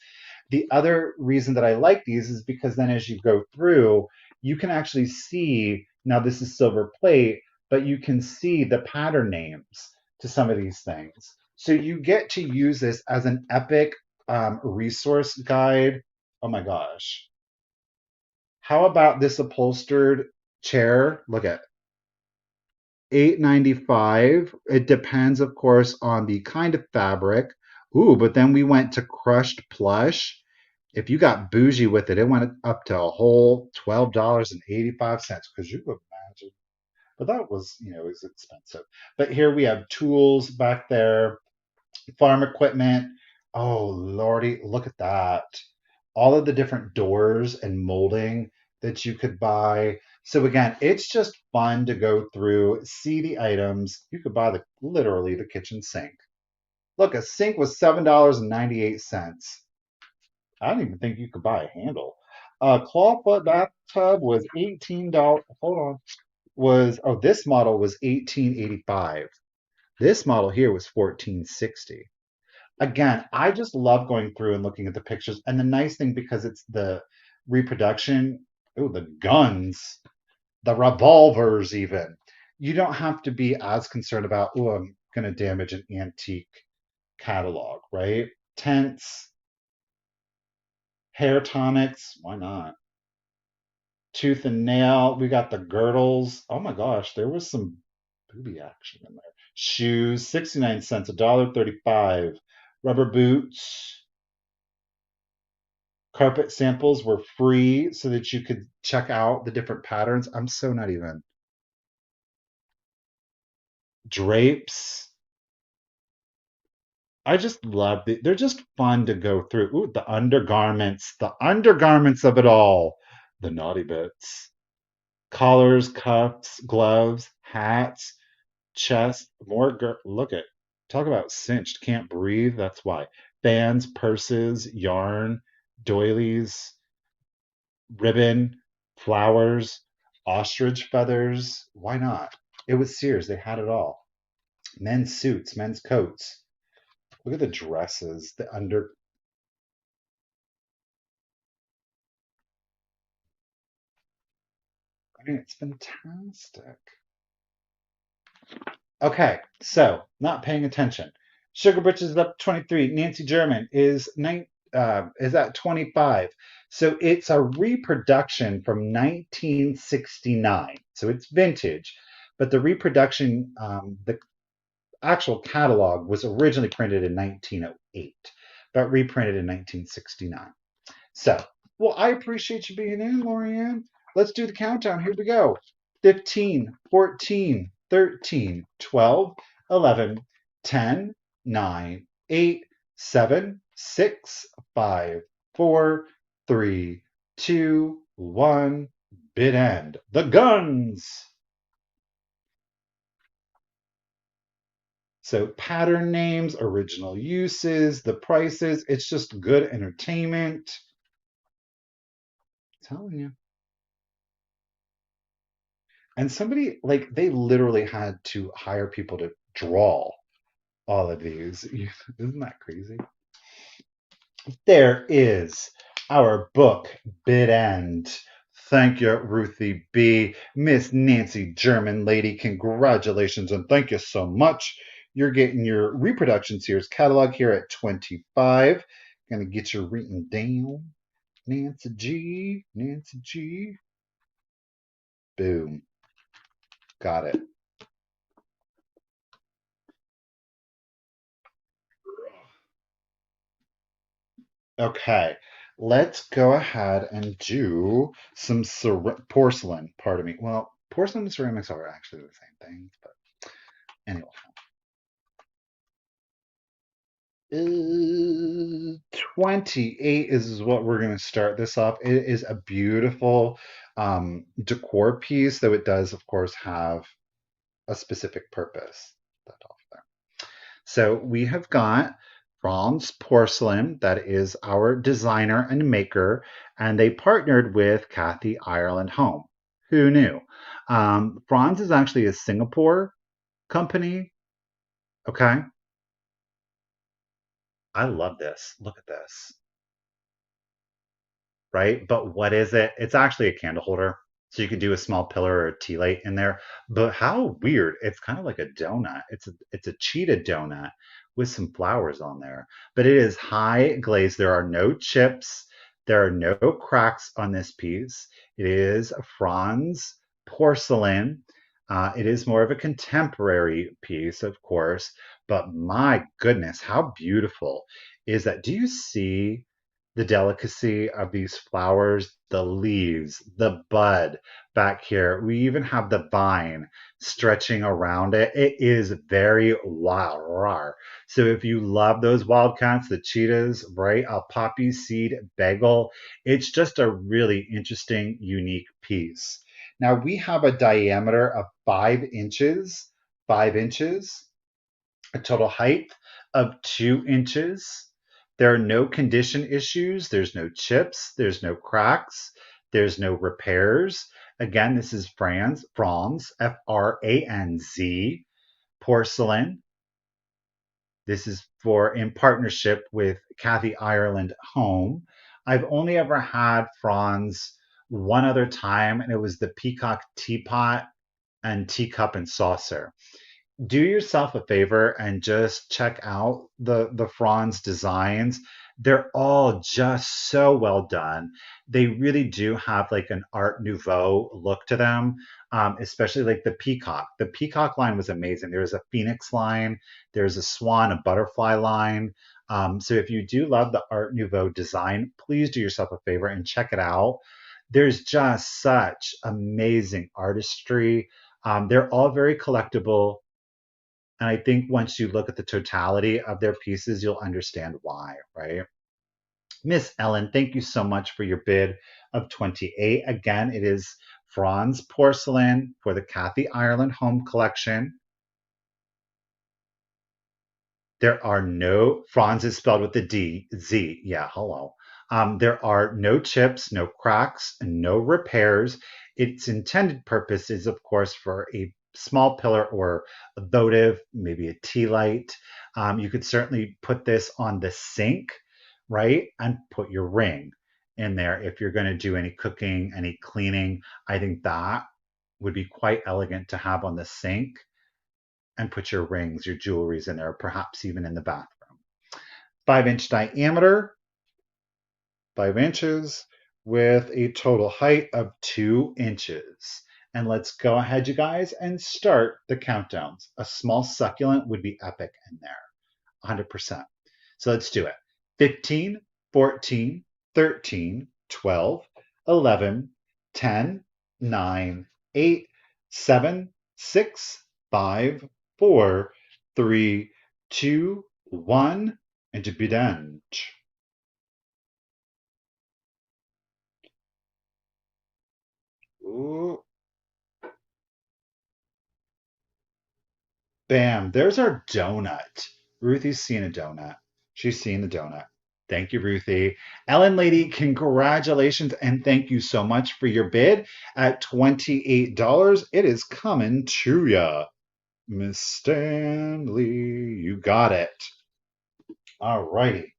The other reason that I like these is because then as you go through, you can actually see, now this is silver plate, but you can see the pattern names to some of these things. So you get to use this as an epic resource guide. Oh my gosh. How about this upholstered chair? Look at 8.95. It depends, of course, on the kind of fabric. Ooh, but then we went to crushed plush. If you got bougie with it, it went up to a whole $12.85. Because you could imagine, but that was, it was expensive. But here we have tools back there, farm equipment. Oh, Lordy, look at that. All of the different doors and molding that you could buy. So again, it's just fun to go through, see the items. You could buy literally the kitchen sink. Look, a sink was $7.98. I don't even think you could buy a handle. A clawfoot bathtub was $18. Hold on. This model was 1885. This model here was 1460. Again, I just love going through and looking at the pictures. And the nice thing, because it's the reproduction, oh, the guns, the revolvers, even. You don't have to be as concerned about, oh, I'm going to damage an antique catalog, right? Tents, hair tonics, why not? Tooth and nail, we got the girdles. Oh my gosh, there was some booby action in there. Shoes, 69 cents, $1.35. Rubber boots, carpet samples were free so that you could check out the different patterns. I'm so not even. Drapes. I just love they're just fun to go through. Ooh, the undergarments of it all. The naughty bits. Collars, cuffs, gloves, hats, chest, look at, talk about cinched, can't breathe. That's why. Bands, purses, yarn, doilies, ribbon, flowers, ostrich feathers. Why not? It was Sears. They had it all. Men's suits, men's coats. Look at the dresses, the under. I mean, it's fantastic. Okay, so not paying attention. Sugar Britches is up 23. Nancy German is at 25. So it's a reproduction from 1969. So it's vintage. but the reproduction, the actual catalog was originally printed in 1908, but reprinted in 1969. So, well, I appreciate you being in, Lorianne. Let's do the countdown. Here we go. 15, 14, 13, 12, 11, 10, 9, 8, 7, 6, 5, 4, 3, 2, 1. Bid end. The guns. So pattern names, original uses, the prices. It's just good entertainment. I'm telling you. And somebody, like, they literally had to hire people to draw all of these. Isn't that crazy? There is our book, Bid End. Thank you, Ruthie B. Miss Nancy German lady, congratulations and thank you so much. You're getting your reproduction Sears catalog here at 25. Gonna get you written down. Nancy G. Nancy G. Boom. Got it. Okay, let's go ahead and do some porcelain. Pardon me. Well, porcelain and ceramics are actually the same thing, but anyway. 28 is what we're going to start this off. It is a beautiful decor piece, though it does, of course, have a specific purpose. That off there. So we have got Franz Porcelain, that is our designer and maker, and they partnered with Kathy Ireland Home. Who knew? Franz is actually a Singapore company. Okay. I love this. Look at this. Right? But what is it? It's actually a candle holder. So you could do a small pillar or a tea light in there. But how weird. It's kind of like a donut. It's a cheetah donut with some flowers on there. But it is high glaze. There are no chips. There are no cracks on this piece. It is Franz porcelain. It is more of a contemporary piece, of course, but my goodness, how beautiful is that? Do you see the delicacy of these flowers, the leaves, the bud back here? We even have the vine stretching around it. It is very wild. Rawr. So if you love those wildcats, the cheetahs, right? A poppy seed bagel, it's just a really interesting, unique piece. Now we have a diameter of 5 inches, 5 inches, a total height of 2 inches. There are no condition issues. There's no chips. There's no cracks. There's no repairs. Again, this is Franz, Franz, porcelain. This is for in partnership with Kathy Ireland Home. I've only ever had Franz one other time, and it was the peacock teapot and teacup and saucer. Do yourself a favor and just check out the Franz designs. They're all just so well done. They really do have like an Art Nouveau look to them, especially like the peacock. The peacock line was amazing. There's a phoenix line, there's a swan, a butterfly line. So if you do love the Art Nouveau design, please do yourself a favor and check it out. There's just such amazing artistry. They're all very collectible. And I think once you look at the totality of their pieces, you'll understand why, right? Miss Ellen, thank you so much for your bid of 28. Again, it is Franz porcelain for the Kathy Ireland Home Collection. There are no, Franz is spelled with the Z. Yeah, hello. There are no chips, no cracks, and no repairs. Its intended purpose is, of course, for a small pillar or a votive, maybe a tea light. You could certainly put this on the sink, right? And put your ring in there if you're going to do any cooking, any cleaning. I think that would be quite elegant to have on the sink and put your rings, your jewelries in there, perhaps even in the bathroom. 5 inch diameter, 5 inches with a total height of 2 inches. And let's go ahead, you guys, and start the countdowns. A small succulent would be epic in there, 100%. So let's do it. 15, 14, 13, 12, 11, 10, 9, 8, 7, 6, 5, 4, 3, 2, 1, and to be done. Ooh, bam, there's our donut. Ruthie's seen a donut. She's seen the donut. Thank you, Ruthie. Ellen Lady, congratulations and thank you so much for your bid at $28. It is coming to ya. Miss Stanley, you got it. All righty.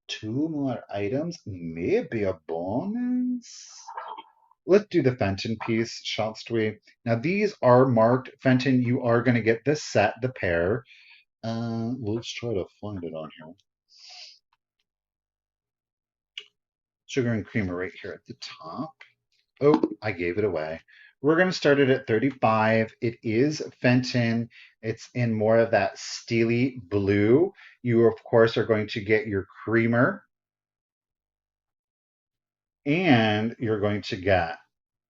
Two more items, maybe a bonus. Let's do the Fenton piece, shall we? Now these are marked. Fenton, you are going to get this set, the pair. Let's try to find it on here. Sugar and creamer right here at the top. Oh, I gave it away. We're going to start it at 35. It is Fenton. It's in more of that steely blue. You, of course, are going to get your creamer and you're going to get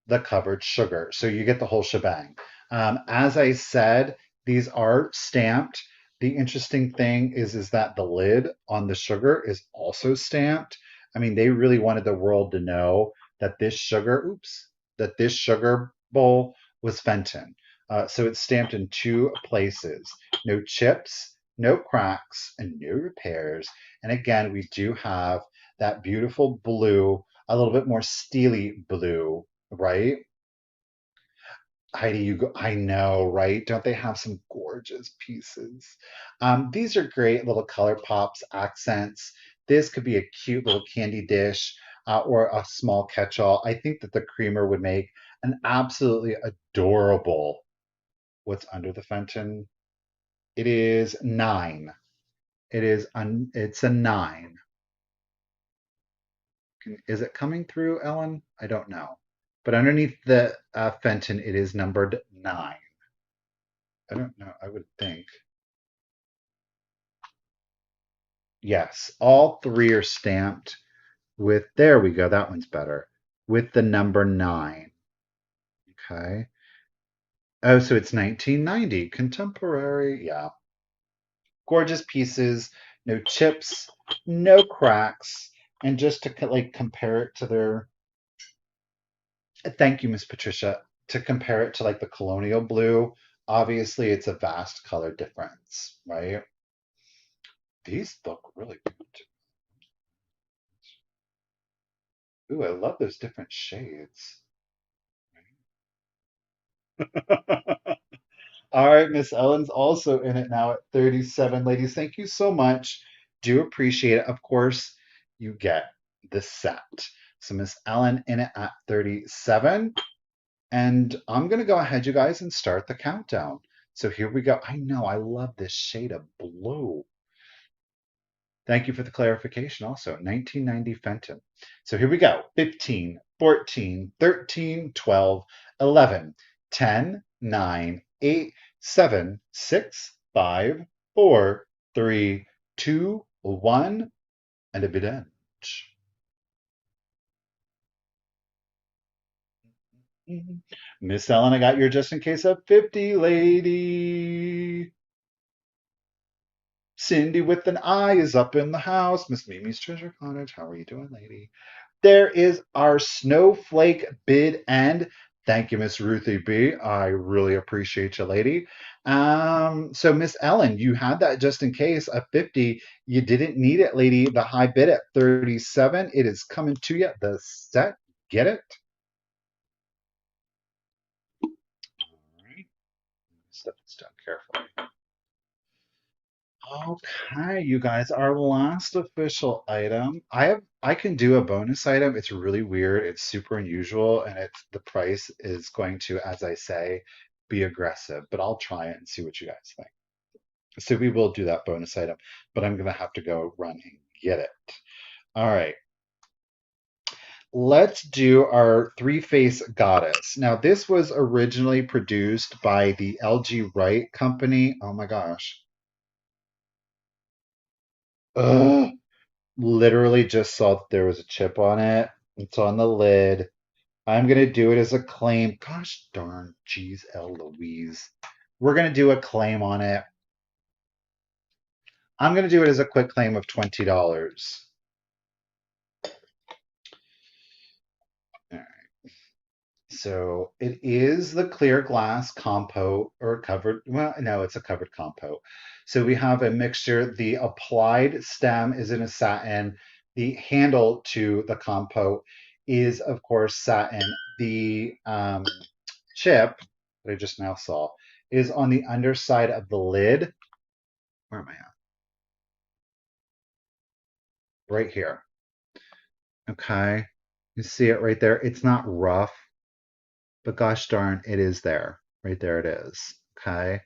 the covered sugar. So you get the whole shebang. As I said, these are stamped. The interesting thing is that the lid on the sugar is also stamped. I mean, they really wanted the world to know that this sugar, that this sugar bowl was Fenton. So it's stamped in two places. No chips, no cracks, and no repairs. And again, we do have that beautiful blue, a little bit more steely blue, right? Heidi, you go, I know, right? Don't they have some gorgeous pieces? These are great little color pops, accents. This could be a cute little candy dish or a small catch-all. I think that the creamer would make an absolutely adorable. What's under the Fenton? It is 9. It's a 9. Is it coming through, Ellen? I don't know. But underneath the Fenton, it is numbered 9. I don't know. I would think. Yes, all three are stamped with, there we go, that one's better, with the number 9. Okay. Oh, so it's 1990, contemporary. Yeah. Gorgeous pieces, no chips, no cracks. And just to like compare it to their, thank you, Miss Patricia, to compare it to like the colonial blue, obviously it's a vast color difference, right? These look really good. Ooh, I love those different shades. All right, Miss Ellen's also in it now at 37. Ladies, thank you so much. Do appreciate it. Of course, you get the set. So Miss Ellen in it at 37. And I'm going to go ahead, you guys, and start the countdown. So here we go. I know, I love this shade of blue. Thank you for the clarification also. 1990 Fenton. So here we go. 15, 14, 13, 12, 11, 10, 9, 8, 7, 6, 5, 4, 3, 2, 1, and a bident. Miss Ellen, I got your just in case of 50, lady. Cindy with an I is up in the house. Miss Mimi's Treasure Cottage. How are you doing, lady? There is our snowflake bid end. Thank you, Miss Ruthie B. I really appreciate you, lady. So Miss Ellen, you had that just in case a 50. You didn't need it, lady. The high bid at 37. It is coming to you. The set. Get it? All right. Step this down carefully. Okay, you guys, our last official item. I can do a bonus item. It's really weird. It's super unusual, and it's the price is going to, as I say, be aggressive. But I'll try it and see what you guys think. So we will do that bonus item, but I'm gonna have to go run and get it. All right. let's do our three-face goddess. Now, this was originally produced by the LG Wright company. Oh my gosh. Ugh. Literally just saw that there was a chip on it. It's on the lid. I'm gonna do it as a claim. Gosh darn, geez, L Louise. We're gonna do a claim on it. I'm gonna do it as a quick claim of $20. So it is the clear glass compote or covered, well, no, it's a covered compote. So we have a mixture. The applied stem is in a satin. The handle to the compote is, of course, satin. The chip that I just now saw is on the underside of the lid. Where am I at? Right here. Okay. You see it right there. It's not rough, but gosh darn, it is there. Right there it is. Okay.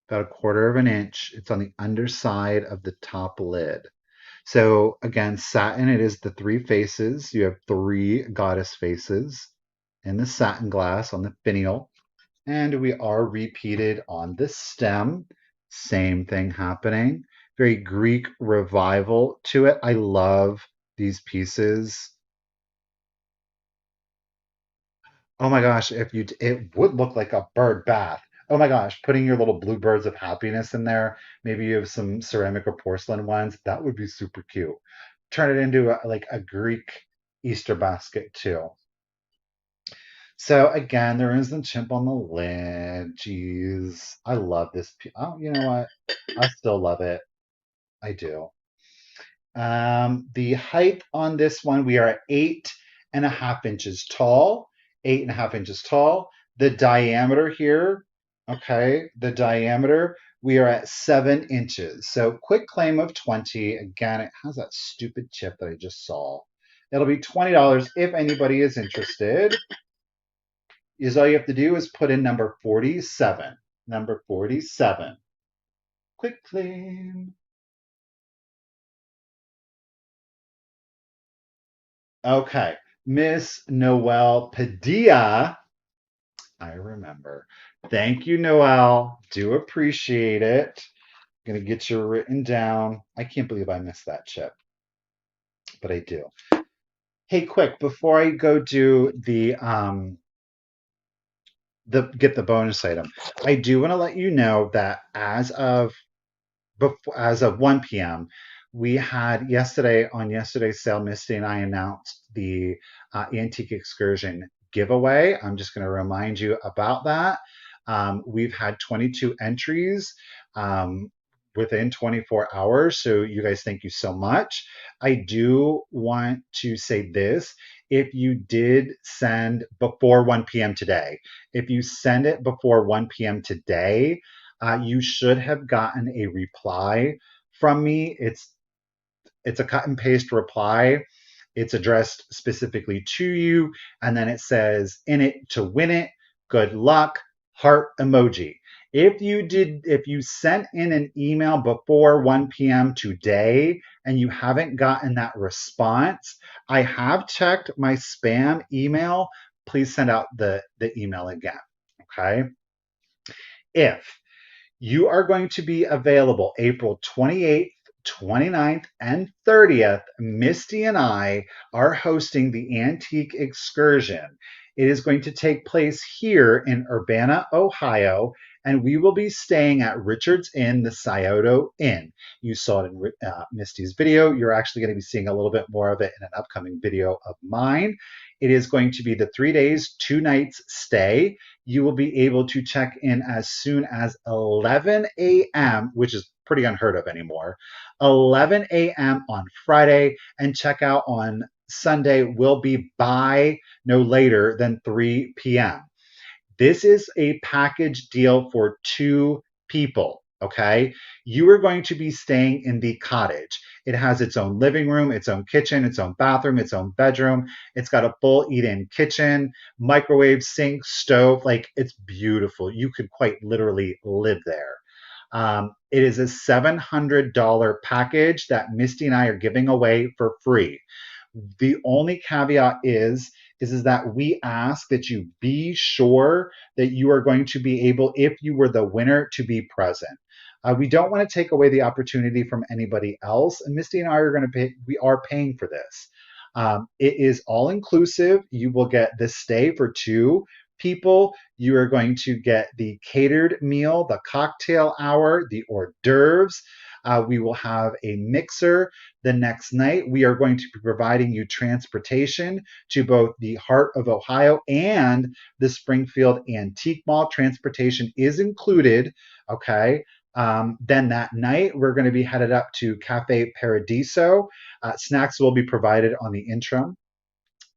About a quarter of an inch. It's on the underside of the top lid. So again, satin, it is the three faces. You have three goddess faces in the satin glass on the finial. And we are repeated on the stem. Same thing happening. Very Greek revival to it. I love these pieces. Oh my gosh, if you it would look like a bird bath. Oh my gosh, putting your little bluebirds of happiness in there. Maybe you have some ceramic or porcelain ones. That would be super cute. Turn it into like a Greek Easter basket too. So again, there is the chimp on the lid. Jeez, I love this. Oh, you know what? I still love it. I do. The height on this one, we are at 8.5 inches tall. 8.5 inches tall. The diameter here, okay, the diameter, we are at 7 inches. So quick claim of 20. Again, it has that stupid chip that I just saw. It'll be $20 if anybody is interested. Is all you have to do is put in number 47. Number 47. Quick claim. Okay. Miss Noelle Padilla. I remember. Thank you, Noelle. Do appreciate it. Gonna get you written down. I can't believe I missed that chip, but I do. Hey, quick, before I go do the get the bonus item, I do want to let you know that as of 1 p.m. We had on yesterday's sale, Misty and I announced the Antique Excursion giveaway. I'm just going to remind you about that. We've had 22 entries within 24 hours. So, you guys, thank you so much. I do want to say this. If you did send before 1 p.m. today, if you send it before 1 p.m. today, you should have gotten a reply from me. It's a cut and paste reply. It's addressed specifically to you, and then it says in it to win it. Good luck, heart emoji. If you sent in an email before 1 p.m. today and you haven't gotten that response, I have checked my spam email. Please send out the email again. Okay. If you are going to be available April 28th, 29th, and 30th. Misty and I are hosting the Antique Excursion. It is going to take place here in Urbana, Ohio, and we will be staying at Richard's Inn, the Scioto Inn. You saw it in Misty's video. You're actually going to be seeing a little bit more of it in an upcoming video of mine. It is going to be the 3 days, 2 nights stay. You will be able to check in as soon as 11 a.m., which is pretty unheard of anymore. 11 a.m. on Friday, and check out on Sunday will be by no later than 3 p.m. This is a package deal for 2 people. Okay. You are going to be staying in the cottage. It has its own living room, its own kitchen, its own bathroom, its own bedroom. It's got a full eat in kitchen, microwave, sink, stove. Like, it's beautiful. You could quite literally live there. It is a $700 package that Misty and I are giving away for free. The only caveat is that we ask that you be sure that you are going to be able, if you were the winner, to be present. We don't want to take away the opportunity from anybody else, and Misty and I are going to pay. We are paying for this. It is all inclusive. You will get the stay for two people. You are going to get the catered meal, the cocktail hour, the hors d'oeuvres. We will have a mixer the next night. We are going to be providing you transportation to both the heart of Ohio and the Springfield Antique Mall. Transportation is included. Okay. Then that night, we're going to be headed up to Cafe Paradiso. Snacks will be provided on the interim.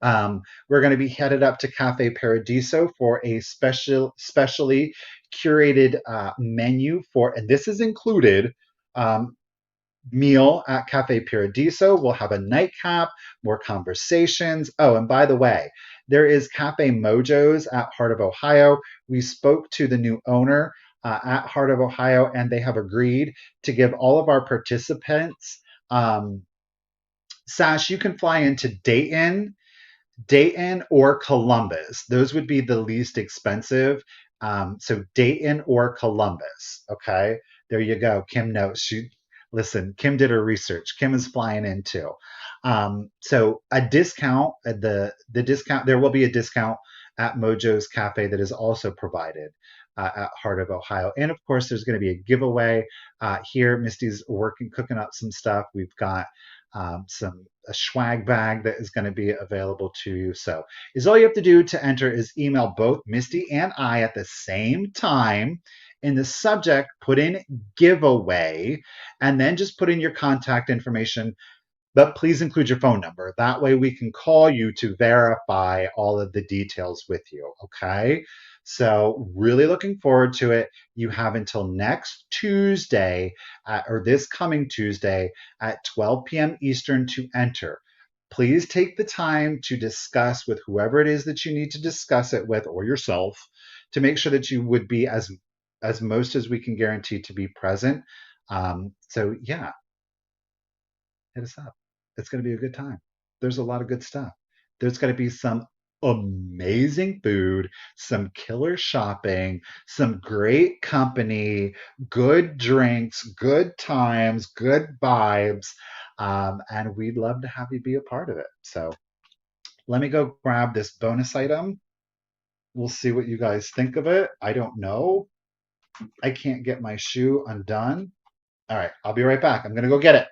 We're going to be headed up to Cafe Paradiso for a specially curated menu for, and this is included, um, meal at Cafe Paradiso. We'll have a nightcap, more conversations. Oh, and by the way, there is Cafe Mojo's at Heart of Ohio. We spoke to the new owner at Heart of Ohio, and they have agreed to give all of our participants. Sash, you can fly into Dayton or Columbus. Those would be the least expensive. So Dayton or Columbus. Okay, there you go. Kim knows. Listen. Kim did her research. Kim is flying in too. So a discount. The discount. There will be a discount at Mojo's Cafe that is also provided. At Heart of Ohio, and of course, there's going to be a giveaway here. Misty's cooking up some stuff. We've got some a swag bag that is going to be available to you. So is all you have to do to enter is email both Misty and I at the same time. In the subject, put in giveaway, and then just put in your contact information, but please include your phone number. That way we can call you to verify all of the details with you. Okay. So really looking forward to it. You have until next Tuesday, or this coming Tuesday at 12 p.m. Eastern to enter. Please take the time to discuss with whoever it is that you need to discuss it with, or yourself, to make sure that you would be as most as we can guarantee to be present. So yeah, hit us up. It's going to be a good time. There's a lot of good stuff. There's going to be some amazing food, some killer shopping, some great company, good drinks, good times, good vibes. And we'd love to have you be a part of it. So let me go grab this bonus item. We'll see what you guys think of it. I don't know. I can't get my shoe undone. All right, I'll be right back. I'm going to go get it.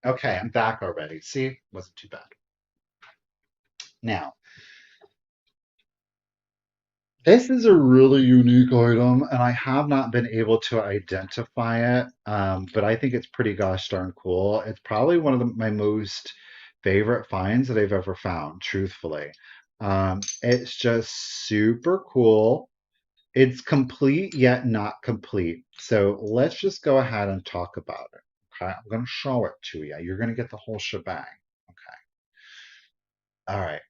Okay, I'm back already. See, wasn't too bad. Now, this is a really unique item, and I have not been able to identify it, but I think it's pretty gosh darn cool. It's probably one of my most favorite finds that I've ever found, truthfully. It's just super cool. It's complete yet not complete. So let's just go ahead and talk about it. Okay, I'm going to show it to you. You're going to get the whole shebang. Okay. All right.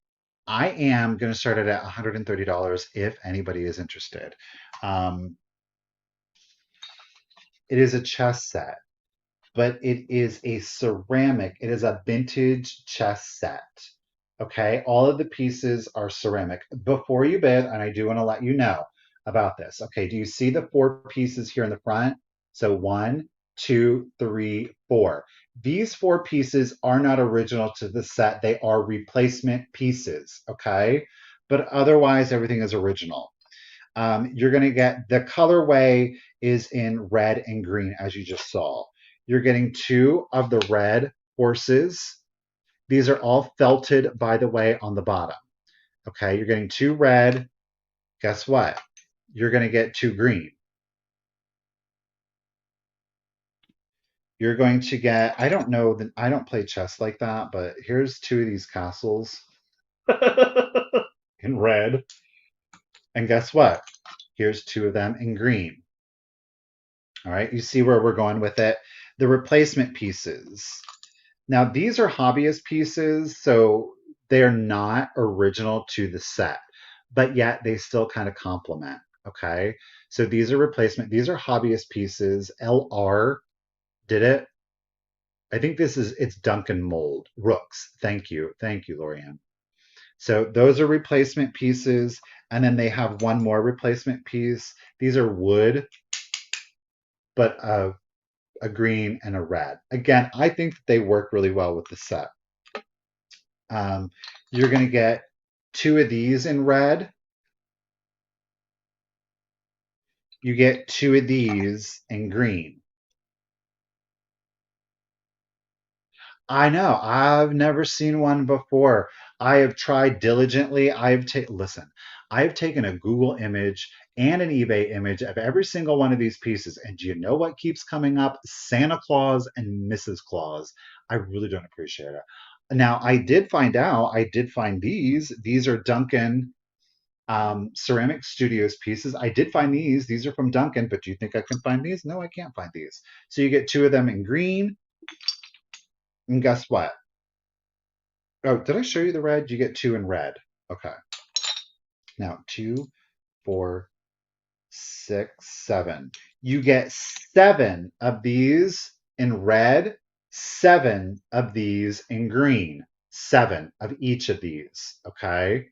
I am going to start it at $130 if anybody is interested. Um, it is a chess set, but it is a ceramic. It is a vintage chess set. Okay, all of the pieces are ceramic. Before you bid, and I do want to let you know about this. Okay, do you see the four pieces here in the front? So one, two, three, four. These four pieces are not original to the set. They are replacement pieces. Okay, but otherwise everything is original. You're going to get the colorway is in red and green, as you just saw. You're getting two of the red horses. These are all felted, by the way, on the bottom. Okay, you're getting two red. Guess what? You're going to get two green. You're going to get, I don't know, I don't play chess like that, but here's two of these castles in red. And guess what? Here's two of them in green. All right, you see where we're going with it. The replacement pieces. Now, these are hobbyist pieces, so They are not original to the set, but yet they still kind of complement. Okay. So these are replacement, these are hobbyist pieces. LR did it. I think this is it's Duncan mold. Rooks. Thank you. Thank you, Lorianne. So those are replacement pieces. And then they have one more replacement piece. These are wood, but a green and a red. Again, I think that they work really well with the set. Um, you're going to get two of these in red. You get two of these in green. I know. I've never seen one before. I have tried diligently. Listen. I have taken a Google image and an eBay image of every single one of these pieces, and do you know what keeps coming up? Santa Claus and Mrs. Claus. I really don't appreciate it. Now, I did find out. I did find these. These are Duncan Ceramic Studios pieces. I did find these. These are from Duncan, but do you think I can find these? No, I can't find these. So you get two of them in green, and guess what? Oh, did I show you the red? You get two in red. Okay. Now, two, four, six, seven. You get seven of these in red, seven of these in green, seven of each of these. Okay.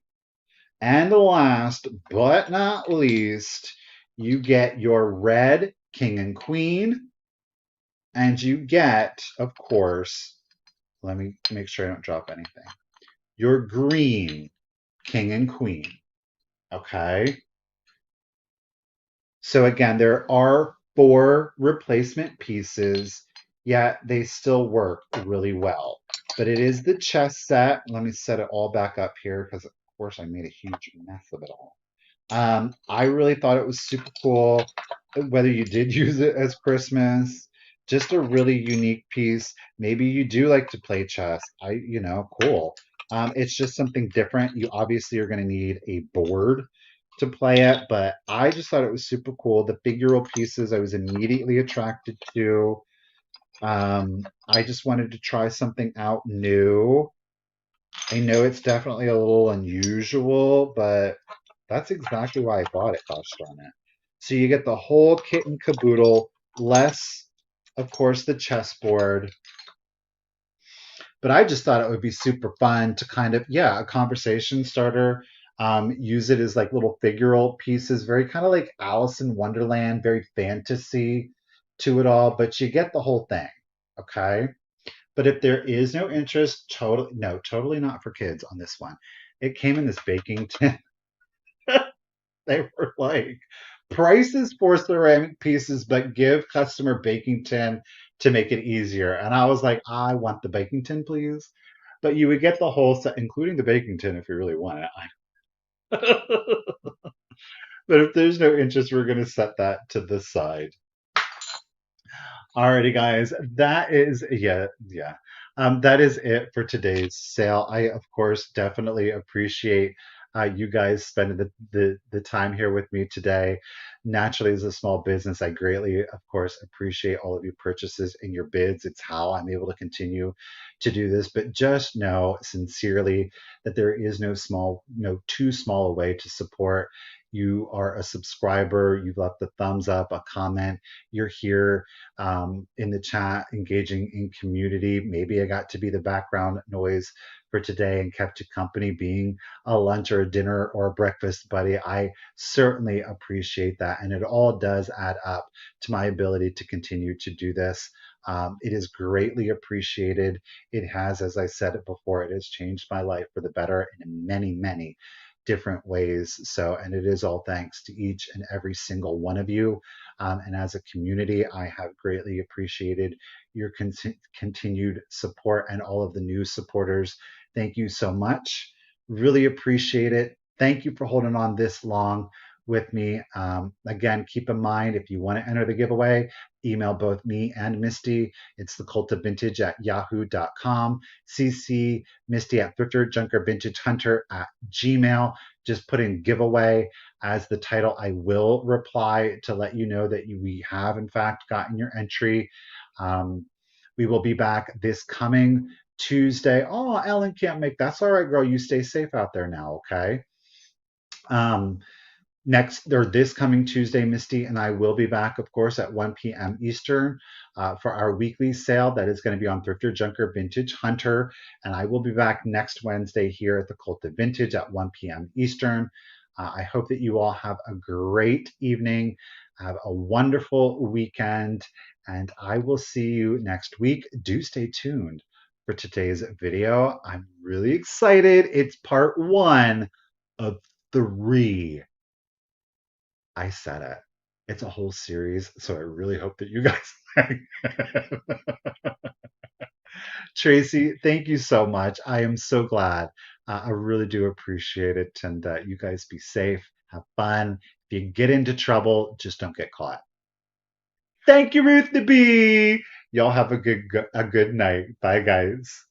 And last but not least, you get your red king and queen, and you get, of course, let me make sure I don't drop anything, your green king and queen. Okay. So again, there are four replacement pieces, yet they still work really well. But it is the chess set. Let me set it all back up here because, of course, I made a huge mess of it all. I really thought it was super cool. Whether you did use it as Christmas, just a really unique piece. Maybe you do like to play chess. Cool. It's just something different. You obviously are going to need a board to play it, but I just thought it was super cool. The figural pieces I was immediately attracted to. I just wanted to try something out new. I know it's definitely a little unusual, but that's exactly why I bought it, gosh darn it. So you get the whole kit and caboodle, less, of course, the chessboard. But I just thought it would be super fun to kind of, yeah, a conversation starter. Use it as like little figural pieces, very kind of like Alice in Wonderland, very fantasy to it all, but you get the whole thing. Okay. But if there is no interest, totally no, totally not for kids on this one. It came in this baking tin. They were like prices for ceramic pieces, but give customer baking tin to make it easier. And I was like, I want the baking tin, please. But you would get the whole set, including the baking tin, if you really want it. But if there's no interest, we're going to set that to the side. Alrighty, guys, that is yeah. That is it for today's sale. I, of course, definitely appreciate you guys spending the time here with me today. Naturally, as a small business, I greatly, of course, appreciate all of your purchases and your bids. It's how I'm able to continue to do this. But just know sincerely that there is no too small a way to support. You are a subscriber. You've left a thumbs up, a comment. You're here in the chat, engaging in community. Maybe I got to be the background noise for today and kept you company, being a lunch or a dinner or a breakfast buddy. I certainly appreciate that. And it all does add up to my ability to continue to do this. It is greatly appreciated. It has, as I said it before, it has changed my life for the better in many, many different ways. So, and it is all thanks to each and every single one of you. And as a community, I have greatly appreciated your continued support and all of the new supporters. Thank you so much. Really appreciate it. Thank you for holding on this long with me. Again, keep in mind if you want to enter the giveaway, email both me and Misty. It's The.Cult.Of.Vintage at yahoo.com. CC Misty at Thrifter Junker Vintage Hunter at Gmail. Just put in giveaway as the title. I will reply to let you know that we have, in fact, gotten your entry. We will be back this coming Tuesday. Oh, Ellen can't make. That's all right, girl. You stay safe out there now, okay? Um, next or this coming Tuesday, Misty and I will be back, of course, at 1 p.m. Eastern for our weekly sale that is going to be on Thrifter, Junker, Vintage, Hunter. And I will be back next Wednesday here at the Cult of Vintage at 1 p.m. Eastern. I hope that you all have a great evening, have a wonderful weekend, and I will see you next week. Do stay tuned for today's video. I'm really excited. It's part one of three. I said it. It's a whole series, so I really hope that you guys like it. Tracy, thank you so much. I am so glad. I really do appreciate it. And you guys be safe, have fun. If you get into trouble, just don't get caught. Thank you, Ruth the Bee. Y'all have a good night. Bye, guys.